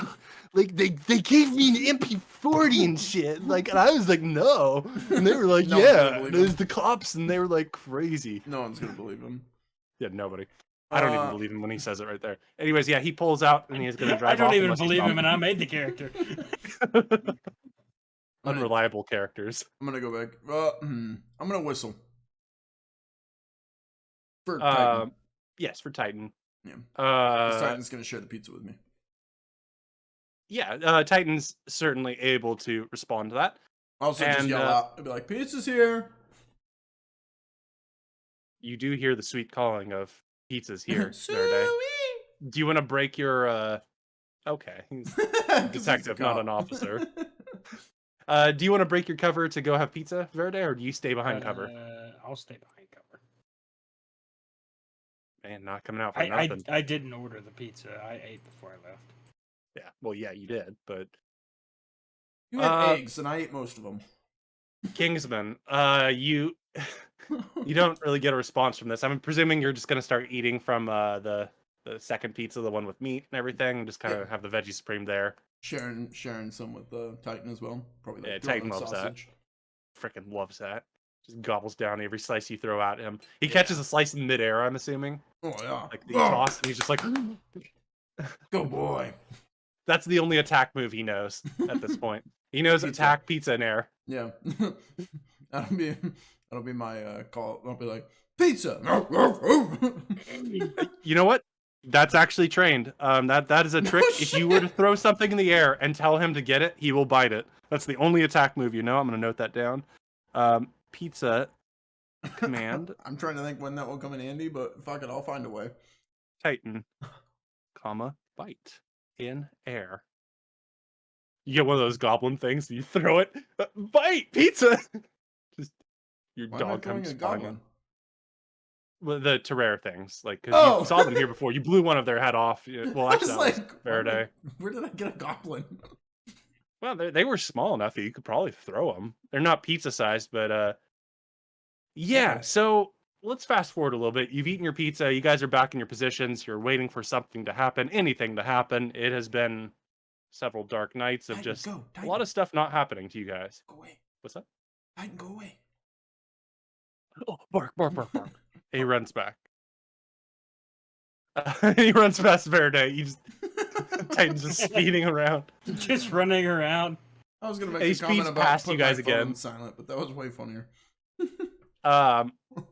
they gave me an MP40 and shit." Like, and I was like, "No," and they were like, No one's gonna "Yeah, believe there's him. the cops," and they were like, "Crazy." No one's gonna believe him. Yeah, nobody. I don't even believe him when he saes it right there. Anyways, yeah, he pulls out and he's gonna drive I don't off even unless you believe stop him, and I made the character. Unreliable characters. I'm gonna go back. I'm gonna whistle. For Titan. Yes, for Titan. Yeah. 'Cause Uh, Titan's gonna share the pizza with me. yeah, Titan's certainly able to respond to that. Also, just And, yell out. I'll be like, "Pizza's here!" You do hear the sweet calling of pizzas here, Verde. Sweet! Do you want to break your, Okay, he's a 'Cause he's a detective, not cop. an officer. Do you want to break your cover to go have pizza, Verde, or do you stay behind cover? I'll stay behind cover. Man, not coming out for nothing. I didn't order the pizza. I ate before I left. Yeah, well, yeah, you did, but You had eggs, and I ate most of them. Kingsman, you don't really get a response from this. I'm presuming you're just gonna start eating from the second pizza, the one with meat and everything, and just kind of have the veggie supreme there. Sharing some with Titan as well. Probably like Yeah, grilled Titan loves sausage. that. Freaking loves that. Just gobbles down every slice you throw at him. He catches a slice in midair, I'm assuming. Oh yeah. Like the toss, and he's just like, Go boy. That's the only attack move he knows at this point. He knows Pizza. attack, pizza, and air. Yeah. that'll be my call. I'll be like, pizza. You know what? That's actually trained. That is a trick. If you were to throw something in the air and tell him to get it, he will bite it. That's the only attack move you know. I'm gonna note that down. Pizza command I'm trying to think when that will come in handy, but fuck it, I'll find a way. Titan, comma bite in air. You get one of those goblin things, and you throw it. Bite pizza. Just your Why am I dog throwing comes a flying in. goblin? Well, the Terrare things, like, because Oh! you saw them here before. You blew one of their head off. Well, I actually, was that was like, Faraday. where did I get a goblin? Well, they were small enough that you could probably throw them. They're not pizza sized, but yeah. Okay. So let's fast forward a little bit. You've eaten your pizza. You guys are back in your positions. You're waiting for something to happen, anything to happen. It has been several dark nights of Titan, just go, a lot of stuff not happening to you guys. Go away. What's that? Titan, go away. Oh, bark, bark, bark, bark. He runs back. He runs past Verde. He just Titan's just speeding around. Just running around. I was gonna make He a comment speeds about past putting you guys my phone again. on silent, but that was way funnier.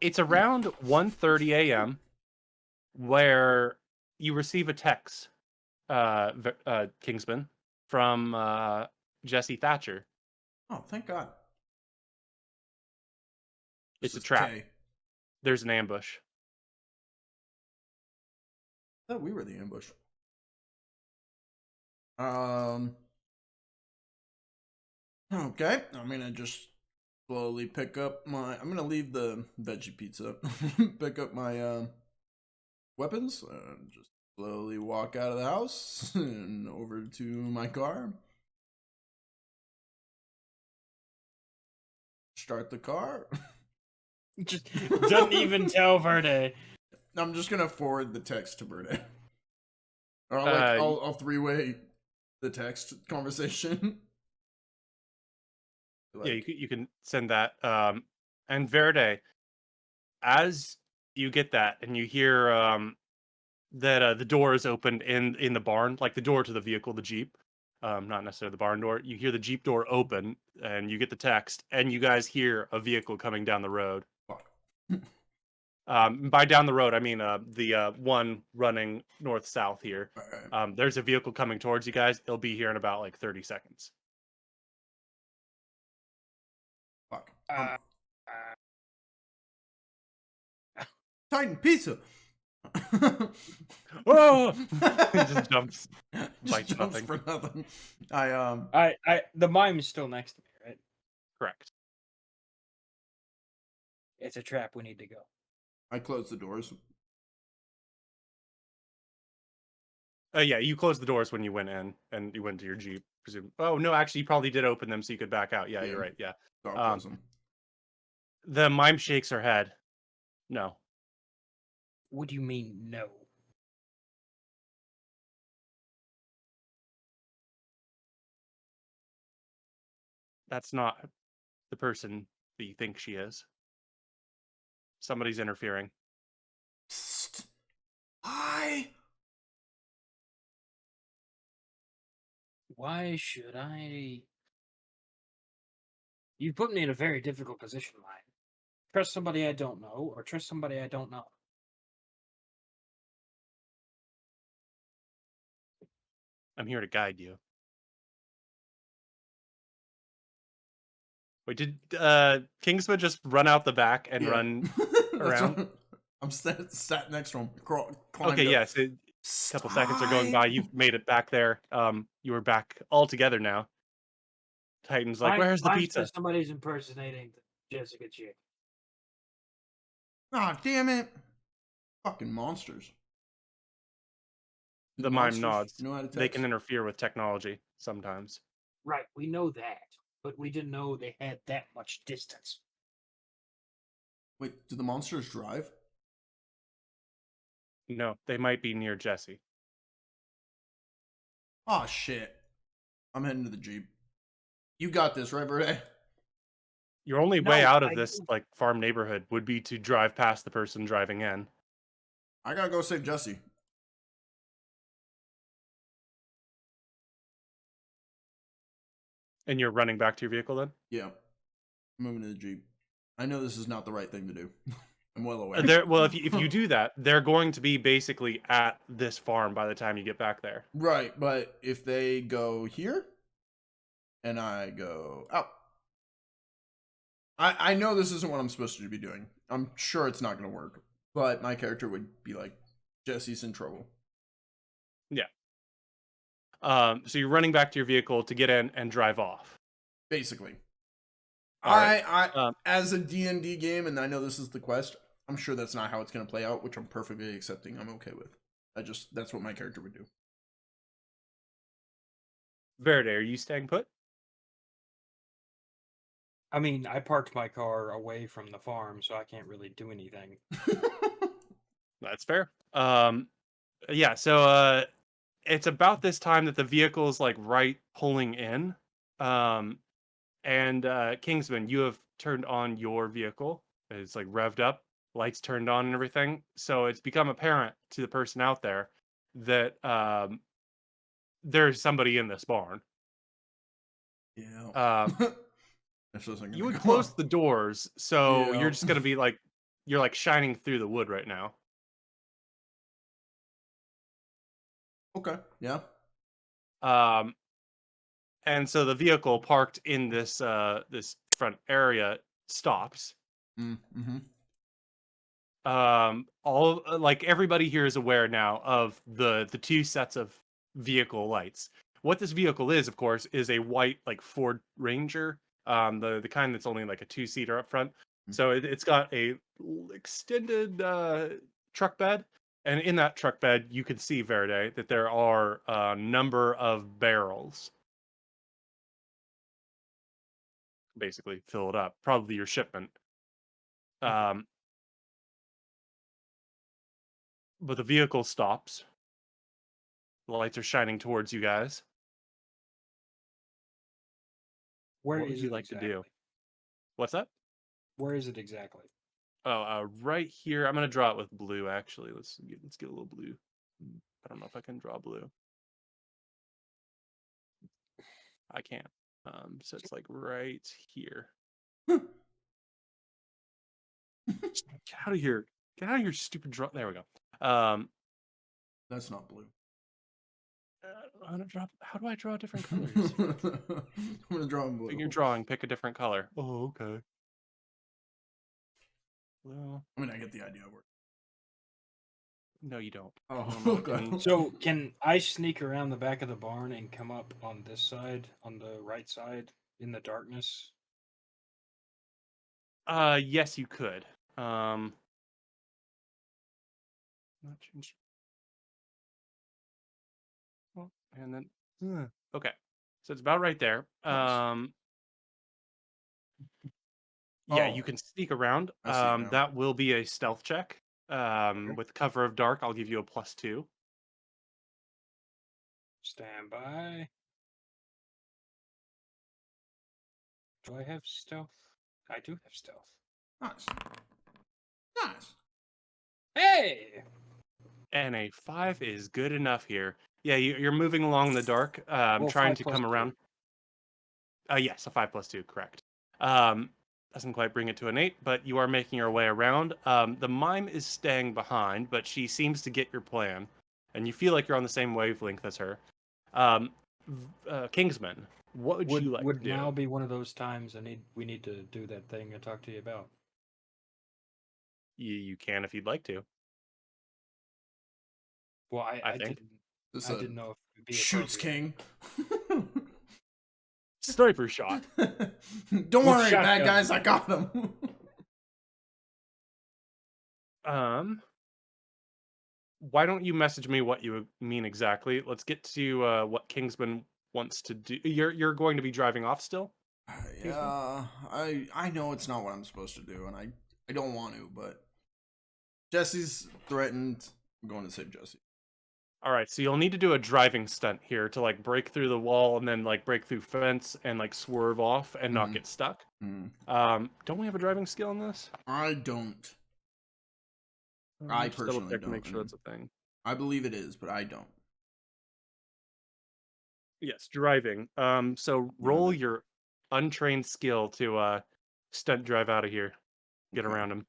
It's around 1:30 a.m. where you receive a text, Kingsman, from Jesse Thatcher. Oh, thank God. It's This a is trap. Kay. There's an ambush. I thought we were the ambush. Okay. I'm gonna just slowly pick up my. I'm gonna leave the veggie pizza. Pick up my weapons. Just slowly walk out of the house and over to my car. Start the car. Just doesn't even tell Verde. I'm just gonna forward the text to Verde. Or I'll three-way the text conversation. Yeah, you can send that. And Verde, as you get that and you hear that the door is opened in the barn, like the door to the vehicle, the Jeep, not necessarily the barn door. You hear the Jeep door open, and you get the text, and you guys hear a vehicle coming down the road. Fuck. By down the road, I mean the one running north-south here. Alright. There's a vehicle coming towards you guys. It'll be here in about like 30 seconds. Fuck. Titan pizza. Whoa! He just jumps. Bites Just jumps nothing. for nothing. The mime is still next to me, right? Correct. It's a trap. We need to go. I close the doors. Yeah, you closed the doors when you went in, and you went to your Jeep. Presume. Oh no, actually, you probably did open them so you could back out. Yeah, you're right. Yeah. So I'll close them. The mime shakes her head. No. What do you mean, no? That's not the person that you think she is. Somebody's interfering. Psst. Hi. Why should I? You put me in a very difficult position, Ryan. Trust somebody I don't know, or trust somebody I don't know. I'm here to guide you. Wait, did Kingsman just run out the back and Yeah. run That's around? what I'm sat next to him. Okay, Climbed up. yes. A Psst, couple seconds are going by. hi. You've made it back there. You were back all together now. Titan's like, Mine, "Where's the mine says pizza?" somebody's impersonating Jessica Chick. Ah, damn it. Fucking monsters. Do The the mime monsters nods. know how to They can text? interfere with technology sometimes. Right, we know that, but we didn't know they had that much distance. Wait, do the monsters drive? No, they might be near Jesse. Oh, shit. I'm heading to the Jeep. You got this, right, Verde? Your only way No, out of I this like farm neighborhood would be to drive past the person driving in. I gotta go save Jesse. And you're running back to your vehicle then? Yeah, I'm moving to the Jeep. I know this is not the right thing to do. I'm well aware. Well, if you do that, they're going to be basically at this farm by the time you get back there. Right, but if they go here and I go out, I know this isn't what I'm supposed to be doing. I'm sure it's not going to work, but my character would be like, Jesse's in trouble. Yeah. So you're running back to your vehicle to get in and drive off. Basically. All right. I Um, as a D&D game, and I know this is the quest, I'm sure that's not how it's going to play out, which I'm perfectly accepting. I'm okay with. That's what my character would do. Verde, are you staying put? I mean, I parked my car away from the farm, so I can't really do anything. That's fair. Yeah. So it's about this time that the vehicle's like right pulling in. Um, and Kingsman, you have turned on your vehicle. It's like revved up, lights turned on, and everything. So it's become apparent to the person out there that there's somebody in this barn. Yeah. Um, This isn't you gonna would go well. close the doors, so Yeah. you're just gonna be like you're like shining through the wood right now. Okay. Yeah. Um, and so the vehicle parked in this front area stops. Mm-hmm. All like everybody here is aware now of the two sets of vehicle lights. What this vehicle is, of course, is a white like Ford Ranger, the kind that's only like a two-seater up front. So it's got a extended truck bed, and in that truck bed you can see, Verde, that there are a number of barrels. Basically fill it up, probably your shipment. um but the vehicle stops. The lights are shining towards you guys. Where What would is you it like to do? exactly? What's that? Where is it exactly? Oh, right here. I'm gonna draw it with blue. Actually, let's get a little blue. I don't know if I can draw blue. I can't. So it's like right here. Get out of here! Get out of your stupid draw. There we go. That's not blue. How do I draw different colors? I'm gonna draw in Figure blue. drawing. Pick a different color. Oh, okay. Well, I mean, I get the idea. no, you don't. Oh, No, no. okay. So, can I sneak around the back of the barn and come up on this side, on the right side, in the darkness? Yes, you could. Not change. Well, and then okay, so it's about right there. Nice. Yeah, Oh, you can sneak around. I see it now. That will be a stealth check. Okay. With cover of dark, I'll give you a +2. Stand by. Do I have stealth? I do have stealth. Nice. Nice. Hey! And a 5 is good enough here. Yeah, you're moving along in the dark, Well, trying 5 to plus come 2. around. Yes, a 5 plus 2, correct. Doesn't quite bring it to an 8, but you are making your way around. The mime is staying behind, but she seems to get your plan, and you feel like you're on the same wavelength as her. Um, Kingsman, what would you like to Would do? now be one of those times we need to do that thing I talked to you about. You can if you'd like to. Well, I I think. didn't know if it'd be Shoots appropriate. King. Sniper shot. Don't worry, bad shotgun? guys, I got him. Why don't you message me what you mean exactly? Let's get to what Kingsman wants to do. You're going to be driving off still? Yeah, I know it's not what I'm supposed to do, and I don't want to, but Jesse's threatened. I'm going to save Jesse. All right, so you'll need to do a driving stunt here to like break through the wall and then like break through fence and like swerve off and not get stuck. Don't we have a driving skill in this? I don't. I Just double personally check to make don't. sure that's a thing. I believe it is, but I don't. Yes, driving. So roll your untrained skill to stunt drive out of here. Get Okay. around him.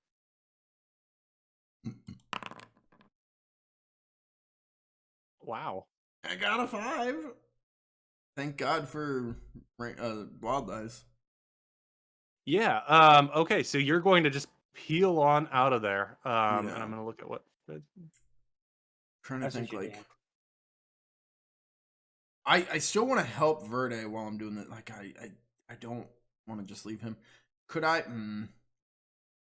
Wow. I got a 5. Thank God for wild dice. Yeah. Okay, so you're going to just peel on out of there. And I'm Yeah. gonna look at what. Trying to That's think what you like. do. I still want to help Verde while I'm doing that. Like I don't want to just leave him. Could I?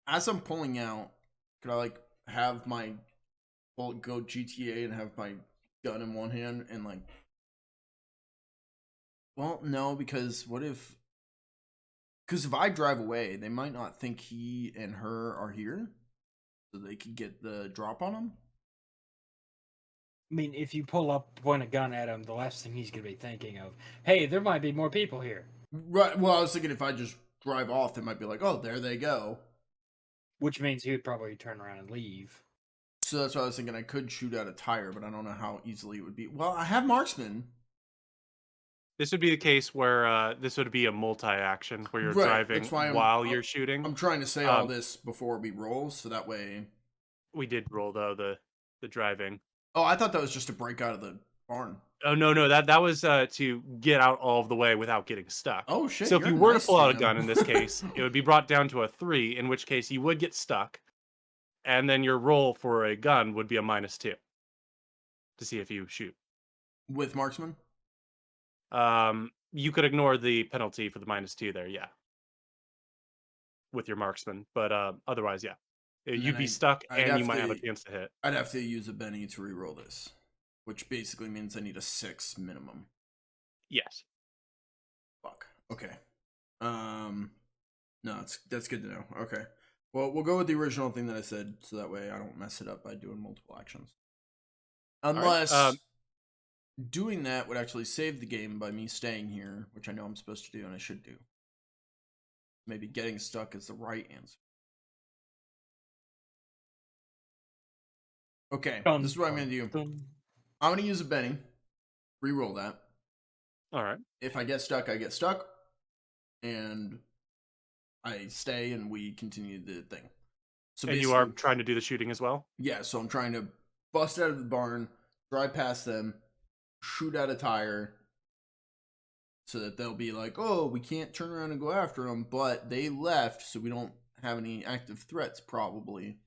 As I'm pulling out, could I like have my go GTA and have my gun in one hand and like? Well, no, because what if? Because if I drive away, they might not think he and her are here, so they could get the drop on him. I mean, if you pull up, point a gun at him, the last thing he's going to be thinking of, hey, there might be more people here. Right. Well, I was thinking if I just drive off, they might be like, "Oh, there they go." Which means he would probably turn around and leave. So that's why I was thinking I could shoot out a tire, but I don't know how easily it would be. Well, I have marksman. This would be the case where this would be a multi-action where you're Right, driving that's why while you're shooting. I'm trying to say all this before we roll, so that way. We did roll though the driving. Oh, I thought that was just to break out of the barn. Oh no, that was to get out all of the way without getting stuck. Oh shit! So if you're you were nice, to pull out a Sam. gun in this case, it would be brought down to a 3, in which case you would get stuck, and then your roll for a gun would be a -2 to see if you shoot. With marksman. You could ignore the penalty for the -2 there, yeah, with your marksman, but otherwise, yeah, you'd be stuck and you might have a chance to hit. I'd have to use a Benny to re-roll this, which basically means I need a 6 minimum. Yes. Fuck. Okay. No, that's good to know. Okay. Well, we'll go with the original thing that I said, so that way I don't mess it up by doing multiple actions. Unless doing that would actually save the game by me staying here, which I know I'm supposed to do and I should do. Maybe getting stuck is the right answer. Okay, this is what I'm going to do. I'm going to use a Benny. Reroll that. All right. If I get stuck, I get stuck. And I stay and we continue the thing. So and you are trying to do the shooting as well? Yeah, so I'm trying to bust out of the barn, drive past them, shoot out a tire, so that they'll be like, oh, we can't turn around and go after them, but they left, so we don't have any active threats, probably.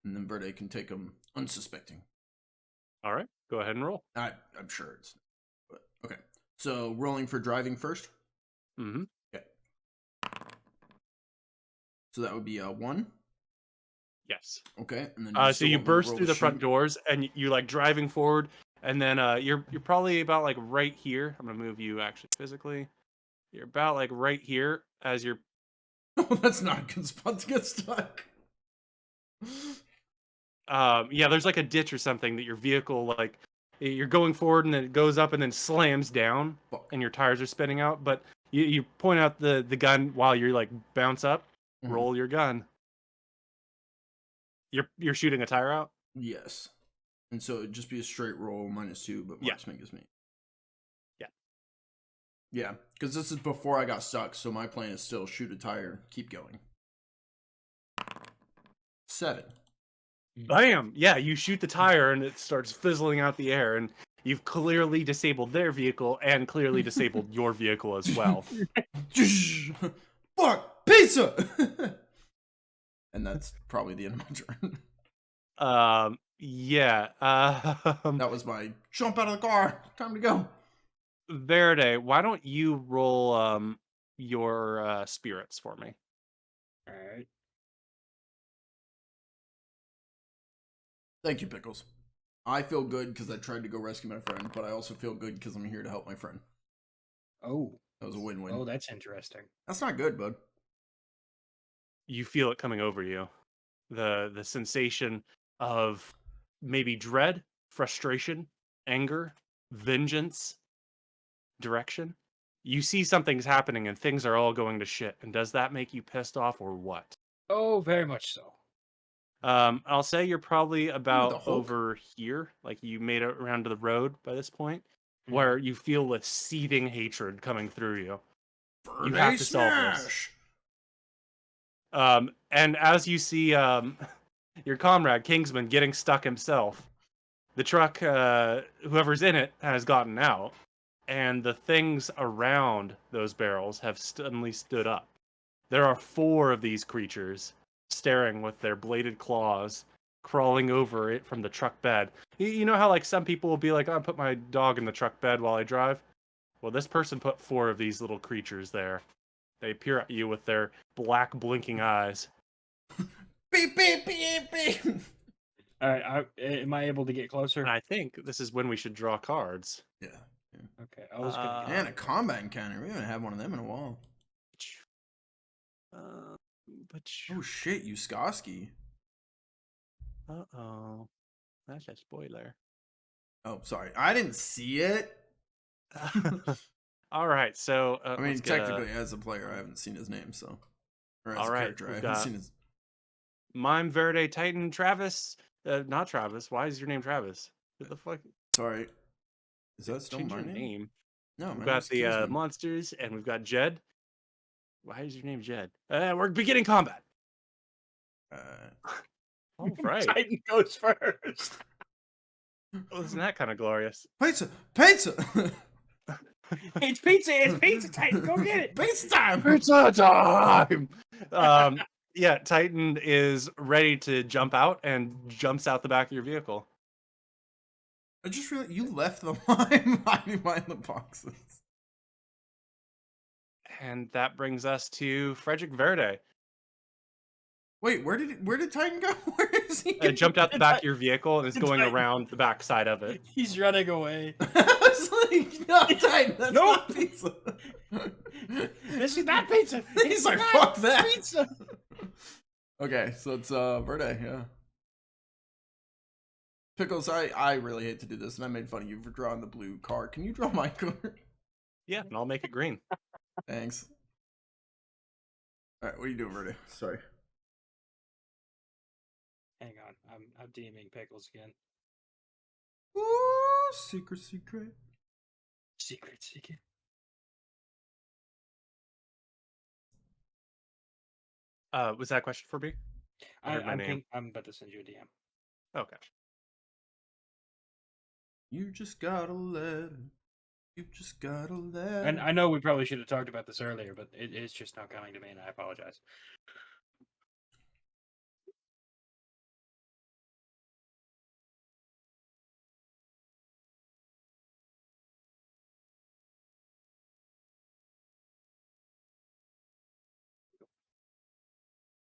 And then Verde can take them unsuspecting. All right, go ahead and roll. I'm sure it's... But, okay, so rolling for driving first? Mm-hmm. Okay. So that would be a 1? Yes. Okay, and then so you burst through the front doors, and you're like driving forward, and then you're probably about like right here. I'm gonna move you actually physically. You're about like right here as you're. Oh, that's not a good spot to get stuck. Yeah, there's like a ditch or something that your vehicle like You're going forward, and then it goes up and then slams down, Fuck. and your tires are spinning out. But you point out the gun while you're like bounce up, Mhm. roll your gun. You're shooting a tire out. Yes. And so it'd just be a straight roll -2, but Yeah. marksman gives me. Yeah. Yeah, because this is before I got stuck, so my plan is still shoot a tire, keep going. 7. Bam! Yeah, you shoot the tire and it starts fizzling out the air, and you've clearly disabled their vehicle and clearly disabled your vehicle as well. Fuck! Pizza! And that's probably the end of my turn. Yeah. That was my jump out of the car. Time to go. Verde, why don't you roll your spirits for me? All right. Thank you, Pickles. I feel good because I tried to go rescue my friend, but I also feel good because I'm here to help my friend. Oh. That was a win-win. Oh, that's interesting. That's not good, bud. You feel it coming over you. The sensation of maybe dread, frustration, anger, vengeance, direction. You see something's happening and things are all going to shit. And does that make you pissed off or what? Oh, very much so. I'll say you're probably the about Hulk? over here, like you made it around to the road by this point, Mhm. where you feel the seething hatred coming through you. You Verde have to solve this. smash! And as you see your comrade Kingsman getting stuck himself, the truck, whoever's in it, has gotten out, and the things around those barrels have suddenly stood up. There are 4 of these creatures staring with their bladed claws, crawling over it from the truck bed. You know how like some people will be like, "Oh, I put my dog in the truck bed while I drive." Well, this person put 4 of these little creatures there. They peer at you with their black blinking eyes. Beep, beep, beep, beep! All right. Am I able to get closer? And I think this is when we should draw cards. Yeah. Okay. I was gonna. And a combat encounter. We haven't had one of them in a while. Oh shit, you Skoski. Uh-oh. That's a spoiler. Oh, sorry. I didn't see it. All right, so I mean, let's get technically, as a player, I haven't seen his name, so. Or as All a right, character, I we've haven't got- seen his. Mime Verde Titan Travis. Not Travis. Why is your name Travis? What the fuck? Sorry. Is that still Change my your name? name. No, We've my got name's the Kingsman. monsters, and we've got Jed. Why is your name Jed? We're beginning combat. All right. Titan goes first. Well, isn't that kind of glorious? Pizza! Pizza! It's pizza. It's pizza. Titan, go get it. Pizza time! Pizza time! Yeah, Titan is ready to jump out and jumps out the back of your vehicle. I just realized you left the line hiding behind the boxes. And that brings us to Frederick Verde. Wait, where did Titan go? Where is he? Jumped out the back of your vehicle and is going Titan. around the back side of it. He's running away. I was like, no, Titan, that's Nope. not pizza. This is not pizza. He's It's like, not fuck that. pizza. Okay, so it's Verde, yeah. Pickles, I really hate to do this, and I made fun of you for drawing the blue card. Can you draw my card? Yeah, and I'll make it green. Thanks. Alright, what are you doing, Verde? Sorry. Hang on. I'm DMing Pickles again. Ooh, secret. Secret. Was that a question for me? I heard my name. I'm about to send you a DM. Okay. You just gotta let it. You just gotta let And it. I know we probably should have talked about this earlier, but it's just not coming to me, and I apologize.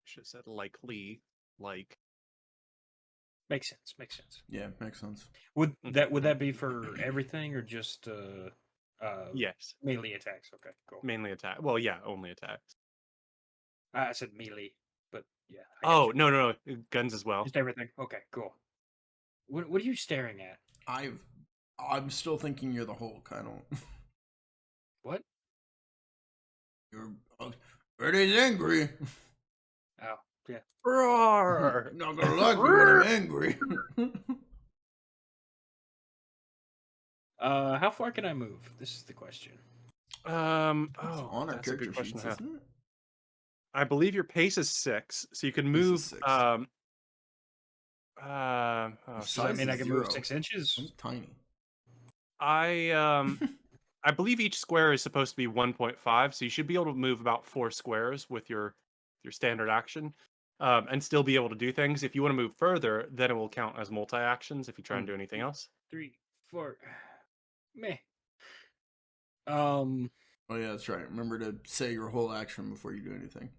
Should have said likely, like. Makes sense. Yeah, makes sense. Would that be for everything or just Yes, melee attacks? Okay, cool. mainly attack. Well, yeah, only attacks. I said melee, but yeah. Oh, no, guns as well. Just everything. Okay, cool. What are you staring at? I've I'm still thinking you're the Hulk. I don't. What? You're. Freddy's angry. Oh, yeah. Roar! Not gonna like me when I'm angry. How far can I move? This is the question. It's Oh, on our that's a good character question sheets, to have. isn't it? I believe your pace is 6, so you can Pace is move. 6. Oh, Does Size that mean I is can move 0. 6 inches? I'm tiny. I believe each square is supposed to be 1.5, so you should be able to move about 4 squares with your standard action, and still be able to do things. If you want to move further, then it will count as multi actions if you try and do anything else. 3, 4. Meh. Oh yeah, that's right. Remember to say your whole action before you do anything.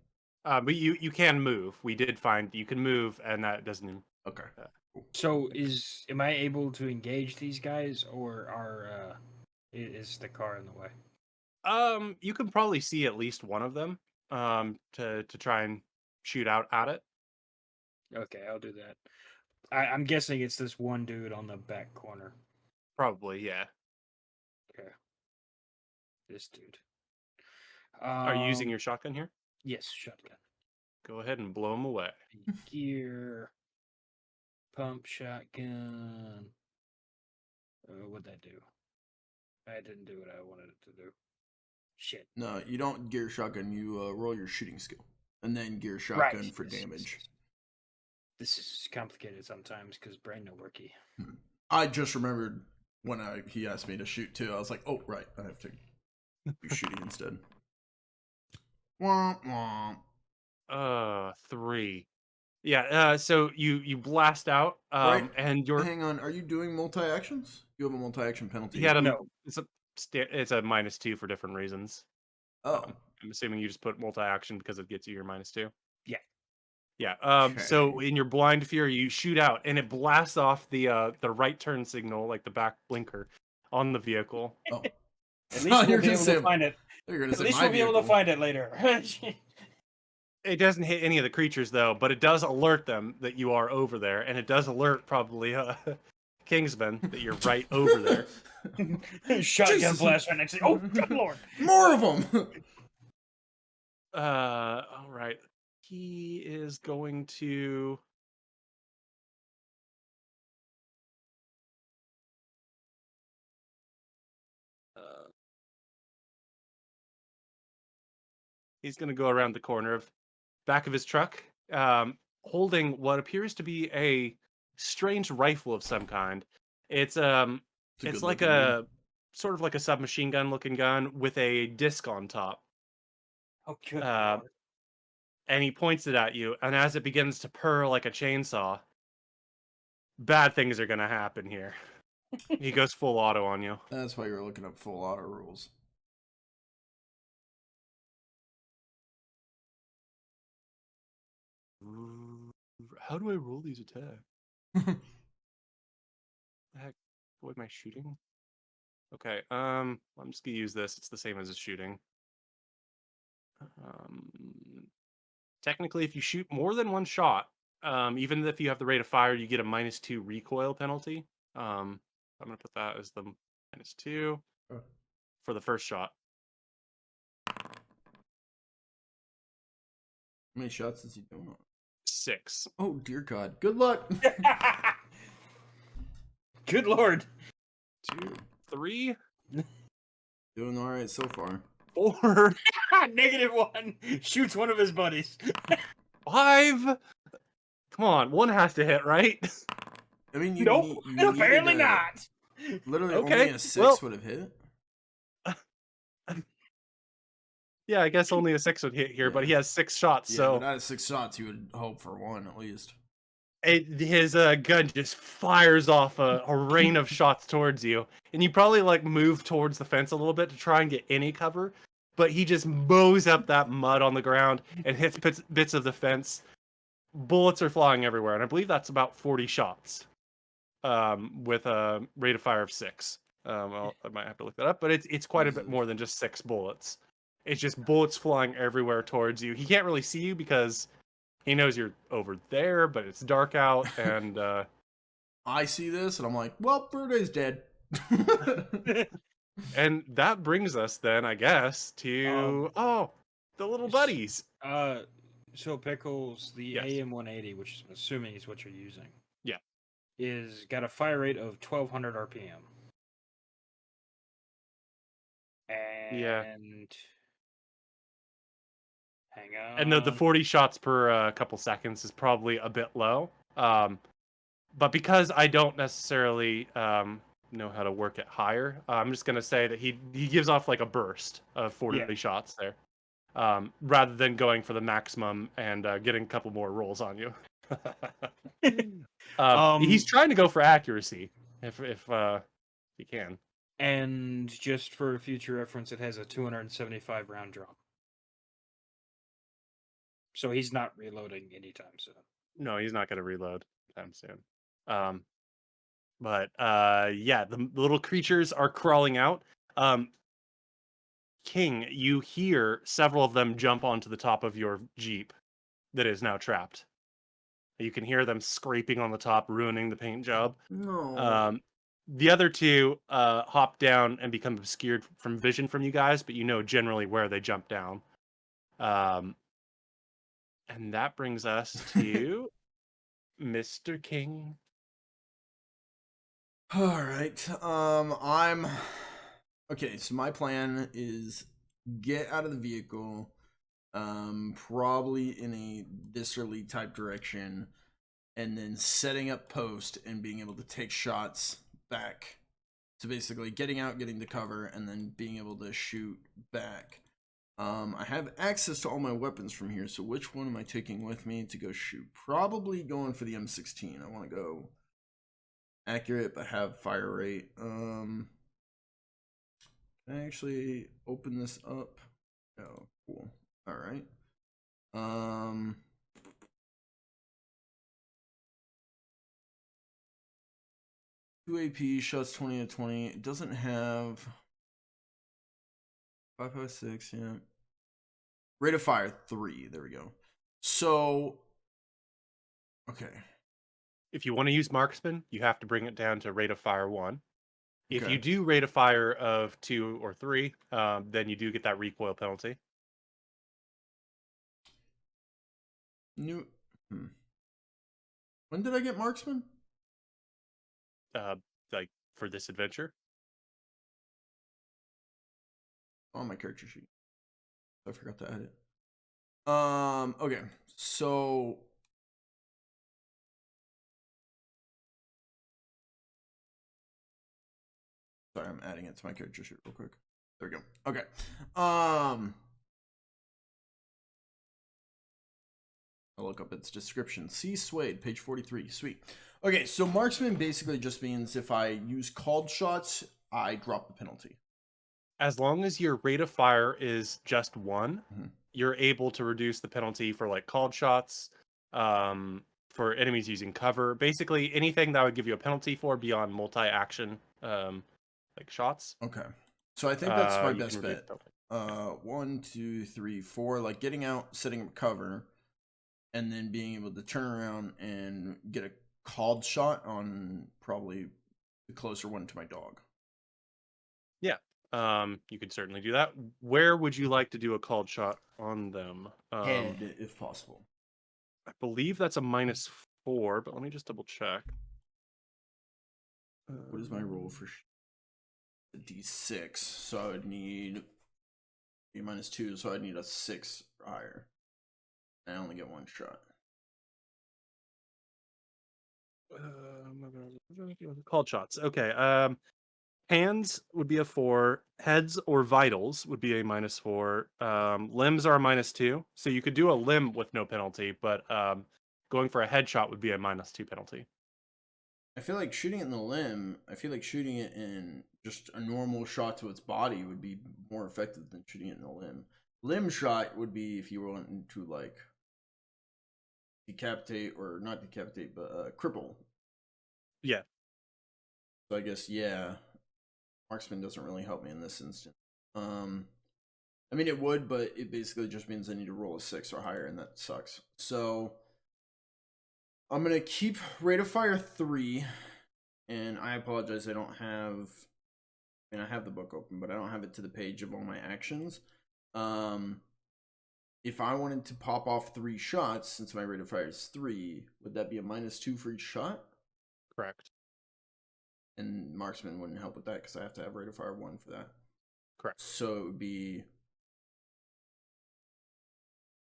But you can move. We did find you can move, and that doesn't. Okay. Cool. So am I able to engage these guys, or is the car in the way? You can probably see at least one of them. To try and shoot out at it. Okay, I'll do that. I'm guessing it's this one dude on the back corner. Probably, yeah. Okay. This dude. Are you using your shotgun here? Yes, shotgun. Go ahead and blow them away. Gear. Pump shotgun. What'd that do? I didn't do what I wanted it to do. Shit. No, you don't gear shotgun. You roll your shooting skill, and then gear shotgun for damage. This is complicated sometimes because brain no worky. I just remembered when he asked me to shoot too. I was like, oh right, I have to do shooting instead. Womp womp. 3. Yeah. So you blast out. Right. And you're. Hang on. Are you doing multi actions? You have a multi action penalty. Yeah. No. It's a -2 for different reasons. Oh. I'm assuming you just put multi action because it gets you your -2. Yeah. Yeah. Okay. So in your blind fury, you shoot out, and it blasts off the right turn signal, like the back blinker, on the vehicle. Oh. At least we'll be able to find it. You're gonna At say least my we'll be able to vehicle. find it later. It doesn't hit any of the creatures though, but it does alert them that you are over there, and it does alert probably Kingsman that you're right over there. Shotgun Jesus. blast right next to you. Oh, good lord! More of them. All right. He is going to. He's going to go around the corner of back of his truck, holding what appears to be a strange rifle of some kind. It's like a sort of like a submachine gun looking gun with a disc on top. Oh, good lord. And he points it at you, and as it begins to purr like a chainsaw, bad things are going to happen here. He goes full auto on you. That's why you were looking up full auto rules. How do I roll these attacks? The heck? What am I shooting? Okay, I'm just gonna use this. It's the same as a shooting. Technically, if you shoot more than one shot, even if you have the rate of fire, you get a -2 recoil penalty. I'm gonna put that as the -2 for the first shot. How many shots does he do? 6. Oh dear God! Good luck. Good lord. 2, 3, Doing all right so far. 4, -1. Shoots one of his buddies. 5. Come on, one has to hit, right? I mean, you Nope. Apparently not. Literally, Okay, only a 6 well- would have hit. Yeah, I guess only a 6 would hit here, but he Yeah. has 6 shots, Yeah, so but out of 6 shots, you would hope for 1 at least. his gun just fires off a rain of shots towards you, and you probably like move towards the fence a little bit to try and get any cover, but he just mows up that mud on the ground and hits bits of the fence. Bullets are flying everywhere, and I believe that's about 40 shots, with a rate of fire of 6. I might have to look that up, but it's quite a bit more than just 6 bullets. It's just bullets flying everywhere towards you. He can't really see you because he knows you're over there, but it's dark out, and I see this, and I'm like, well, Verday's dead. And that brings us then, I guess, to the little buddies. So Pickles, the Yes. AM-180, which I'm assuming is what you're using, Yeah. is got a fire rate of 1200 RPM. Yeah. And hang on. And the 40 shots per couple seconds is probably a bit low. But because I don't necessarily know how to work it higher, I'm just gonna say that he gives off like a burst of 40 shots there, rather than going for the maximum and getting a couple more rolls on you. He's trying to go for accuracy if he can. And just for future reference, it has a 275 round drum. So he's not reloading anytime soon. No, he's not going to reload anytime soon. But yeah, the little creatures are crawling out. King, you hear several of them jump onto the top of your Jeep that is now trapped. You can hear them scraping on the top, ruining the paint job. No. The other two hop down and become obscured from vision from you guys, but you know generally where they jump down. And that brings us to Mr. King. All right. Okay, so my plan is get out of the vehicle, probably in a disorderly type direction, and then setting up post and being able to take shots back. So basically getting out, getting to cover, and then being able to shoot back. I have access to all my weapons from here, so which one am I taking with me to go shoot? Probably going for the M16. I want to go accurate but have fire rate. Can I actually open this up? Oh, cool. All right. 2 AP, shots 20 to 20. It doesn't have 5.56, yeah. Rate of fire 3. There we go. So, okay. If you want to use marksman, you have to bring it down to rate of fire 1. If Okay. you do rate of fire of 2 or 3, then you do get that recoil penalty. When did I get marksman? Like for this adventure. On my character sheet. I forgot to add it. Okay. So sorry, I'm adding it to my character sheet real quick. There we go. Okay. I'll look up its description. See Suede, page 43. Sweet. Okay, so marksman basically just means if I use called shots, I drop the penalty. As long as your rate of fire is just 1, you're able to reduce the penalty for like called shots, for enemies using cover. Basically anything that would give you a penalty for beyond multi-action like shots. Okay. So I think that's my best bet. 1, 2, 3, 4, like getting out, setting up cover, and then being able to turn around and get a called shot on probably the closer one to my dog. Yeah. You could certainly do that. Where would you like to do a called shot on them? Head, if possible. I believe that's a -4, but let me just double check. What is my roll for a D6? So I'd need a -2, so I'd need a 6 or higher. And I only get 1 shot. Called shots. Okay. Hands would be a 4. Heads or vitals would be a -4. Limbs are a -2. So you could do a limb with no penalty, but going for a headshot would be a -2 penalty. I feel like shooting it in the limb, I feel like shooting it in just a normal shot to its body would be more effective than shooting it in the limb. Limb shot would be if you were wanting to like decapitate, or not decapitate, but cripple. Yeah. So I guess, yeah, marksman doesn't really help me in this instance. I mean, it would, but it basically just means I need to roll a 6 or higher, and that sucks. So I'm gonna keep rate of fire 3. and I apologize, I don't have. I mean, I have the book open, but I don't have it to the page of all my actions. If I wanted to pop off 3 shots, since my rate of fire is 3, would that be a -2 for each shot? Correct. And marksman wouldn't help with that because I have to have rate of fire 1 for that. Correct. So it would be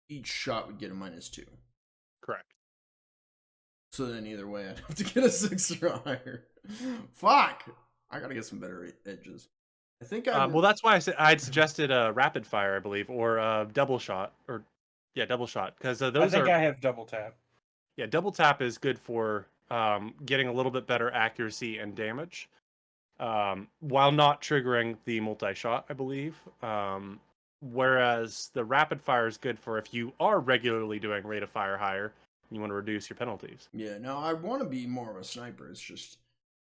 each shot would get a -2. Correct. So then either way, I'd have to get a 6 or higher. Fuck! I gotta get some better edges. I think I. Well, that's why I said I'd suggested rapid fire, I believe, or double shot, or double shot, because I those think are I have double tap. double tap is good for getting a little bit better accuracy and damage, while not triggering the multi-shot, I believe. Whereas the rapid fire is good for if you are regularly doing rate of fire higher, and you want to reduce your penalties. Yeah, no, I want to be more of a sniper. It's just,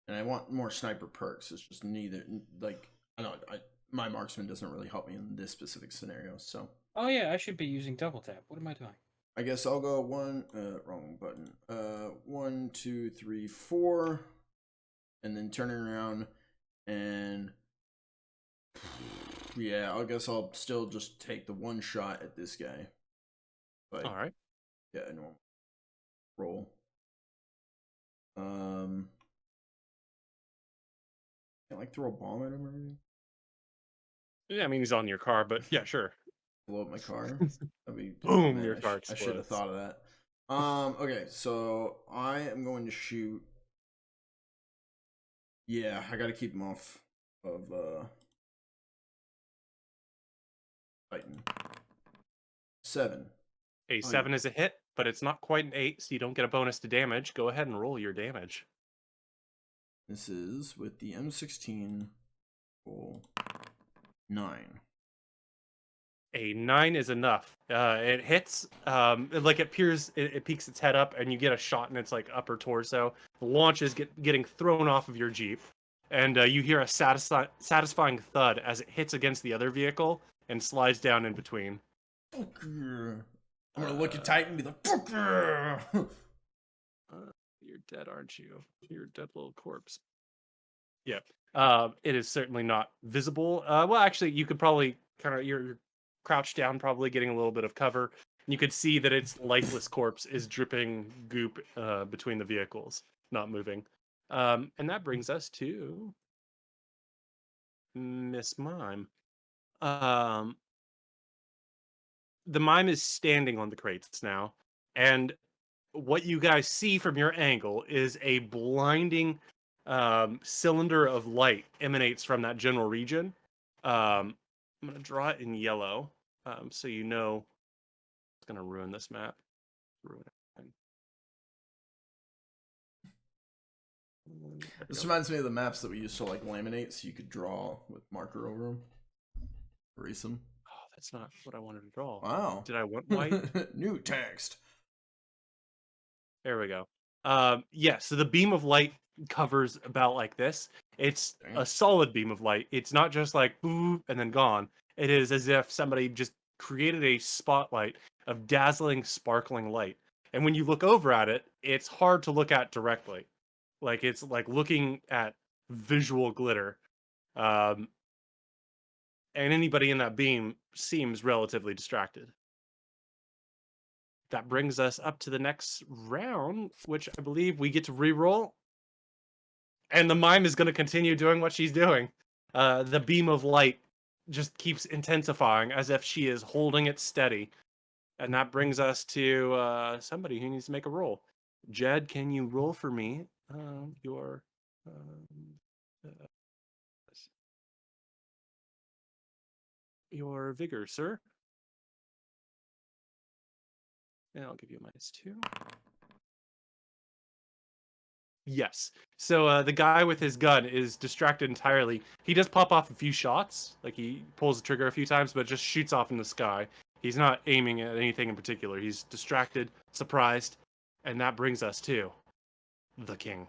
and I want more sniper perks. It's just neither. Like, I don't. My marksman doesn't really help me in this specific scenario. So. Oh yeah, I should be using double tap. What am I doing? I guess I'll go wrong button. 1, 2, 3, 4, and then turning around and. Yeah, I guess I'll still just take the 1 shot at this guy. But, All right. Yeah, normal roll. Can I throw a bomb at him or anything? Yeah, I mean he's on your car, but yeah, sure. Blow up my car. That'd be Boom! man, Your car explodes. I should have thought of that. Okay, so I am going to shoot. Yeah, I got to keep him off of Titan. 7. A 7 is a hit, but it's not quite an 8, so you don't get a bonus to damage. Go ahead and roll your damage. This is with the M16. Roll 9. A 9 is enough. It hits, like it peeks its head up, and you get a shot in its like upper torso. The launch is getting thrown off of your Jeep, and you hear a satisfying thud as it hits against the other vehicle and slides down in between. Fucker. I'm gonna look at Titan and be like, fucker. You're dead, aren't you? You're a dead little corpse. Yeah. It is certainly not visible. Well, actually, you could probably you're crouched down, probably getting a little bit of cover. You could see that its lifeless corpse is dripping goop between the vehicles, not moving. And that brings us to Miss Mime. The Mime is standing on the crates now, and what you guys see from your angle is a blinding cylinder of light emanates from that general region. I'm going to draw it in yellow, so you know it's going to ruin this map. Ruin it. This reminds me of the maps that we used to like laminate so you could draw with marker over them. Erase them. Oh, that's not what I wanted to draw. Wow. Did I want white? New text. There we go. Yeah, so the beam of light covers about like this. It's a solid beam of light. It's not just like boop and then gone. It is as if somebody just created a spotlight of dazzling, sparkling light. And when you look over at it, it's hard to look at directly. Like it's like looking at visual glitter. And anybody in that beam seems relatively distracted. That brings us up to the next round, which I believe we get to re-roll. And the Mime is going to continue doing what she's doing. The beam of light just keeps intensifying as if she is holding it steady. And that brings us to somebody who needs to make a roll. Jed, can you roll for me your vigor, sir? And I'll give you a -2. Yes. So the guy with his gun is distracted entirely. He does pop off a few shots. Like he pulls the trigger a few times, but just shoots off in the sky. He's not aiming at anything in particular. He's distracted, surprised. And that brings us to the king.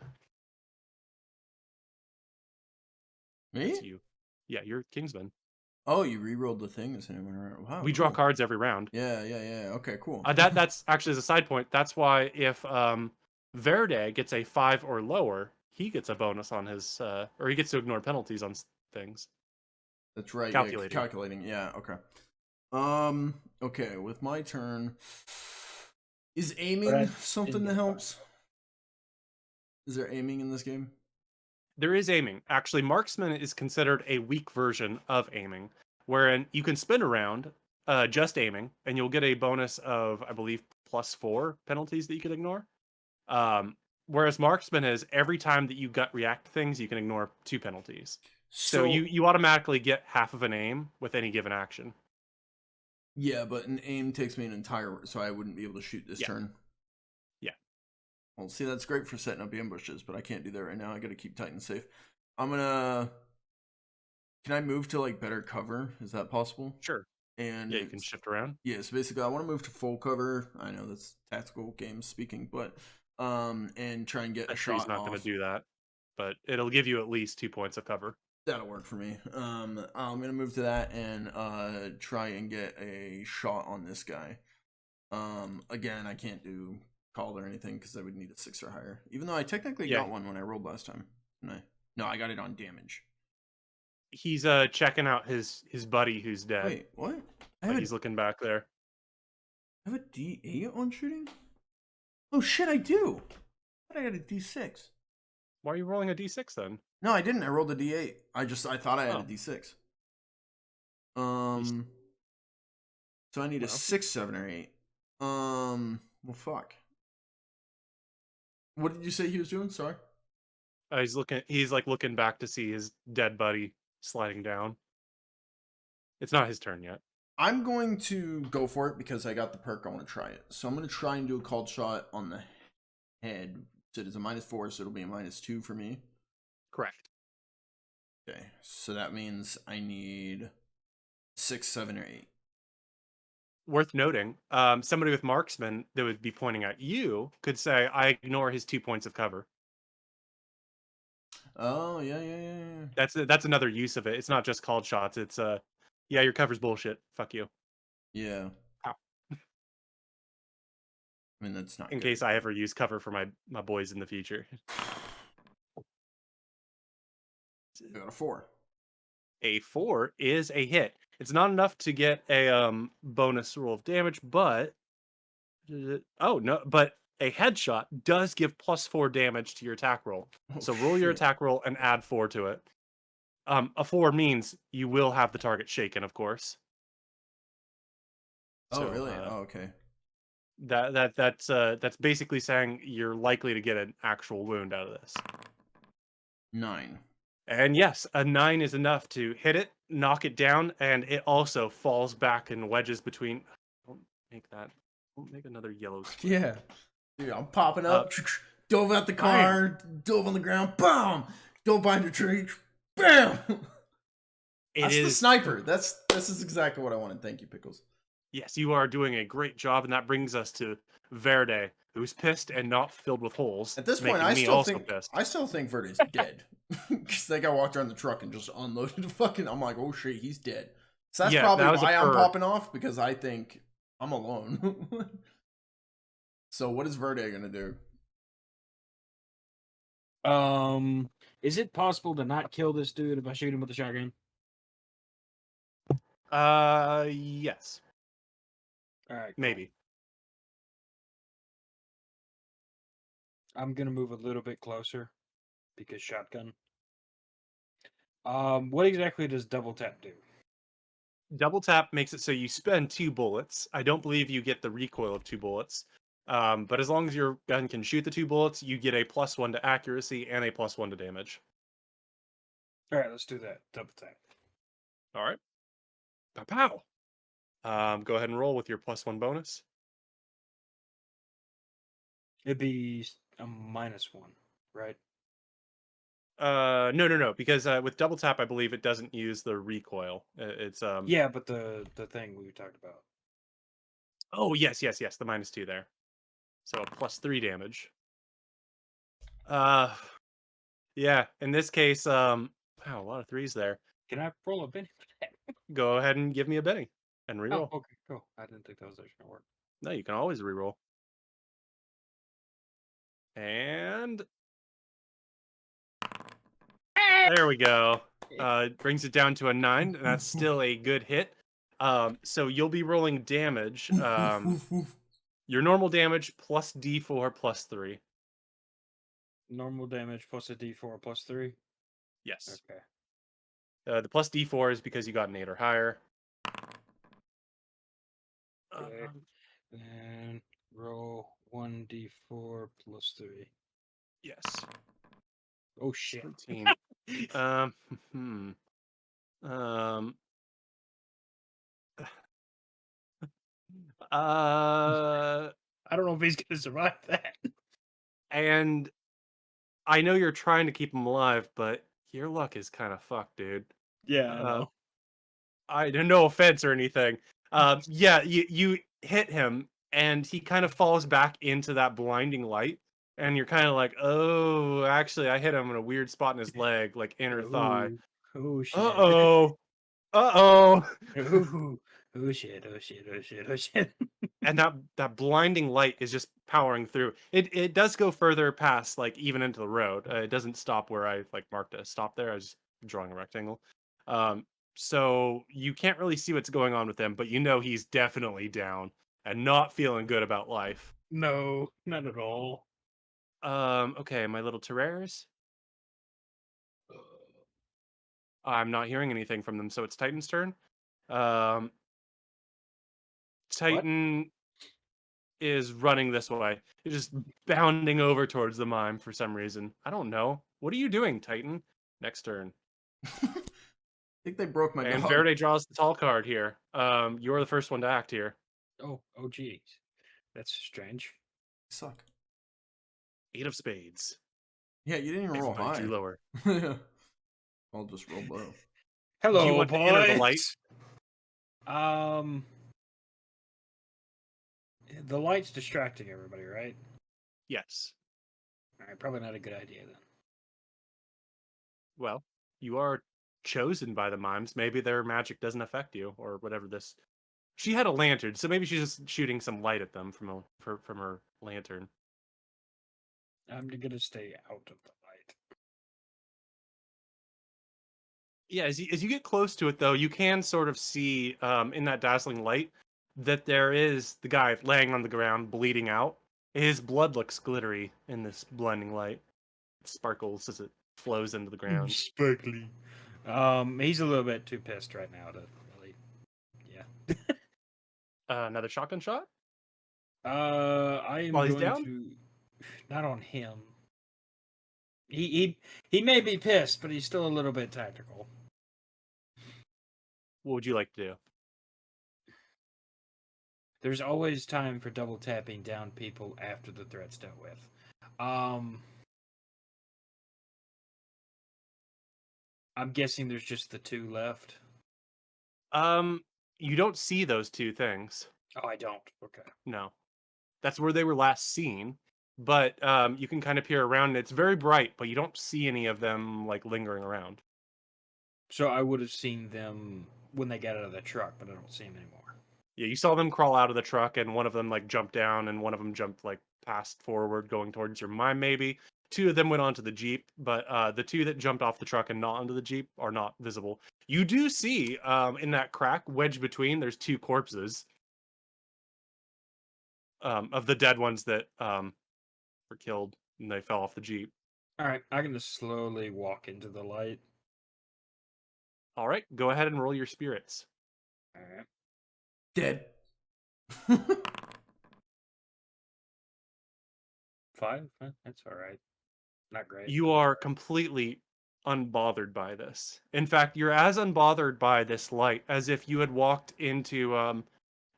Me? That's you. Yeah, you're Kingsman. Oh, you re-rolled the thing this time. Wow. We draw cards every round. Yeah. Okay, cool. That's actually as a side point. That's why if Verde gets a 5 or lower, he gets a bonus on his, or he gets to ignore penalties on things. That's right. Calculating. Yeah, calculating. Yeah. Okay. Okay. With my turn, is aiming something that helps? Is there aiming in this game? There is aiming. Actually, marksman is considered a weak version of aiming, wherein you can spin around just aiming, and you'll get a bonus of, I believe, +4 penalties that you can ignore. Whereas marksman is every time that you gut react to things, you can ignore 2 penalties. So you automatically get half of an aim with any given action. Yeah, but an aim takes me an entire, so I wouldn't be able to shoot this turn. Yeah. Well, see, that's great for setting up ambushes, but I can't do that right now. I gotta keep Titan safe. I'm gonna. Can I move to like better cover? Is that possible? Sure. And yeah, you can shift around. Yeah, so basically, I want to move to full cover. I know that's tactical games speaking, but and try and get a shot. Tree's not going to do that, but it'll give you at least 2 points of cover. That'll work for me. I'm gonna move to that and try and get a shot on this guy. Again, I can't do call or anything because I would need a 6 or higher. Even though I technically got one when I rolled last time. No, I got it on damage. He's checking out his buddy who's dead. Wait, what? He's looking back there. I have a D8 on shooting? Oh shit, I do. I got a D6. Why are you rolling a D6 then? No, I didn't. I rolled a D8. I thought I had a D6. So I need a 6, 7, or 8. Well, fuck. What did you say he was doing? Sorry. He's like looking back to see his dead buddy sliding down. It's not his turn yet. I'm going to go for it because I got the perk. I want to try it. So I'm going to try and do a called shot on the head. So it is a -4, so it'll be a -2 for me. Correct. Okay, so that means I need 6, 7, or 8. Worth noting, somebody with marksman that would be pointing at you could say, "I ignore his 2 points of cover." Oh yeah. That's another use of it. It's not just called shots. It's yeah, your cover's bullshit. Fuck you. Yeah. Ow. I mean, that's not in good. case I ever use cover for my boys in the future. I got a 4. A 4 is a hit. It's not enough to get a bonus roll of damage, but oh no, but a headshot does give +4 damage to your attack roll. So roll your attack roll and add 4 to it. A 4 means you will have the target shaken, of course. Oh, so, really? Oh, okay. That's basically saying you're likely to get an actual wound out of this. 9. And yes, a 9 is enough to hit it, knock it down, and it also falls back and wedges between. Don't make that. Don't make another yellow square. Yeah. Dude, I'm popping up. Dove out the car. Dove on the ground. Boom. Dove behind a tree. Bam. That's the sniper. This is exactly what I wanted. Thank you, Pickles. Yes, you are doing a great job, and that brings us to Verde, who's pissed and not filled with holes. At this point, I still think Verde's dead. Because that guy walked around the truck and just unloaded the fucking. I'm like, oh shit, he's dead. So that's probably why I'm popping off, because I think I'm alone. So what is Verde gonna do? Is it possible to not kill this dude if I shoot him with a shotgun? Yes. All right, maybe. Cool. I'm gonna move a little bit closer because shotgun. What exactly does double tap do? Double tap makes it so you spend 2 bullets. I don't believe you get the recoil of 2 bullets. But as long as your gun can shoot the 2 bullets, you get a +1 to accuracy and a +1 to damage. All right, let's do that. Double tap. All right. Pow. Go ahead and roll with your +1 bonus. It'd be a -1, right? No. Because with double tap, I believe it doesn't use the recoil. It's Yeah, but the thing we talked about. Oh yes, the -2 there. So a +3 damage. Yeah. In this case, wow, a lot of 3s there. Can I roll a Benny? Go ahead and give me a Benny and reroll. Oh, okay, cool. I didn't think that was actually gonna work. No, you can always reroll. And There we go. Brings it down to a 9, and that's still a good hit. So you'll be rolling damage. Your normal damage plus D4 plus 3. Normal damage plus a D4 plus 3. Yes. Okay. The plus D4 is because you got an 8 or higher. Okay. And roll 1d4 plus 3. Yes. Oh shit. 13. Hmm. Um. I don't know if he's gonna survive that. And I know you're trying to keep him alive, but your luck is kind of fucked, dude. Yeah, I know. No offense or anything. Yeah, you hit him, and he kind of falls back into that blinding light, and you're kind of like, oh, actually, I hit him in a weird spot in his leg, like inner thigh. Oh shit. Uh-oh. Uh-oh. Oh shit. Oh shit. Oh shit. Oh shit. And that blinding light is just powering through. It does go further past, like, even into the road. It doesn't stop where I like marked a stop there. I was drawing a rectangle. So you can't really see what's going on with him, but you know he's definitely down and not feeling good about life. No, not at all. Okay, my little terrors. I'm not hearing anything from them, so it's Titan's turn. Um, Titan is running this way. He's just bounding over towards the mime for some reason. I don't know. What are you doing, Titan? Next turn. I think they broke my And dog. Verde draws the tall card here. You're the first one to act here. Oh geez. That's strange. Suck. 8 of spades. Yeah, you didn't even roll Everybody high. drew lower. I'll just roll low. Hello, Do you want to enter the light? The light's distracting everybody, right? Yes. All right, probably not a good idea then. Well, you are chosen by the mimes. Maybe their magic doesn't affect you, or whatever this. She had a lantern, so maybe she's just shooting some light at them from her lantern. I'm gonna stay out of the light. Yeah, as you get close to it, though, you can sort of see in that dazzling light that there is the guy laying on the ground, bleeding out. His blood looks glittery in this blinding light. It sparkles as it flows into the ground. Sparkly. He's a little bit too pissed right now to really. Yeah. Another shotgun shot? I am While he's going down? to. Not on him. He may be pissed, but he's still a little bit tactical. What would you like to do? There's always time for double tapping down people after the threat's dealt with. I'm guessing there's just the 2 left. You don't see those two things. Oh, I don't. Okay. No. That's where they were last seen. But you can kind of peer around, and it's very bright, but you don't see any of them like lingering around. So I would have seen them when they got out of the truck, but I don't see them anymore. Yeah, you saw them crawl out of the truck, and one of them like jumped down, and one of them jumped like past forward, going towards your mime. Maybe 2 of them went onto the jeep, but the 2 that jumped off the truck and not onto the jeep are not visible. You do see in that crack wedged between, there's 2 corpses of the dead ones that were killed and they fell off the jeep. All right, I'm gonna slowly walk into the light. All right, go ahead and roll your spirits. All right. Dead. 5? That's all right. Not great. You are completely unbothered by this. In fact, you're as unbothered by this light as if you had walked into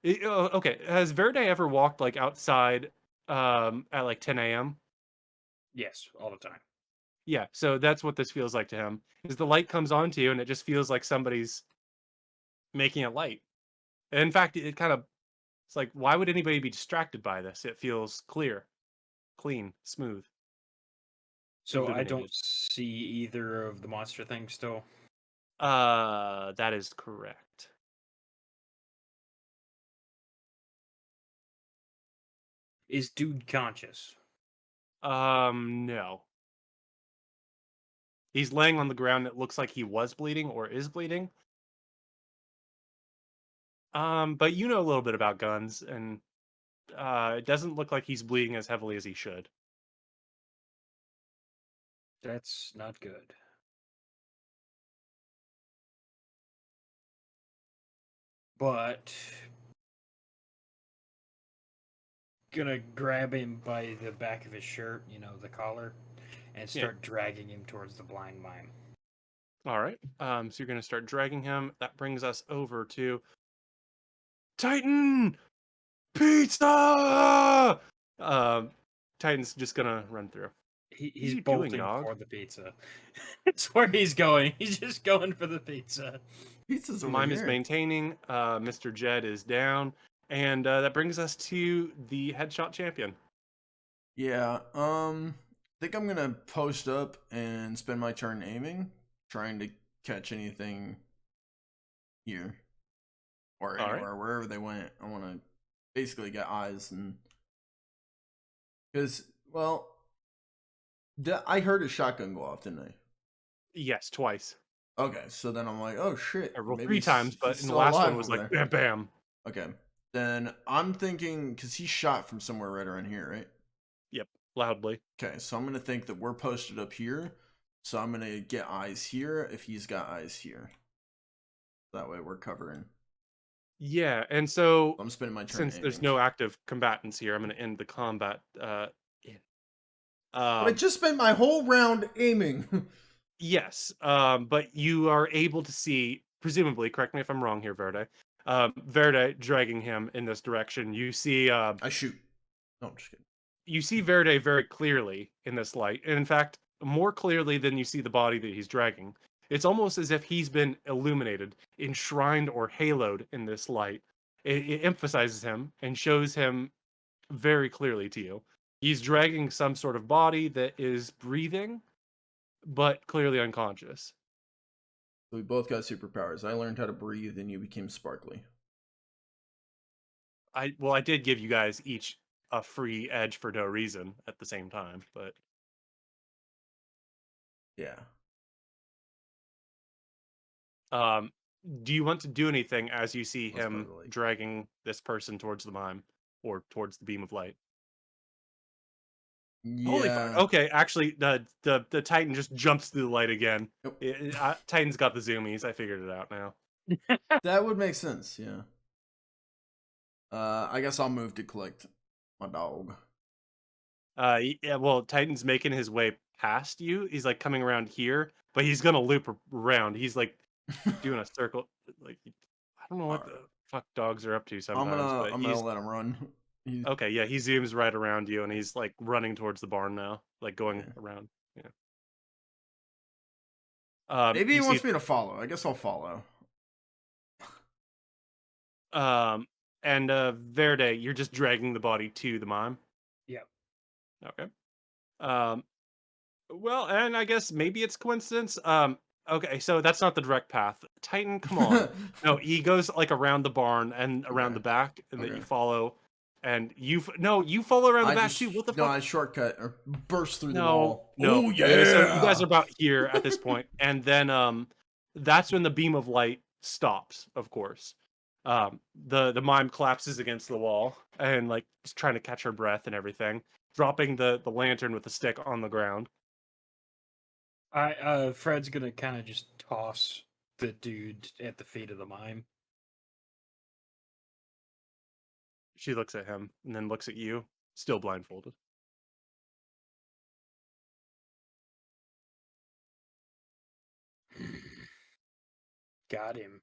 okay, has Verde ever walked like outside at like 10 a.m.? Yes, all the time. Yeah, so that's what this feels like to him. Is the light comes onto you and it just feels like somebody's making a light. And in fact, it kind of it's like, why would anybody be distracted by this? It feels clear, clean, smooth. So I Illuminated. don't see either of the monster things still. That is correct. Is dude conscious? No. He's laying on the ground. It looks like he was bleeding or is bleeding. But you know a little bit about guns, and it doesn't look like he's bleeding as heavily as he should. That's not good. But gonna grab him by the back of his shirt, the collar, and start dragging him towards the blind mime. All right. So you're gonna start dragging him. That brings us over to Titan Pizza. Titan's just gonna run through. He's you doing, bolting dog? for the pizza. It's where he's going. He's just going for the pizza. Pizza's over Mime here. is maintaining. Mr. Jed is down, and that brings us to the headshot champion. Yeah. I think I'm gonna post up and spend my turn aiming, trying to catch anything here or All anywhere, right. wherever they went. I want to basically get eyes and because I heard a shotgun go off, didn't I? Yes, twice. Okay, so then I'm like, oh shit, I rolled maybe 3 times, he's but in the still last one alive was over like there. bam, bam. Okay, then I'm thinking because he shot from somewhere right around here, right? Yep, loudly. Okay, so I'm gonna think that we're posted up here, so I'm gonna get eyes here if he's got eyes here. That way we're covering. Yeah, and so I'm spending my turn since there's aiming. no active combatants here, I'm going to end the combat. In. But I just spent my whole round aiming. Yes, but you are able to see, presumably, correct me if I'm wrong here, Verde. Verde dragging him in this direction. You see, I shoot. No, I'm just kidding. you see Verde very clearly in this light, and in fact, more clearly than you see the body that he's dragging. It's almost as if he's been illuminated, enshrined, or haloed in this light. It emphasizes him and shows him very clearly to you. He's dragging some sort of body that is breathing, but clearly unconscious. So we both got superpowers. I learned how to breathe, and you became sparkly. I did give you guys each a free edge for no reason at the same time, but Yeah. um do you want to do anything as you see That's part him of the lake. dragging this person towards the mime or towards the beam of light? Holy fuck. Yeah. Okay, actually the Titan just jumps through the light again. Nope. Titan's got the zoomies. I figured it out now. That would make sense. Yeah. I guess I'll move to collect my dog. Yeah, well, Titan's making his way past you. He's like coming around here, but he's gonna loop around. He's like doing a circle. Like I don't know what Alright. the fuck dogs are up to I'm sometimes, but gonna he's let him run. okay. Yeah, he zooms right around you, and he's like running towards the barn now, like going Okay. around. Yeah. Maybe he You see, wants me to follow. I guess I'll follow. um, and Verde, you're just dragging the body to the mime. Yep. Okay. Um, well, and I guess maybe it's coincidence. Okay, so that's not the direct path. Titan, come on. No, he goes like around the barn and around Okay. the back, and that Okay. you follow. And you follow around the back too. What the fuck? I shortcut or burst through the No, wall. no. Oh Okay, so you guys yeah. are about here at this point, and then that's when the beam of light stops. Of course, the mime collapses against the wall and like is trying to catch her breath and everything, dropping the lantern with the stick on the ground. Fred's gonna kind of just toss the dude at the feet of the mime. She looks at him and then looks at you, still blindfolded. Got him.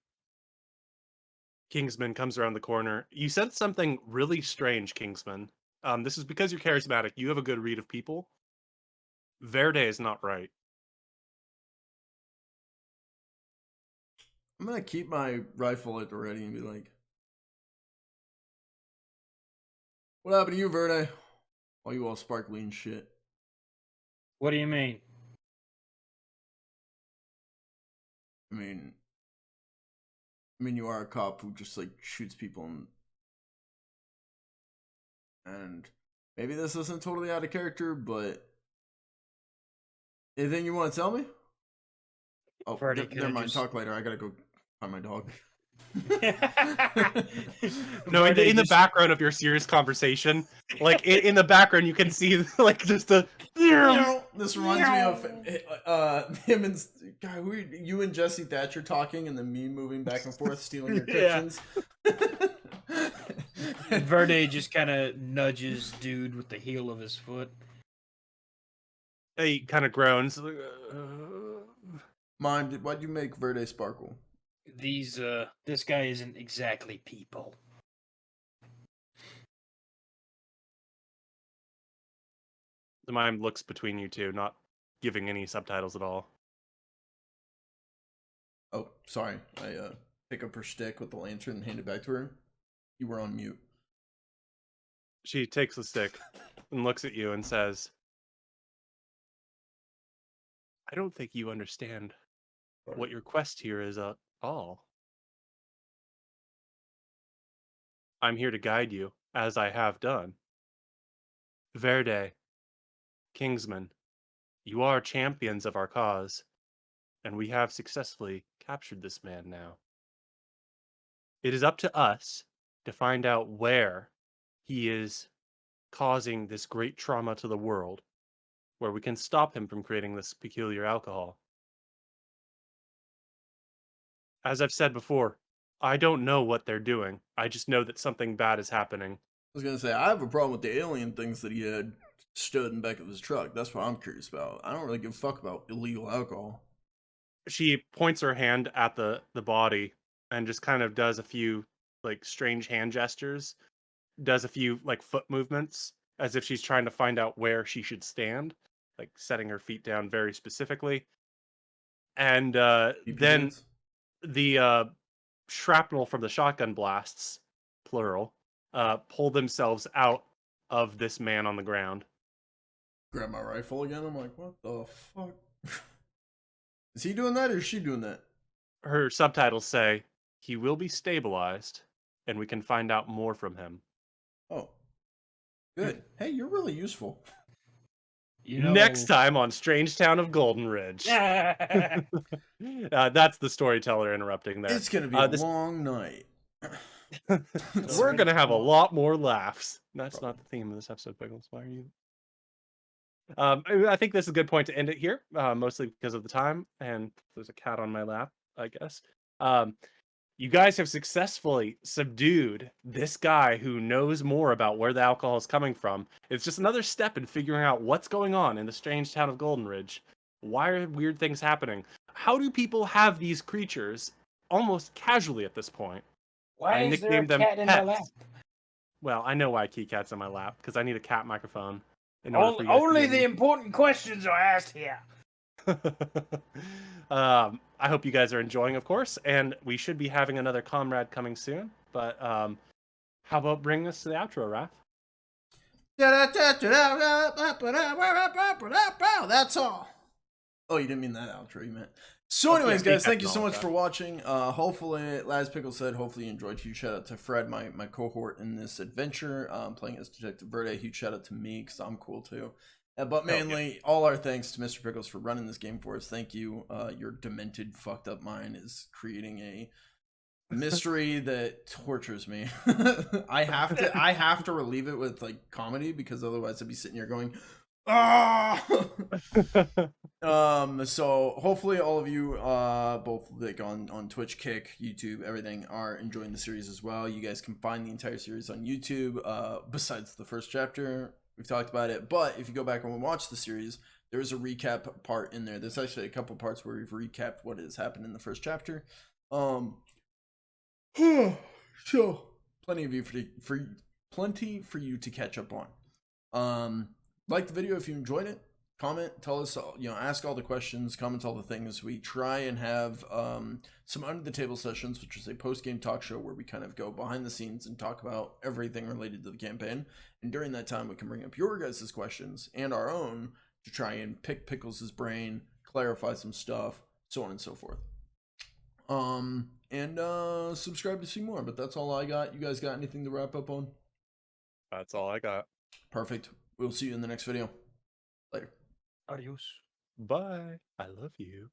Kingsman comes around the corner. You said something really strange, Kingsman. This is because you're charismatic. You have a good read of people. Verde is not right. I'm gonna keep my rifle at the ready and be like, "What happened to you, Verde? Why you all sparkly and shit?" What do you mean? I mean, you are a cop who just like shoots people and maybe this isn't totally out of character, but anything you want to tell me? Oh, Freddy never mind. just... Talk later. I gotta go find my dog. No, in the background of your serious conversation, like in the background, you can see like just a. This reminds me of him and God, you and Jesse Thatcher talking, and then me moving back and forth, stealing your kitchens. Verde just kind of nudges dude with the heel of his foot. He kind of groans. Mom, why'd you make Verde sparkle? This guy isn't exactly people. The mime looks between you two, not giving any subtitles at all. Oh, sorry. I pick up her stick with the lantern and hand it back to her. You were on mute. She takes the stick and looks at you and says, I don't think you understand what your quest here is at all. I'm here to guide you, as I have done. Verde, Kingsman, you are champions of our cause, and we have successfully captured this man now. It is up to us to find out where he is causing this great trauma to the world, where we can stop him from creating this peculiar alcohol. As I've said before, I don't know what they're doing. I just know that something bad is happening. I was gonna say, I have a problem with the alien things that he had stood in the back of his truck. That's what I'm curious about. I don't really give a fuck about illegal alcohol. She points her hand at the body and just kind of does a few like strange hand gestures, does a few like foot movements as if she's trying to find out where she should stand, like setting her feet down very specifically. And then the shrapnel from the shotgun blasts, plural, pull themselves out of this man on the ground. Grab my rifle again. I'm like, what the fuck? Is he doing that or is she doing that? Her subtitles say, he will be stabilized, and we can find out more from him. Oh. Good. Hey, you're really useful. You know... Next time on Strange Town of Golden Ridge. That's the storyteller interrupting there. It's gonna be a long night. We're gonna have a lot more laughs. That's not the theme of this episode, Pickles. Why are you? I think this is a good point to end it here, mostly because of the time, and there's a cat on my lap, I guess. You guys have successfully subdued this guy who knows more about where the alcohol is coming from. It's just another step in figuring out what's going on in the strange town of Golden Ridge. Why are weird things happening? How do people have these creatures almost casually at this point? Why is there a cat in my lap? Well, I know why Keycat's in my lap, because I need a cat microphone. Only the important questions are asked here. I hope you guys are enjoying, of course, and we should be having another comrade coming soon. But how about bring us to the outro, Rath? That's all. Oh, you didn't mean that outro, you meant. So anyways, guys, thank you so much for watching. Hopefully, as Pickles said, hopefully you enjoyed. Huge shout out to Fred, my cohort in this adventure, playing as Detective Verde. Huge shout out to me, because I'm cool too. But mainly, all our thanks to Mr. Pickles for running this game for us. Thank you. Your demented, fucked up mind is creating a mystery that tortures me. I have to relieve it with like comedy, because otherwise I'd be sitting here going, ah. So hopefully all of you, both like on Twitch, Kick, YouTube, everything, are enjoying the series as well. You guys can find the entire series on YouTube, besides the first chapter. We've talked about it, but if you go back and watch the series, there is a recap part in there. There's actually a couple parts where we've recapped what has happened in the first chapter. So plenty for you to catch up on. Like the video if you enjoyed it. Comment, tell us, ask all the questions, comment all the things. We try and have some under the table sessions, which is a post-game talk show where we kind of go behind the scenes and talk about everything related to the campaign. And during that time, we can bring up your guys' questions and our own to try and pick Pickles' brain, clarify some stuff, so on and so forth. And subscribe to see more, but that's all I got. You guys got anything to wrap up on? That's all I got. Perfect. We'll see you in the next video. Later. Adios. Bye. I love you.